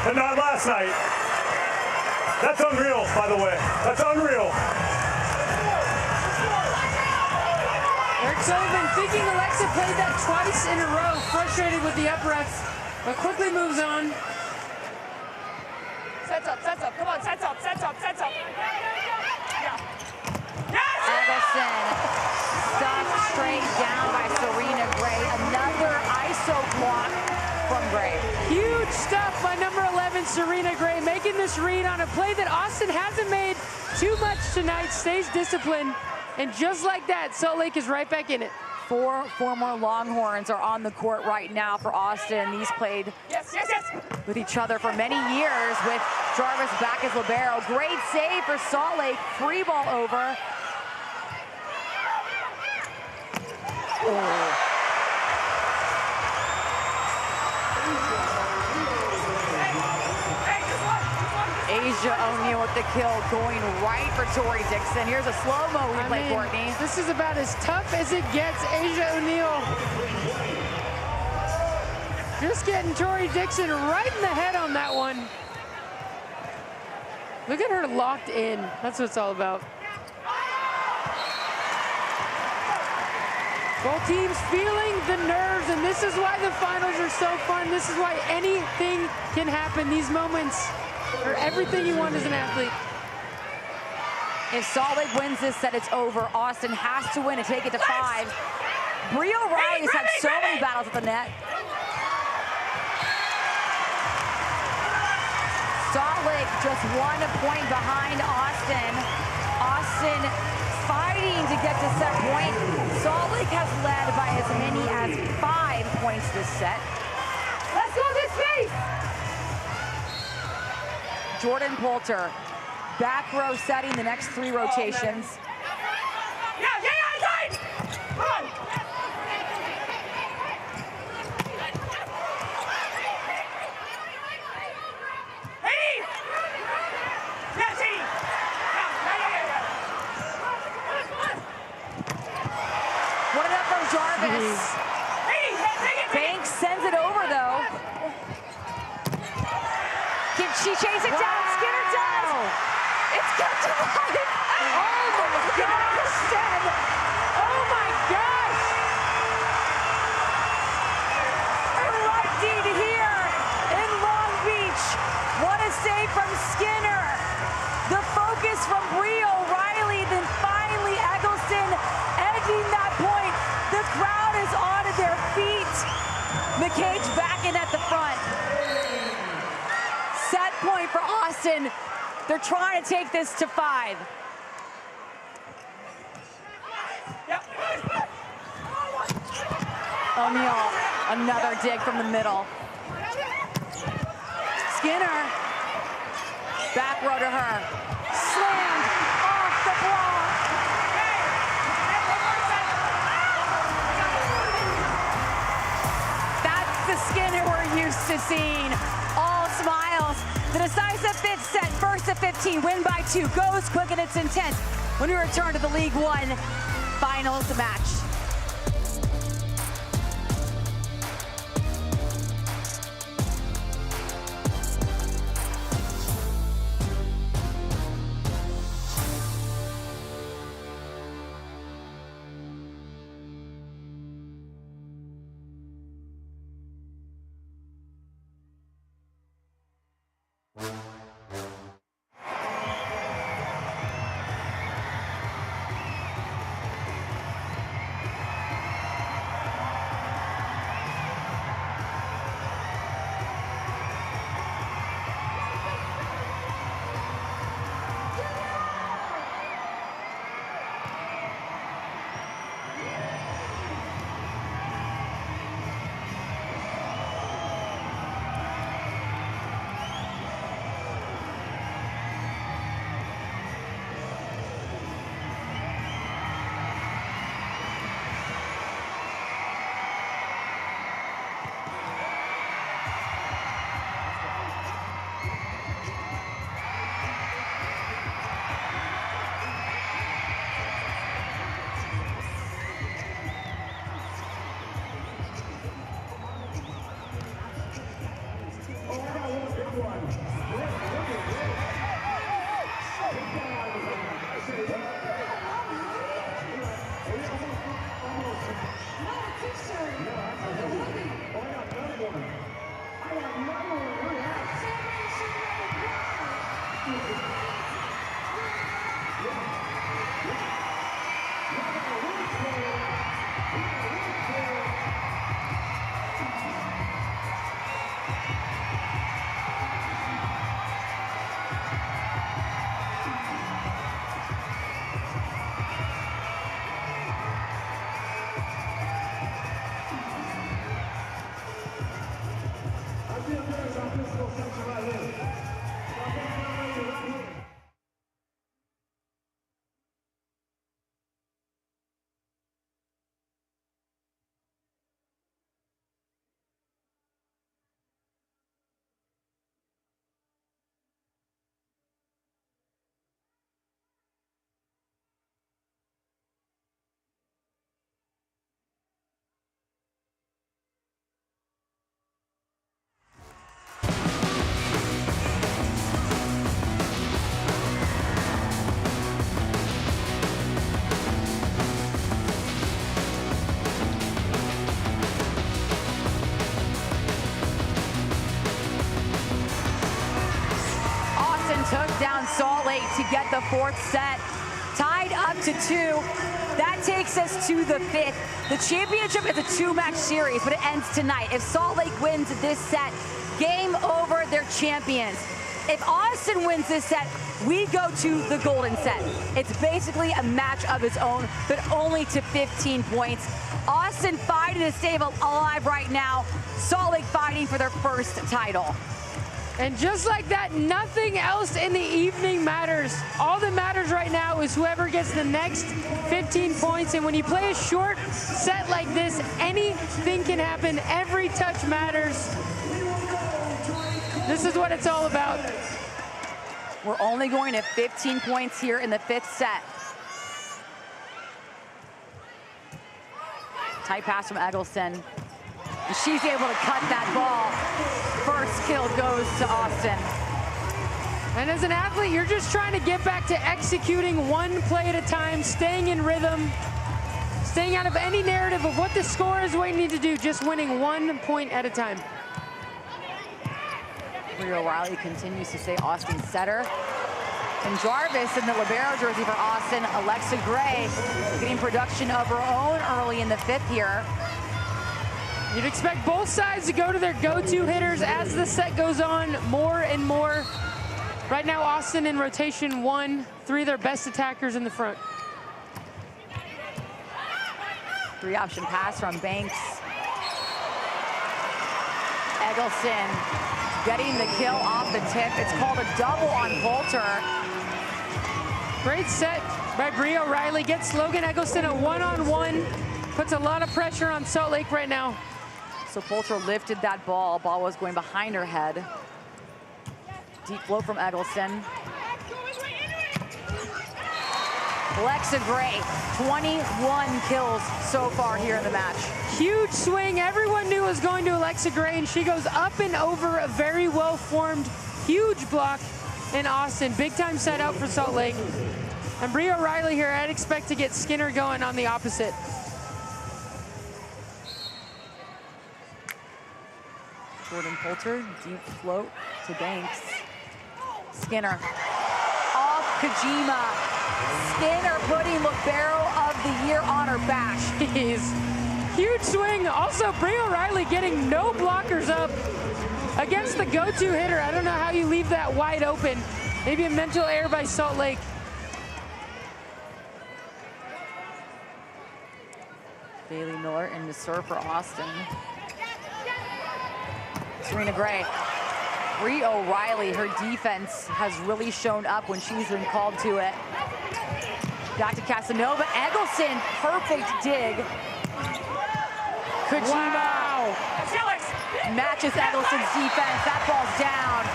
And not last night. That's unreal, by the way. That's unreal. Eric Sullivan thinking Alexa played that twice in a row, frustrated with the uprefs, but quickly moves on. Sets up, come on, sets up. Yeah. Eggleston stuffed straight down by Serena Gray. Another ISO block from Gray. Huge stuff by number 11, Serena Gray, making this read on a play that Austin hasn't made too much tonight, stays disciplined, and just like that, Salt Lake is right back in it. 4 former Longhorns are on the court right now for Austin. These played with each other for many years, with Jarvis back as libero. Great save for Salt Lake, free ball over. Oh. Asia O'Neal with the kill, going right for Tori Dixon. Here's a slow-mo replay, Courtney. This is about as tough as it gets. Asia O'Neal just getting Tori Dixon right in the head on that one. Look at her locked in. That's what it's all about. Both teams feeling the nerves, and this is why the finals are so fun. This is why anything can happen. These moments are everything you want as an athlete. If Salt Lake wins this set, it's over. Austin has to win to take it to 5. Bria O'Reilly's had so many battles at the net. Salt Lake just 1 point behind Austin. Austin fighting to get to set point. Salt Lake has led by as many as 5 points this set. Let's go this way! Jordan Poulter, back row setting the next 3 rotations. Inside! Come on! Hey! Yes, hey! What enough from Jarvis? Banks sends it over though. Can she chase it down? Skinner does! It's kept alive! Oh my gosh! Oh my gosh! Erupting here in Long Beach. What a save from Skinner. The focus from Bria O'Reilly, then finally Eggleston edging that point. The crowd is on their feet. McCage back in at the front. Set point for Austin. They're trying to take this to 5. O'Neal, another dig from the middle. Skinner, back row to her. Slammed off the block. That's the Skinner we're used to seeing. All smiles. The decisive 5th set, first to 15, win by 2, goes quick and it's intense. When we return to the League One finals match. took down Salt Lake to get the 4th set. Tied up to 2. That takes us to the 5th. The championship is a 2-match series, but it ends tonight. If Salt Lake wins this set, game over, they're champions. If Austin wins this set, we go to the golden set. It's basically a match of its own, but only to 15 points. Austin fighting to stay alive right now. Salt Lake fighting for their first title. And just like that, nothing else in the evening matters. All that matters right now is whoever gets the next 15 points. And when you play a short set like this, anything can happen. Every touch matters. This is what it's all about. We're only going to 15 points here in the 5th set. Tight pass from Eggleston. She's able to cut that ball. First kill goes to Austin. And as an athlete, you're just trying to get back to executing one play at a time, staying in rhythm, staying out of any narrative of what the score is, what you need to do, just winning 1 point at a time. Bria O'Reilly continues to stay Austin's setter. And Jarvis in the libero jersey for Austin. Alexa Gray getting production of her own early in the 5th here. You'd expect both sides to go to their go-to hitters as the set goes on more and more. Right now, Austin in rotation 1, 3 of their best attackers in the front. 3-option pass from Banks. Eggleston getting the kill off the tip. It's called a double on Poulter. Great set by Bria O'Reilly. Gets Logan Eggleston a 1-on-1. Puts a lot of pressure on Salt Lake right now. So Poulter lifted that ball. Ball was going behind her head. Deep flow from Eggleston. Alexa Gray, 21 kills so far here in the match. Huge swing. Everyone knew it was going to Alexa Gray, and she goes up and over a very well-formed, huge block in Austin. Big-time set out for Salt Lake. And Bria O'Reilly here, I'd expect to get Skinner going on the opposite. Jordan Poulter, deep float to Banks. Skinner, off Kojima. Skinner putting libero of the year on her back. Jeez. Huge swing. Also, Bria O'Reilly getting no blockers up against the go-to hitter. I don't know how you leave that wide open. Maybe a mental error by Salt Lake. Bailey Miller in the serve for Austin. Serena Gray. Bria O'Reilly, her defense has really shown up when she's been called to it. Back to Casanova. Eggleston, perfect dig. Kojima. Wow. Matches Eggleston's defense. That ball's down.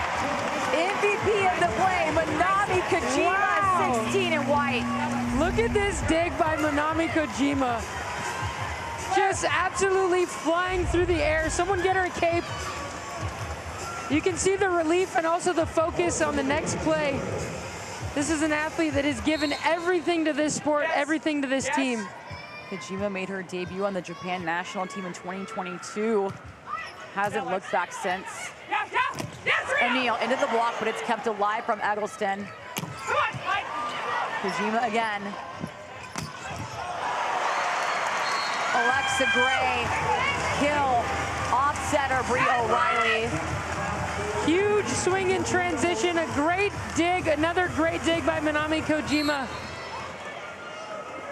MVP of the play, Manami Kojima, Wow. 16 in white. Look at this dig by Manami Kojima. Just absolutely flying through the air. Someone get her a cape. You can see the relief and also the focus on the next play. This is an athlete that has given everything to this sport, everything to this team. Kojima made her debut on the Japan national team in 2022. Hasn't looked back since. O'Neal into the block, but it's kept alive from Eggleston. Kojima again. Alexa Gray, kill, offsetter Bria O'Reilly. Huge swing in transition, a great dig, another great dig by Manami Kojima.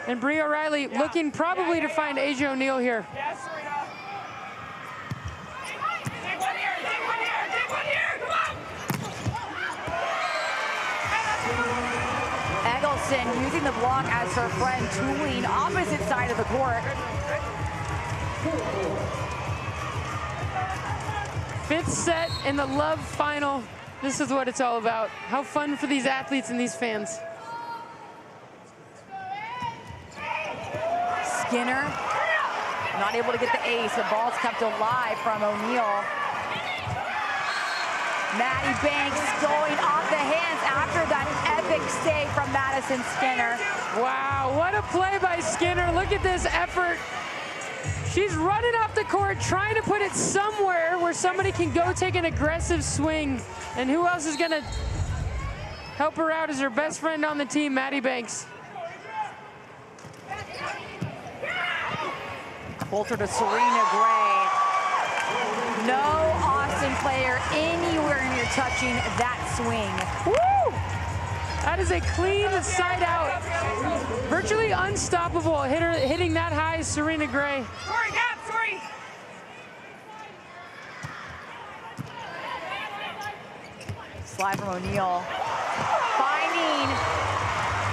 And Bria O'Reilly looking probably to find Asia O'Neal here. Eggleston using the block as her friend, tooling opposite side of the court. 5th set in the Love final. This is what it's all about. How fun for these athletes and these fans. Skinner, not able to get the ace. The ball's kept alive from O'Neal. Maddie Banks going off the hands after that epic save from Madison Skinner. Wow, what a play by Skinner. Look at this effort. She's running off the court, trying to put it somewhere where somebody can go take an aggressive swing. And who else is gonna help her out as her best friend on the team, Maddie Banks. Poulter to Serena Gray. No Austin player anywhere near touching that swing. Woo! That is a clean side out. Virtually unstoppable hitting that high, Serena Gray. Sorry, Gap, sorry. Slide from O'Neal. Finding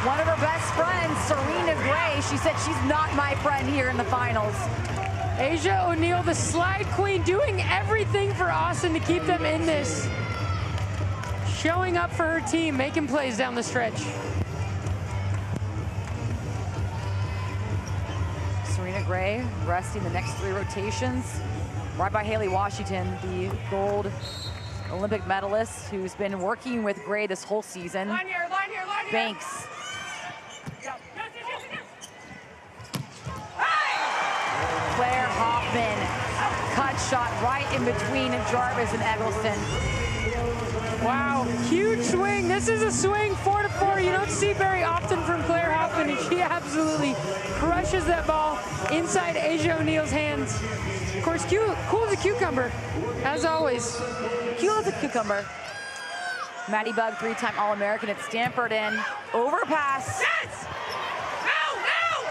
one of her best friends, Serena Gray. She said she's not my friend here in the finals. Asia O'Neal, the slide queen, doing everything for Austin to keep them in this. Showing up for her team, making plays down the stretch. Serena Gray resting the next 3 rotations. Right by Haley Washington, the gold Olympic medalist who's been working with Gray this whole season. Line here, line here, line here. Banks. Claire Hoffman, cut shot right in between Jarvis and Eggleston. Wow, huge swing. This is a swing 4-4. You don't see very often from Claire Hoffman, and she absolutely crushes that ball inside Asia O'Neal's hands. Of course, cool as a cucumber, as always. Cool as a cucumber. Maddie Bug, 3-time All-American at Stanford, and overpass. Yes! No, no!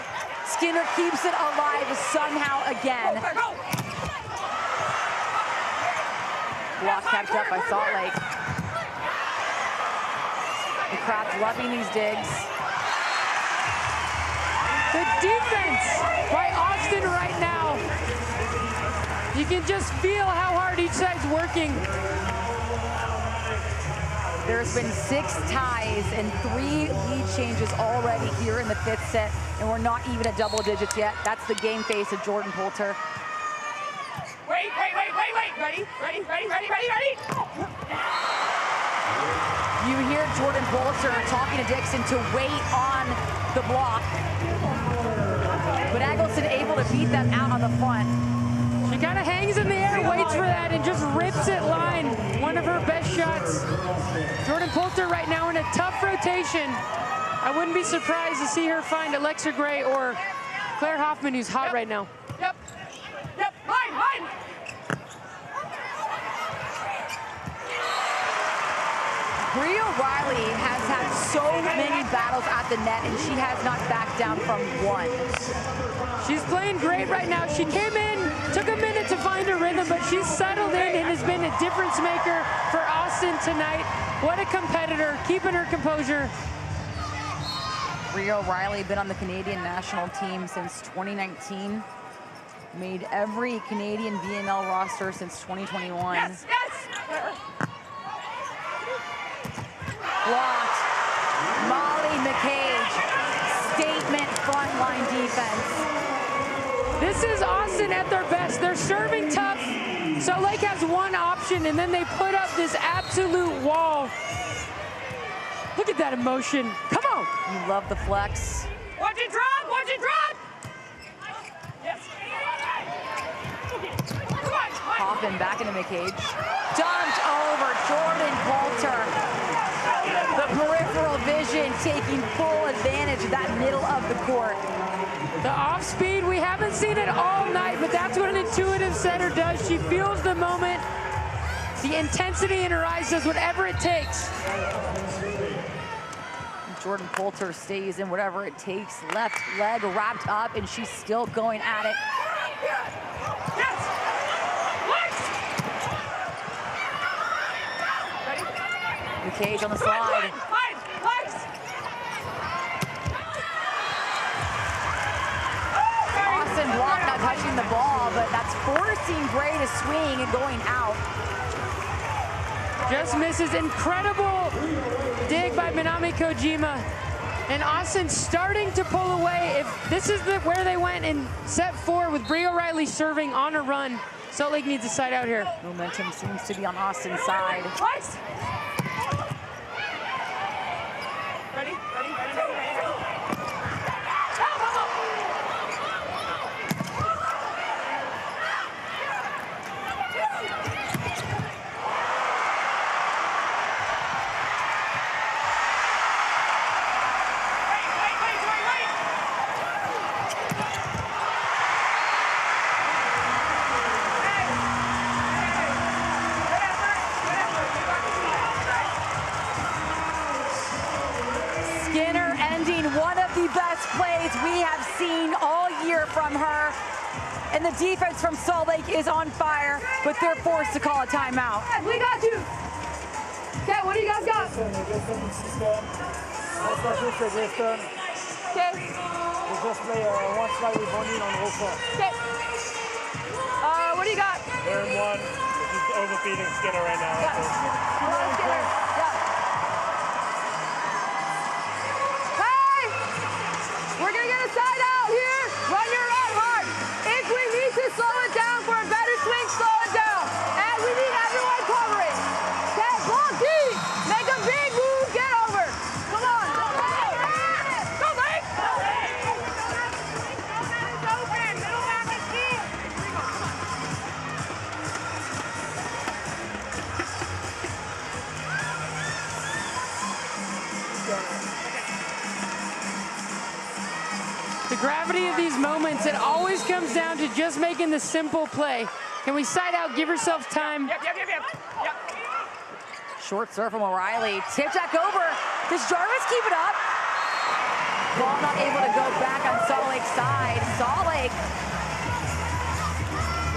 Skinner keeps it alive somehow again. Go! Block kept up by Salt Lake. The crowd's loving these digs. The defense by Austin right now. You can just feel how hard each side's working. There's been 6 ties and 3 lead changes already here in the 5th set, and we're not even at double digits yet. That's the game face of Jordan Poulter. Wait. Ready. You hear Jordan Poulter talking to Dixon to wait on the block. But Eggleston able to beat them out on the front. She kind of hangs in the air, waits for that, and just rips it line. One of her best shots. Jordan Poulter right now in a tough rotation. I wouldn't be surprised to see her find Alexa Gray or Claire Hoffman, who's hot right now. Yep. Line. Bria Riley has had so many battles at the net, and she has not backed down from one. She's playing great right now. She came in, took a minute to find her rhythm, but she's settled in and has been a difference maker for Austin tonight. What a competitor, keeping her composure. Bria Riley been on the Canadian national team since 2019. Made every Canadian VML roster since 2021. Yes. Blocked. Molly McCage, statement frontline defense. This is Austin at their best. They're serving tough. Salt Lake has one option, and then they put up this absolute wall. Look at that emotion. Come on. You love the flex. Watch it drop. Yes. Hoffman back into McCage. Dumped over Jordan Poulter. The peripheral vision taking full advantage of that middle of the court. The off speed, we haven't seen it all night, but that's what an intuitive setter does. She feels the moment. The intensity in her eyes does whatever it takes. Jordan Poulter stays in whatever it takes. Left leg wrapped up, and she's still going at it. McCage on the slide. Austin block not touching the ball, but that's forcing Gray to swing and going out. Just misses. Incredible dig by Minami Kojima. And Austin starting to pull away. If this is where they went in set 4 with Bria Riley serving on a run, Salt Lake needs a side out here. Momentum seems to be on Austin's side. Ready. best plays we have seen all year from her. And the defense from Salt Lake is on fire, but they're forced to call a timeout. We got you. Okay, what do you guys got? Okay. Okay. What do you got? They're in one. She's overfeeding Skinner right now. Yeah. Skinner. Yeah. Hey! We're gonna get a side out here. Run your run hard. If we need to slow it down for a better swing, slow it down. And we need everyone covering. Okay, block deep. Make a big move. Get over. Come on. Go, Lake. Open. Middle back is deep. The gravity of these moments, it always comes down to just making the simple play. Can we side out, give yourself time? Yep. Short serve from O'Reilly. Tip back over. Does Jarvis keep it up? Ball not able to go back on Salt Lake's side. Salt Lake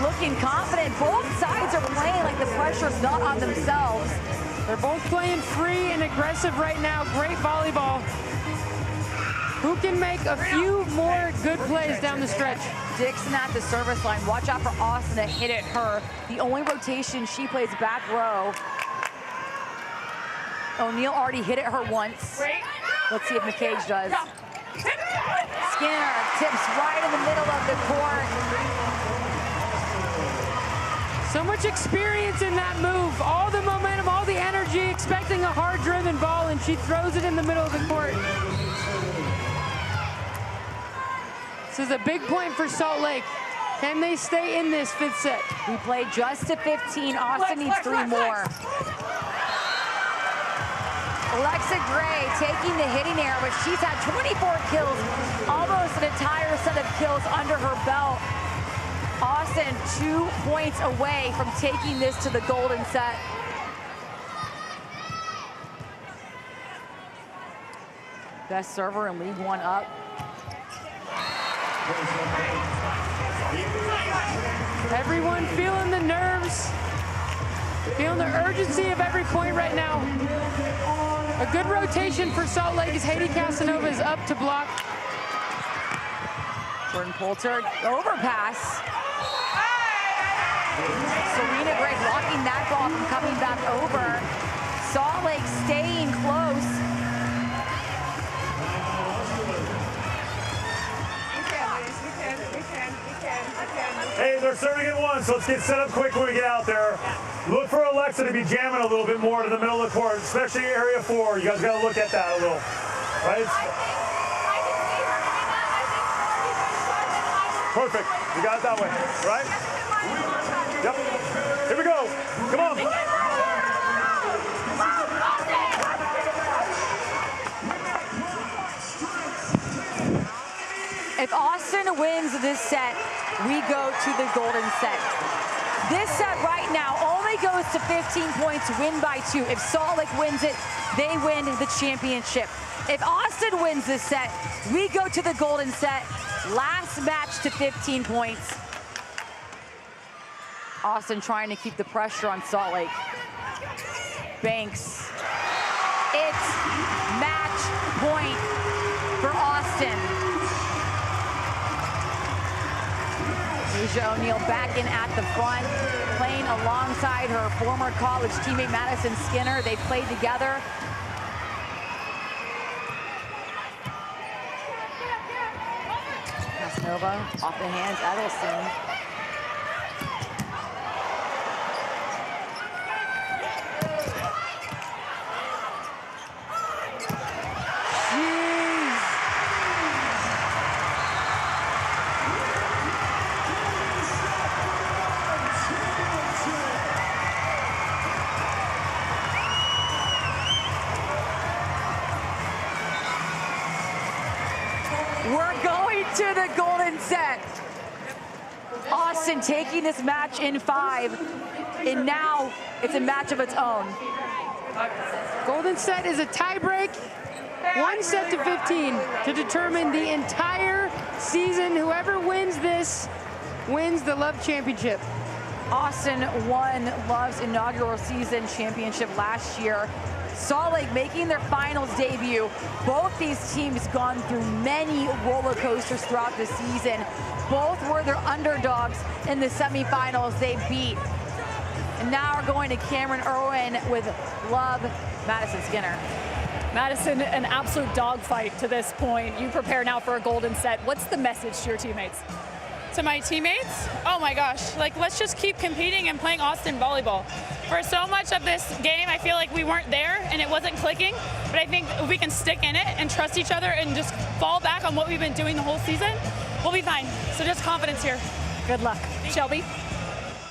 looking confident. Both sides are playing like the pressure's not on themselves. They're both playing free and aggressive right now. Great volleyball. Who can make a few more good plays down the stretch? Dixon at the service line. Watch out for Austin to hit at her. The only rotation she plays back row. O'Neal already hit at her once. Let's see if McCage does. Skinner tips right in the middle of the court. So much experience in that move. All the momentum, all the energy, expecting a hard-driven ball, and she throws it in the middle of the court. This is a big point for Salt Lake. Can they stay in this fifth set? We played just to 15. Austin needs 3 more. Alexa Gray taking the hitting air, but she's had 24 kills, almost an entire set of kills under her belt. Austin 2 points away from taking this to the golden set. Best server in League One up. Everyone feeling the nerves, feeling the urgency of every point right now. A good rotation for Salt Lake as Haiti Casanova is up to block. Jordan Poulter, overpass. Serena Gray blocking that ball from coming back over. Salt Lake staying close. Hey, they're serving at once, so let's get set up quick when we get out there. Look for Alexa to be jamming a little bit more to the middle of the court, especially area 4. You guys got to look at that a little, right? Perfect. You got it that way, right? Yep. Here we go. Come on. If Austin wins this set, we go to the golden set. This set right now only goes to 15 points, win by 2. If Salt Lake wins it, they win the championship. If Austin wins this set, we go to the golden set. Last match to 15 points. Austin trying to keep the pressure on Salt Lake. Banks. It's match point for Austin. Asia O'Neal back in at the front, playing alongside her former college teammate Madison Skinner. They played together. Casanova off the hands, Edelson. We're going to the golden set. Austin taking this match in 5, and now it's a match of its own. Golden set is a tie break. 1 set to 15 to determine the entire season. Whoever wins this wins the Love Championship. Austin won Love's inaugural season championship last year. Salt Lake making their finals debut. Both these teams gone through many roller coasters throughout the season. Both were their underdogs in the semifinals they beat. And now we're going to Cameron Irwin with Love, Madison Skinner. Madison, an absolute dogfight to this point. You prepare now for a golden set. What's the message to your teammates? To my teammates, oh my gosh, like let's just keep competing and playing Austin volleyball. For so much of this game, I feel like we weren't there and it wasn't clicking, but I think if we can stick in it and trust each other and just fall back on what we've been doing the whole season, we'll be fine. So just confidence here. Good luck. Shelby?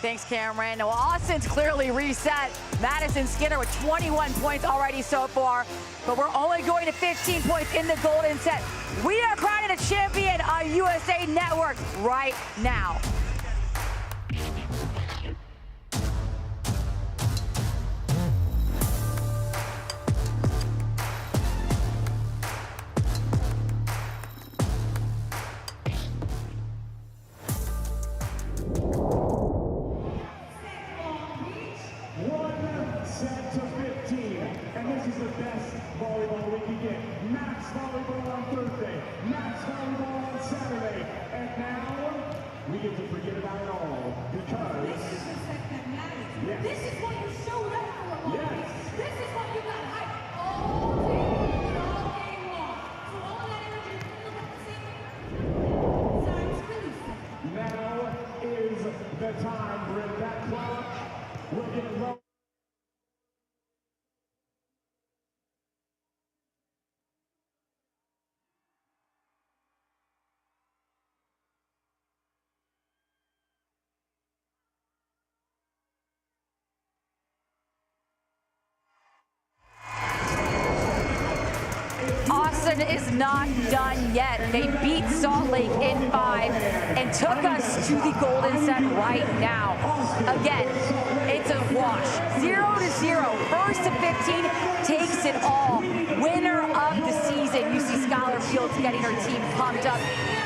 Thanks, Cameron. Well, Austin's clearly reset. Madison Skinner with 21 points already so far, but we're only going to 15 points in the golden set. We are crowning a champion on USA Network right now. Austin is not done yet. They beat Salt Lake in 5 and took us to the golden set right now. Again, it's a wash. 0-0. First to 15 takes it all. Winner of the season. You see Skylar Fields getting her team pumped up.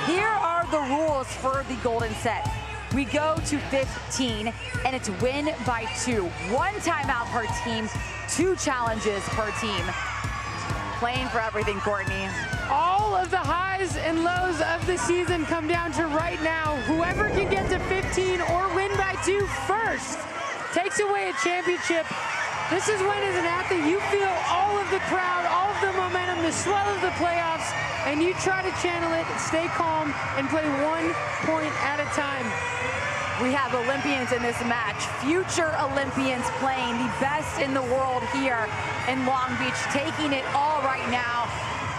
Here are the rules for the golden set. We go to 15, and it's win by 2. 1 timeout per team, 2 challenges per team. Playing for everything, Courtney. All of the highs and lows of the season come down to right now. Whoever can get to 15 or win by 2 first takes away a championship. This is when, as an athlete, you feel all of the crowd, all of the momentum, the swell of the playoffs, and you try to channel it, stay calm, and play 1 point at a time. We have Olympians in this match, future Olympians playing, the best in the world here in Long Beach, taking it all right now.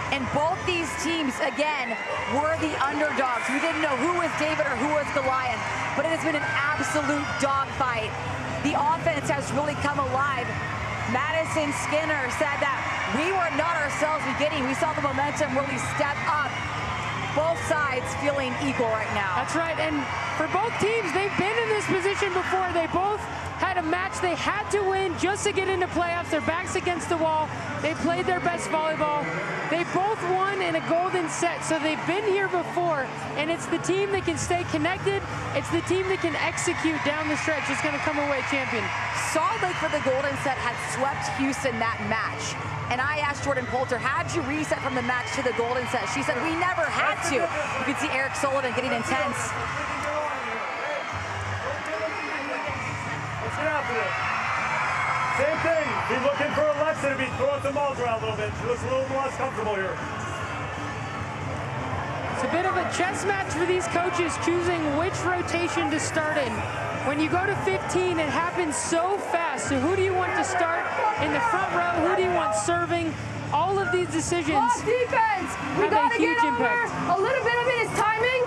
And both these teams, again, were the underdogs. We didn't know who was David or who was Goliath, but it has been an absolute dogfight. The offense has really come alive. Madison Skinner said that we were not ourselves beginning. We saw the momentum really step up. Both sides feeling equal right now. That's right, and for both teams, they've been in this position before. They both had a match they had to win just to get into playoffs. Their backs against the wall. They played their best volleyball. They both won in a golden set, so they've been here before, and it's the team that can stay connected. It's the team that can execute down the stretch that's going to come away champion. Salt Lake for the golden set had swept Houston that match. And I asked Jordan Poulter, how'd you reset from the match to the golden set? She said, we never had to. You can see Eric Sullivan getting intense. Let's get after it. Same thing. Be looking for Alexa to be throwing some balls around a little bit. She looks a little less comfortable here. It's a bit of a chess match for these coaches, choosing which rotation to start in. When you go to 15, it happens so fast. So who do you want to start in the front row? Who do you want serving? All of these decisions Off defense. We have gotta a huge get over. impact. A little bit of it is timing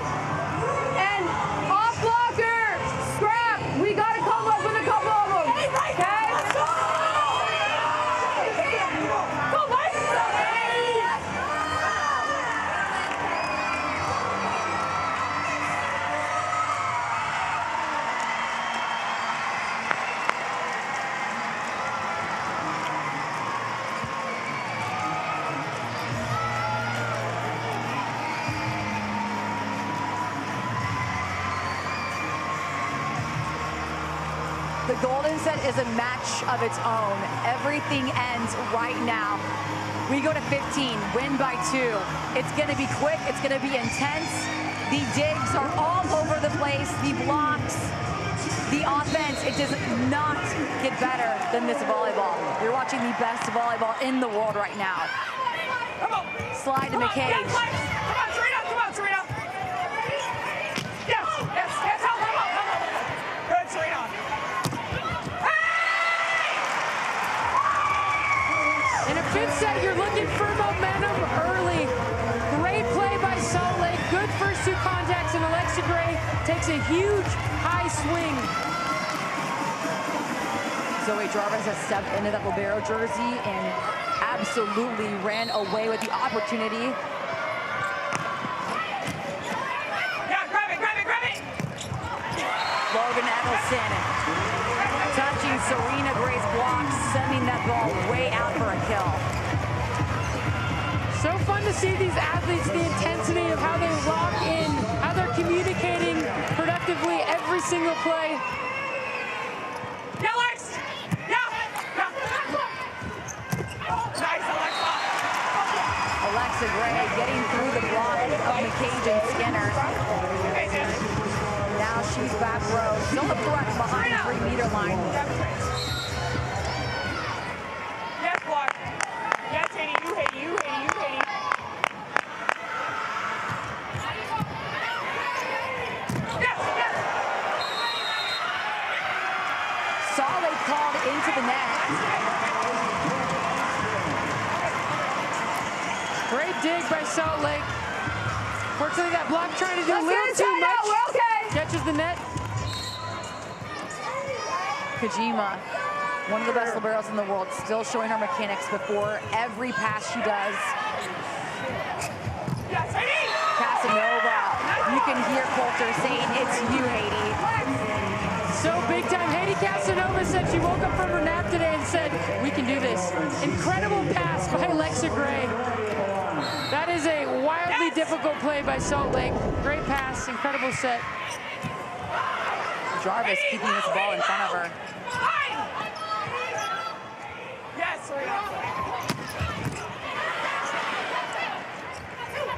and off blocker, scrap. We gotta come up with a couple of them. Okay? Go, Mike. The golden set is a match of its own. Everything ends right now. We go to 15, win by 2. It's gonna be quick, it's gonna be intense. The digs are all over the place, the blocks, the offense. It does not get better than this volleyball. You're watching the best volleyball in the world right now. Slide to McCage. Come on, Serena, come on, Serena. Yes, help. Good, Serena. In a fifth set, you're looking for momentum early. Great play by Salt Lake. Good first 2 contacts, and Alexa Gray takes a huge high swing. Zoe Jarvis has stepped into that libero jersey and absolutely ran away with the opportunity. Yeah, grab it. Logan Edelson touching Serena Gray's blocks, sending that ball way out for a kill. So fun to see these athletes, the intensity of how they lock in, how they're communicating productively every single play. Yeah, Lex. Yeah. Nice, Alexa. Alexa Gray getting through the block of McCage and Skinner. Now she's back row, still a threat behind the 3-meter line. Yes, block. Yes, Haiti, you Haiti. Yes. Salt Lake called into the net. Great dig by Salt Lake. Fortunately, that block trying to do a little too much. We're okay. Catches the net. Kojima, one of the best liberos in the world, still showing her mechanics before every pass she does. Yes, Haiti. Casanova, you can hear Coulter saying, "It's you, Haiti." So big time. Haiti Casanova said she woke up from her nap today and said, "We can do this." Incredible pass by Alexa Gray. That is a wildly difficult play by Salt Lake. Great pass, incredible set. Jarvis keeping this ball in front of her. Yes, Serena.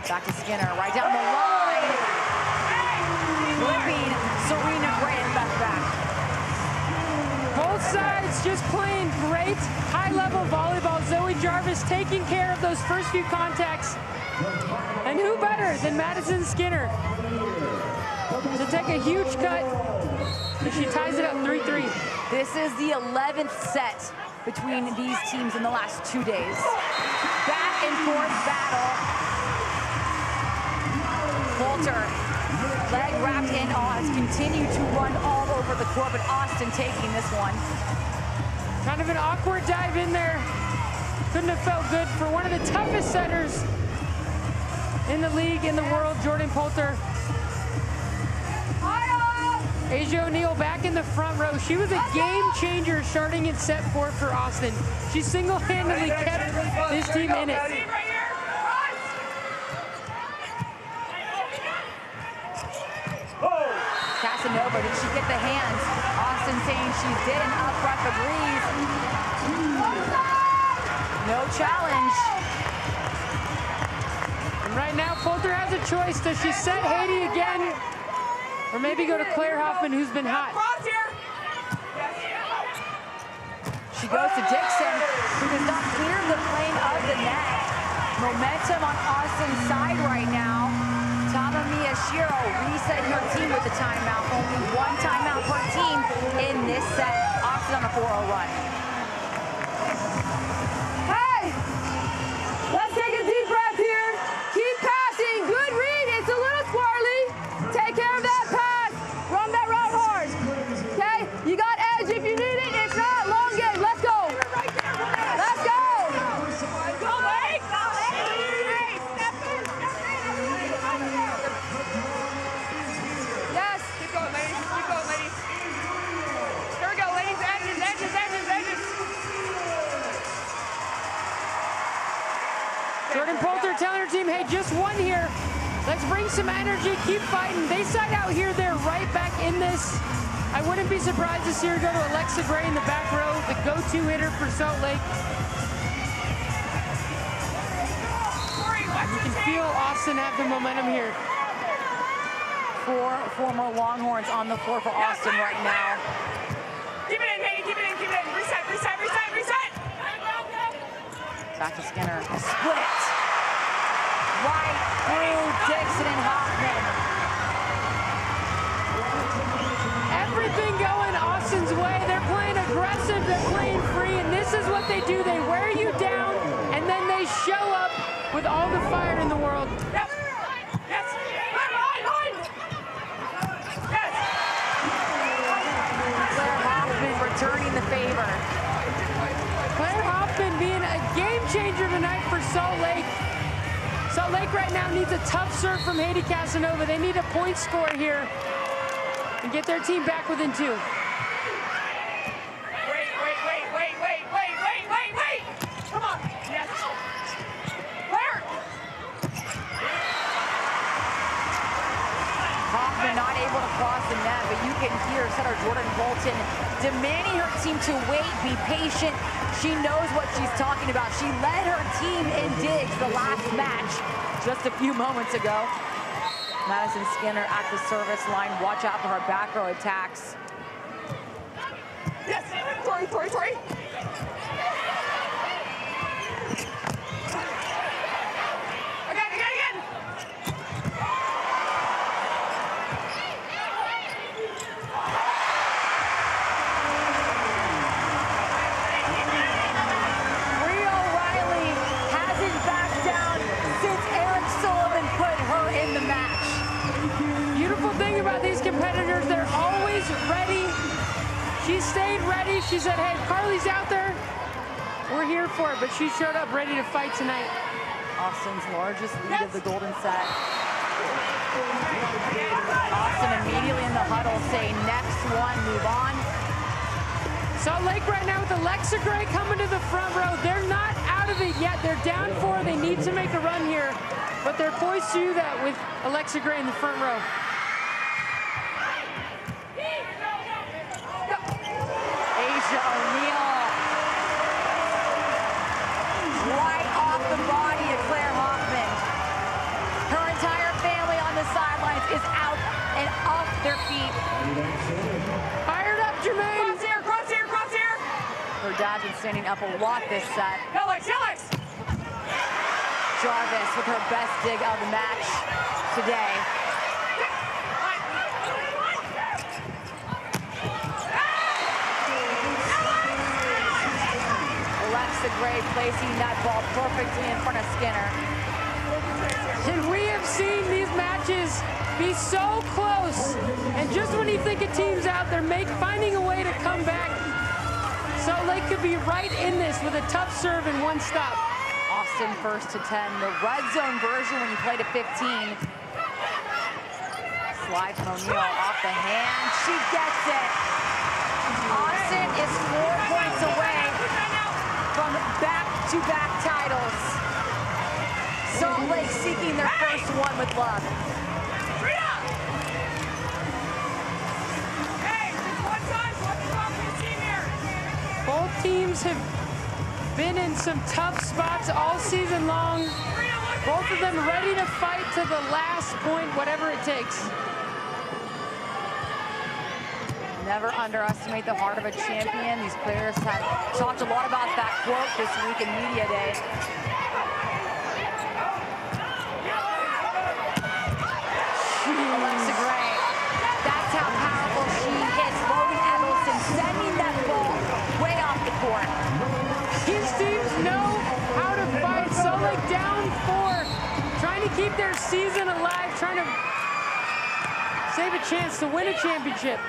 Back to Skinner, right down the line. Flipping Serena Gray and back. Both sides just playing great high-level volleyball. Zoe Jarvis taking care of those first few contacts. And who better than Madison Skinner to take a huge cut, and she ties it up 3-3. This is the 11th set between these teams in the last 2 days. Back and forth battle. Coulter, leg wrapped in has continued to run all over the court, but Austin taking this one. Kind of an awkward dive in there. Couldn't have felt good for one of the toughest setters in the league, in the world, Jordan Poulter. Asia O'Neal back in the front row. She was a game changer starting in set 4 for Austin. She single-handedly kept this team in it. Casanova, did she get the hands? Austin saying she did an up front for Breeze. No challenge. And right now, Poulter has a choice. Does she set Haiti again? Or maybe go to Claire Hoffman, who's been hot. She goes to Dixon, who does not clear the plane of the net. Momentum on Austin's side right now. Tama Miyashiro resetting her team with the timeout. Only one timeout per team in this set. Austin on a 4-0 run. Hey! Let's take a deep breath here. Keep passing. Good read. It's a little squirrely. Take care of that pass. Run that route hard. Okay? You got edge if you need it. If not, long game. Let's go. Let's go. Go, Blake. Yes. Keep going, ladies. Keep going, ladies. Here we go, ladies. Edges, edges, edges, edges. Jordan Poulter telling her team, hey, just one here. Let's bring some energy, keep fighting. They side out here, they're right back in this. I wouldn't be surprised to see her go to Alexa Gray in the back row, the go-to hitter for Salt Lake. You can feel Austin have the momentum here. 4 former Longhorns on the floor for Austin right now. Keep it in, Katie, keep it in, keep it in. Reset, reset, reset, reset. Back to Skinner. A split. Right through Dixon and Hoffman. Everything going Austin's way. They're playing aggressive, they're playing free, and this is what they do. They wear you down, and then they show up with all the fire in the world. Yes. Yes. Line. Yes. Claire Hoffman returning the favor. Claire Hoffman being a game changer tonight for Salt Lake. Salt Lake right now needs a tough serve from Haiti Casanova. They need a point score here and get their team back within 2. Wait. Come on. Yes. Claire. Hoffman not able to cross the net, but you can hear setter Jordan Bolton demanding her team to wait, be patient. She knows what she's talking about. She led her team in digs the last match just a few moments ago. Madison Skinner at the service line. Watch out for her back row attacks. Yes. Tori. Again. Rhea O'Reilly hasn't backed down since Eric Sullivan put her in the match. Beautiful thing about these competitors, they're always ready. She stayed ready. She said, hey, if Carly's out there, we're here for it. But she showed up ready to fight tonight. Austin's largest lead of the golden set. Austin immediately in the huddle saying, next one, move on. Salt Lake right now with Alexa Gray coming to the front row. They're not out of it yet. They're down 4. They need to make a run here. But they're poised to do that with Alexa Gray in the front row. Asia O'Neal. Right off the body of Claire Hoffman. Her entire family on the sidelines is out and off their feet. Fired up, Jermaine. Cross here. Her dad's been standing up a lot this set. Alex. Jarvis with her best dig of the match today. Alexa Gray placing that ball perfectly in front of Skinner. And we have seen these matches be so close. And just when you think a team's out, they're finding a way to come back. Salt Lake could be right in this with a tough serve and one stop. Austin first to 10. The red zone version when you play to 15. Slide from O'Neal off the hand. She gets it. Austin is 4 points away from back-to-back titles. Salt Lake seeking their first one with love. Both teams have been in some tough spots all season long. Both of them ready to fight to the last point, whatever it takes. Never underestimate the heart of a champion. These players have talked a lot about that quote this week in Media Day. Alexa Gray, that's how powerful she hits. Logan Eggleston sending that ball way off the court. These teams know how to fight. Salt Lake down 4, trying to keep their season alive, trying to save a chance to win a championship.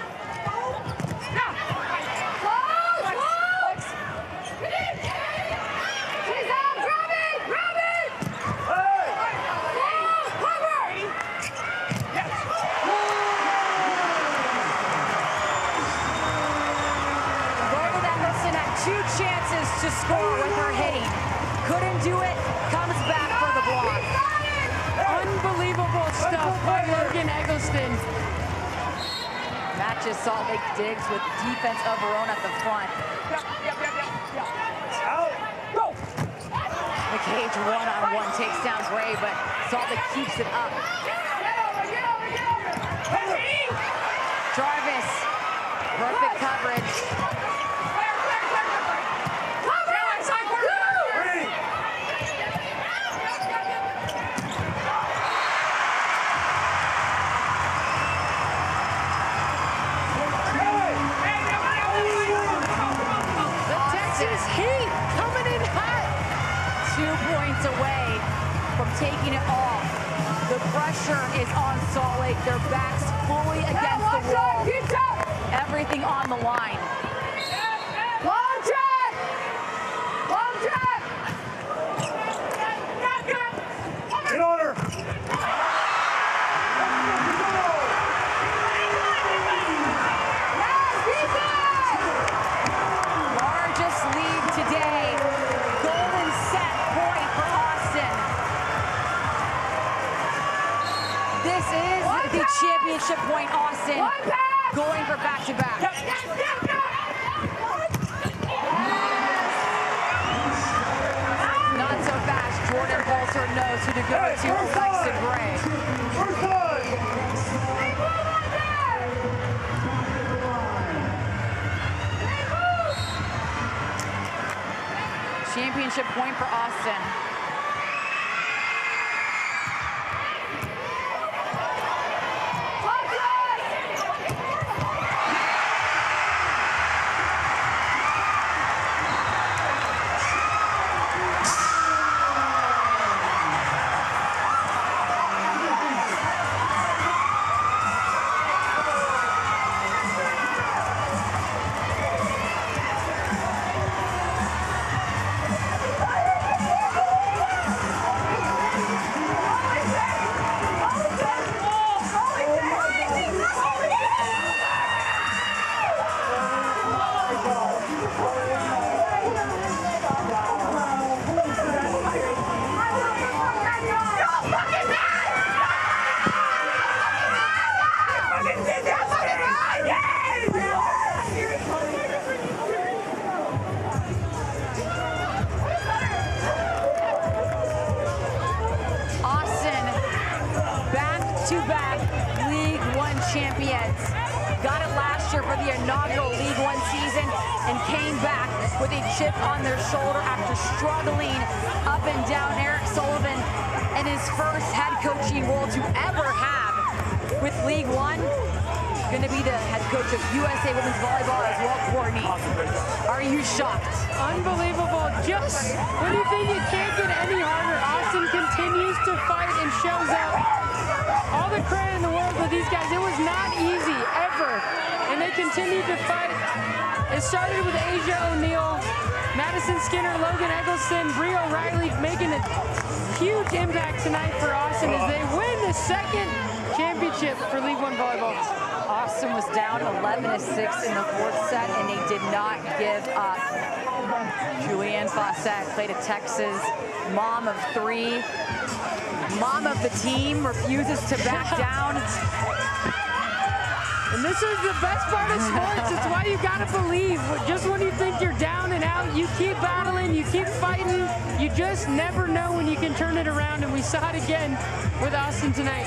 To score with her hitting. Couldn't do it, comes back for the block. Unbelievable stuff by Logan Eggleston. Match matches. Salt Lake digs with defense of her own at the front. Out. Go! McCage one-on-one takes down Gray, but Salt Lake keeps it up. Jarvis, perfect coverage. Away from taking it off. The pressure is on Salt Lake. Their backs fully against the wall. Everything on the line. Long track! Long track! Get on her. Largest lead today. Golden set point for Austin. This is the championship point, Austin. Going for back-to-back. Not so fast. Jordan Bolter knows who to go to. Alexa Gray. Championship point for Austin. Champions. Got it last year for the inaugural League One season and came back with a chip on their shoulder after struggling up and down. Eric Sullivan in his first head coaching role to ever have with League One. Going to be the head coach of USA Women's Volleyball as well, Courtney. Are you shocked? Unbelievable. Just when you think it can't get any harder, Austin continues to fight and shows up. All the credit in the world for these guys. It was not easy, ever. And they continued to fight. It started with Asia O'Neal, Madison Skinner, Logan Eggleston, Brie O'Reilly making a huge impact tonight for Austin as they win the second championship for League One Volleyball. Austin was down 11-6 in the fourth set, and they did not give up. Julianne Fawcett played at Texas, mom of three, mom of the team, refuses to back down. And this is the best part of sports. It's why you gotta believe. Just when you think you're down and out, you keep battling, you keep fighting. You just never know when you can turn it around, and we saw it again with Austin tonight.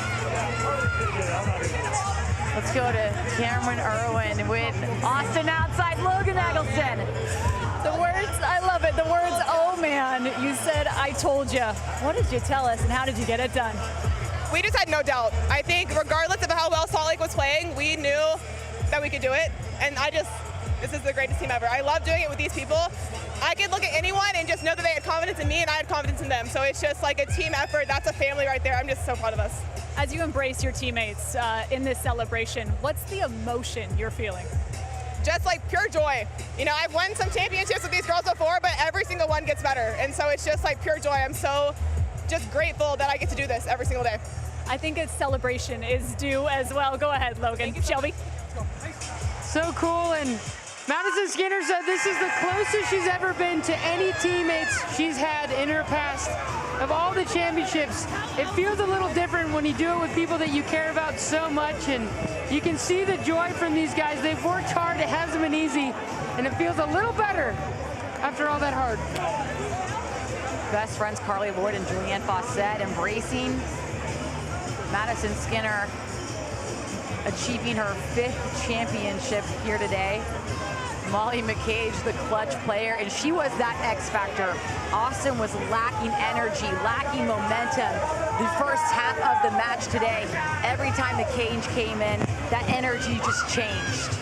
Let's go to Cameron Irwin with Austin outside, Logan Eggleston. The words, I love it. The words, oh man, you said, I told you. What did you tell us and how did you get it done? We just had no doubt. I think regardless of how well Salt Lake was playing, we knew that we could do it. And this is the greatest team ever. I love doing it with these people. I could look at anyone and just know that they had confidence in me and I had confidence in them. So it's just like a team effort. That's a family right there. I'm just so proud of us. As you embrace your teammates in this celebration, what's the emotion you're feeling? Just like pure joy. You know, I've won some championships with these girls before, but every single one gets better. And so it's just like pure joy. I'm so just grateful that I get to do this every single day. I think its celebration is due as well. Go ahead, Logan. Shelby. So cool, and Madison Skinner said this is the closest she's ever been to any teammates she's had in her past. Of all the championships, it feels a little different when you do it with people that you care about so much, and you can see the joy from these guys. They've worked hard, it hasn't been easy, and it feels a little better after all that hard. Best friends Carly Lloyd and Julianne Fawcett embracing Madison Skinner, achieving her 5th championship here today. Molly McCage, the clutch player, and she was that X factor. Austin was lacking energy, lacking momentum. The first half of the match today, every time the cage came in, that energy just changed.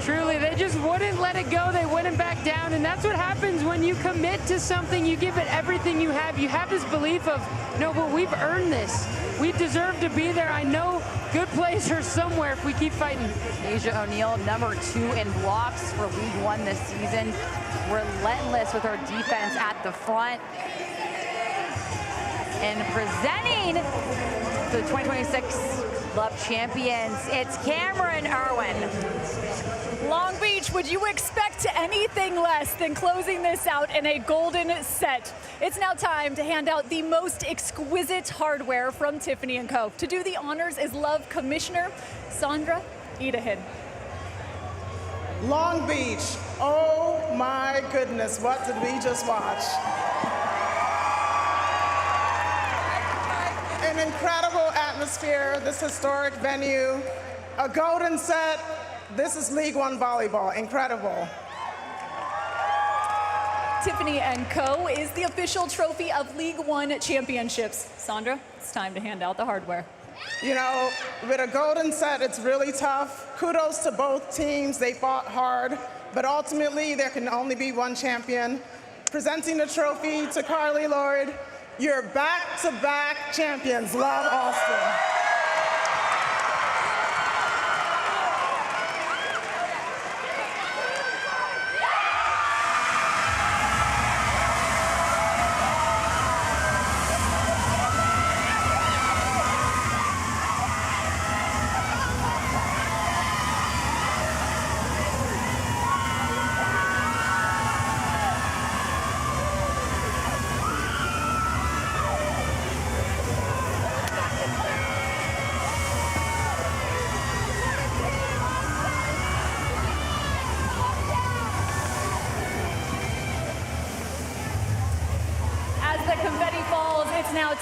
Truly, they just wouldn't let it go. They wouldn't back down, and that's what happens when you commit to something. You give it everything you have. You have this belief of, no, but we've earned this. We deserve to be there. I know good plays are somewhere if we keep fighting. Asia O'Neal, number 2 in blocks for League One this season. Relentless with her defense at the front. And presenting the 2026 LOVB Champions, it's Cameron Irwin. Long Beach, would you expect anything less than closing this out in a golden set? It's now time to hand out the most exquisite hardware from Tiffany & Co. To do the honors is LOVB Commissioner Sandra Idahin. Long Beach, oh my goodness, what did we just watch? An incredible atmosphere, this historic venue, a golden set. This is League One volleyball, incredible. Tiffany & Co. is the official trophy of League One championships. Sandra, it's time to hand out the hardware. You know, with a golden set, it's really tough. Kudos to both teams, they fought hard, but ultimately there can only be one champion. Presenting the trophy to Carly Lloyd, your back-to-back champions, LOVB Austin.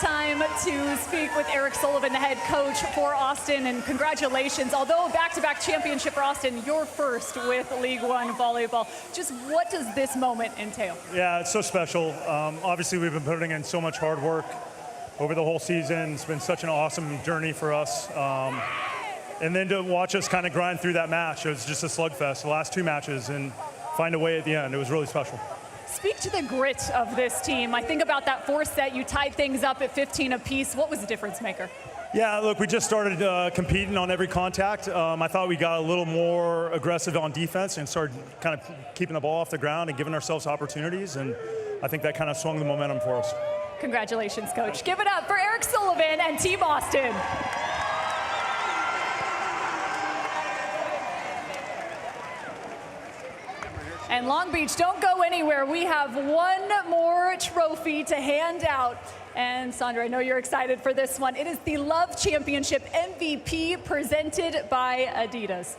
Time to speak with Eric Sullivan, the head coach for Austin, and congratulations. Although back-to-back championship for Austin, your first with League One volleyball. Just what does this moment entail? Yeah, it's so special. Obviously, we've been putting in so much hard work over the whole season. It's been such an awesome journey for us. And then to watch us kind of grind through that match, it was just a slugfest, the last 2 matches, and find a way at the end. It was really special. Speak to the grit of this team. I think about that 4th set. You tied things up at 15 apiece. What was the difference maker? Yeah, look, we just started competing on every contact. I thought we got a little more aggressive on defense and started kind of keeping the ball off the ground and giving ourselves opportunities, and I think that kind of swung the momentum for us. Congratulations, Coach. Give it up for Eric Sullivan and Team Austin. And Long Beach, don't go anywhere. We have one more trophy to hand out. And Sandra, I know you're excited for this one. It is the LOVB Championship MVP presented by Adidas.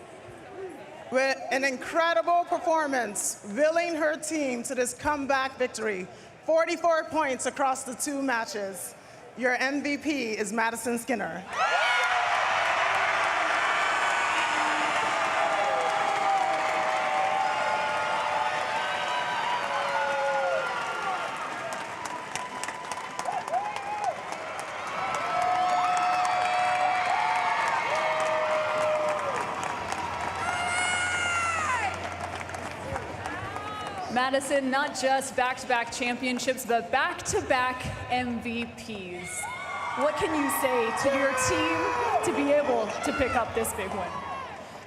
With an incredible performance, willing her team to this comeback victory. 44 points across the 2 matches. Your MVP is Madison Skinner. Madison, not just back-to-back championships, but back-to-back MVPs. What can you say to your team to be able to pick up this big win?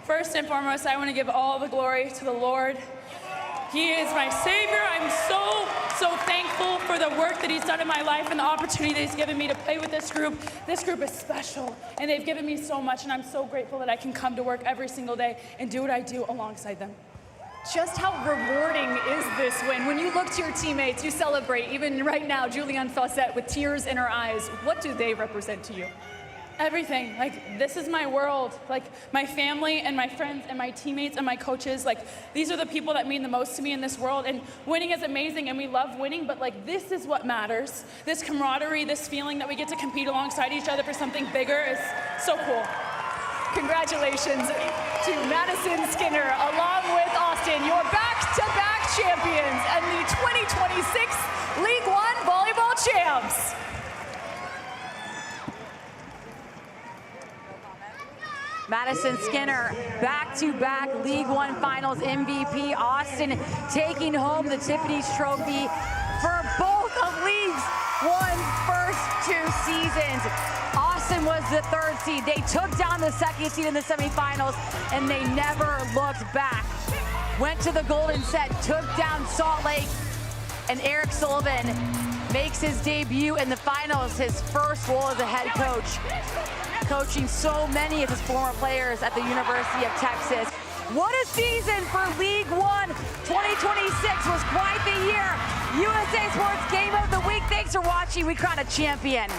First and foremost, I want to give all the glory to the Lord. He is my Savior. I'm so thankful for the work that He's done in my life and the opportunity that He's given me to play with this group. This group is special, and they've given me so much, and I'm so grateful that I can come to work every single day and do what I do alongside them. Just how rewarding is this win? When you look to your teammates, you celebrate. Even right now, Julianne Fawcett with tears in her eyes. What do they represent to you? Everything. Like, this is my world. Like, my family and my friends and my teammates and my coaches, like, these are the people that mean the most to me in this world. And winning is amazing and we love winning, but like, this is what matters. This camaraderie, this feeling that we get to compete alongside each other for something bigger is so cool. Congratulations to Madison Skinner, along with Austin, your back-to-back champions and the 2026 League One volleyball champs. Madison Skinner, back-to-back League One Finals MVP. Austin taking home the Tiffany's Trophy for both of League's first 2 seasons. Austin was the 3rd seed. They took down the 2nd seed in the semifinals, and they never looked back. Went to the golden set, took down Salt Lake, and Eric Sullivan makes his debut in the finals, his first role as a head coach, coaching so many of his former players at the University of Texas. What a season for League One. 2026 was quite the year. USA Sports Game of the Week. Thanks for watching. We crown a champion.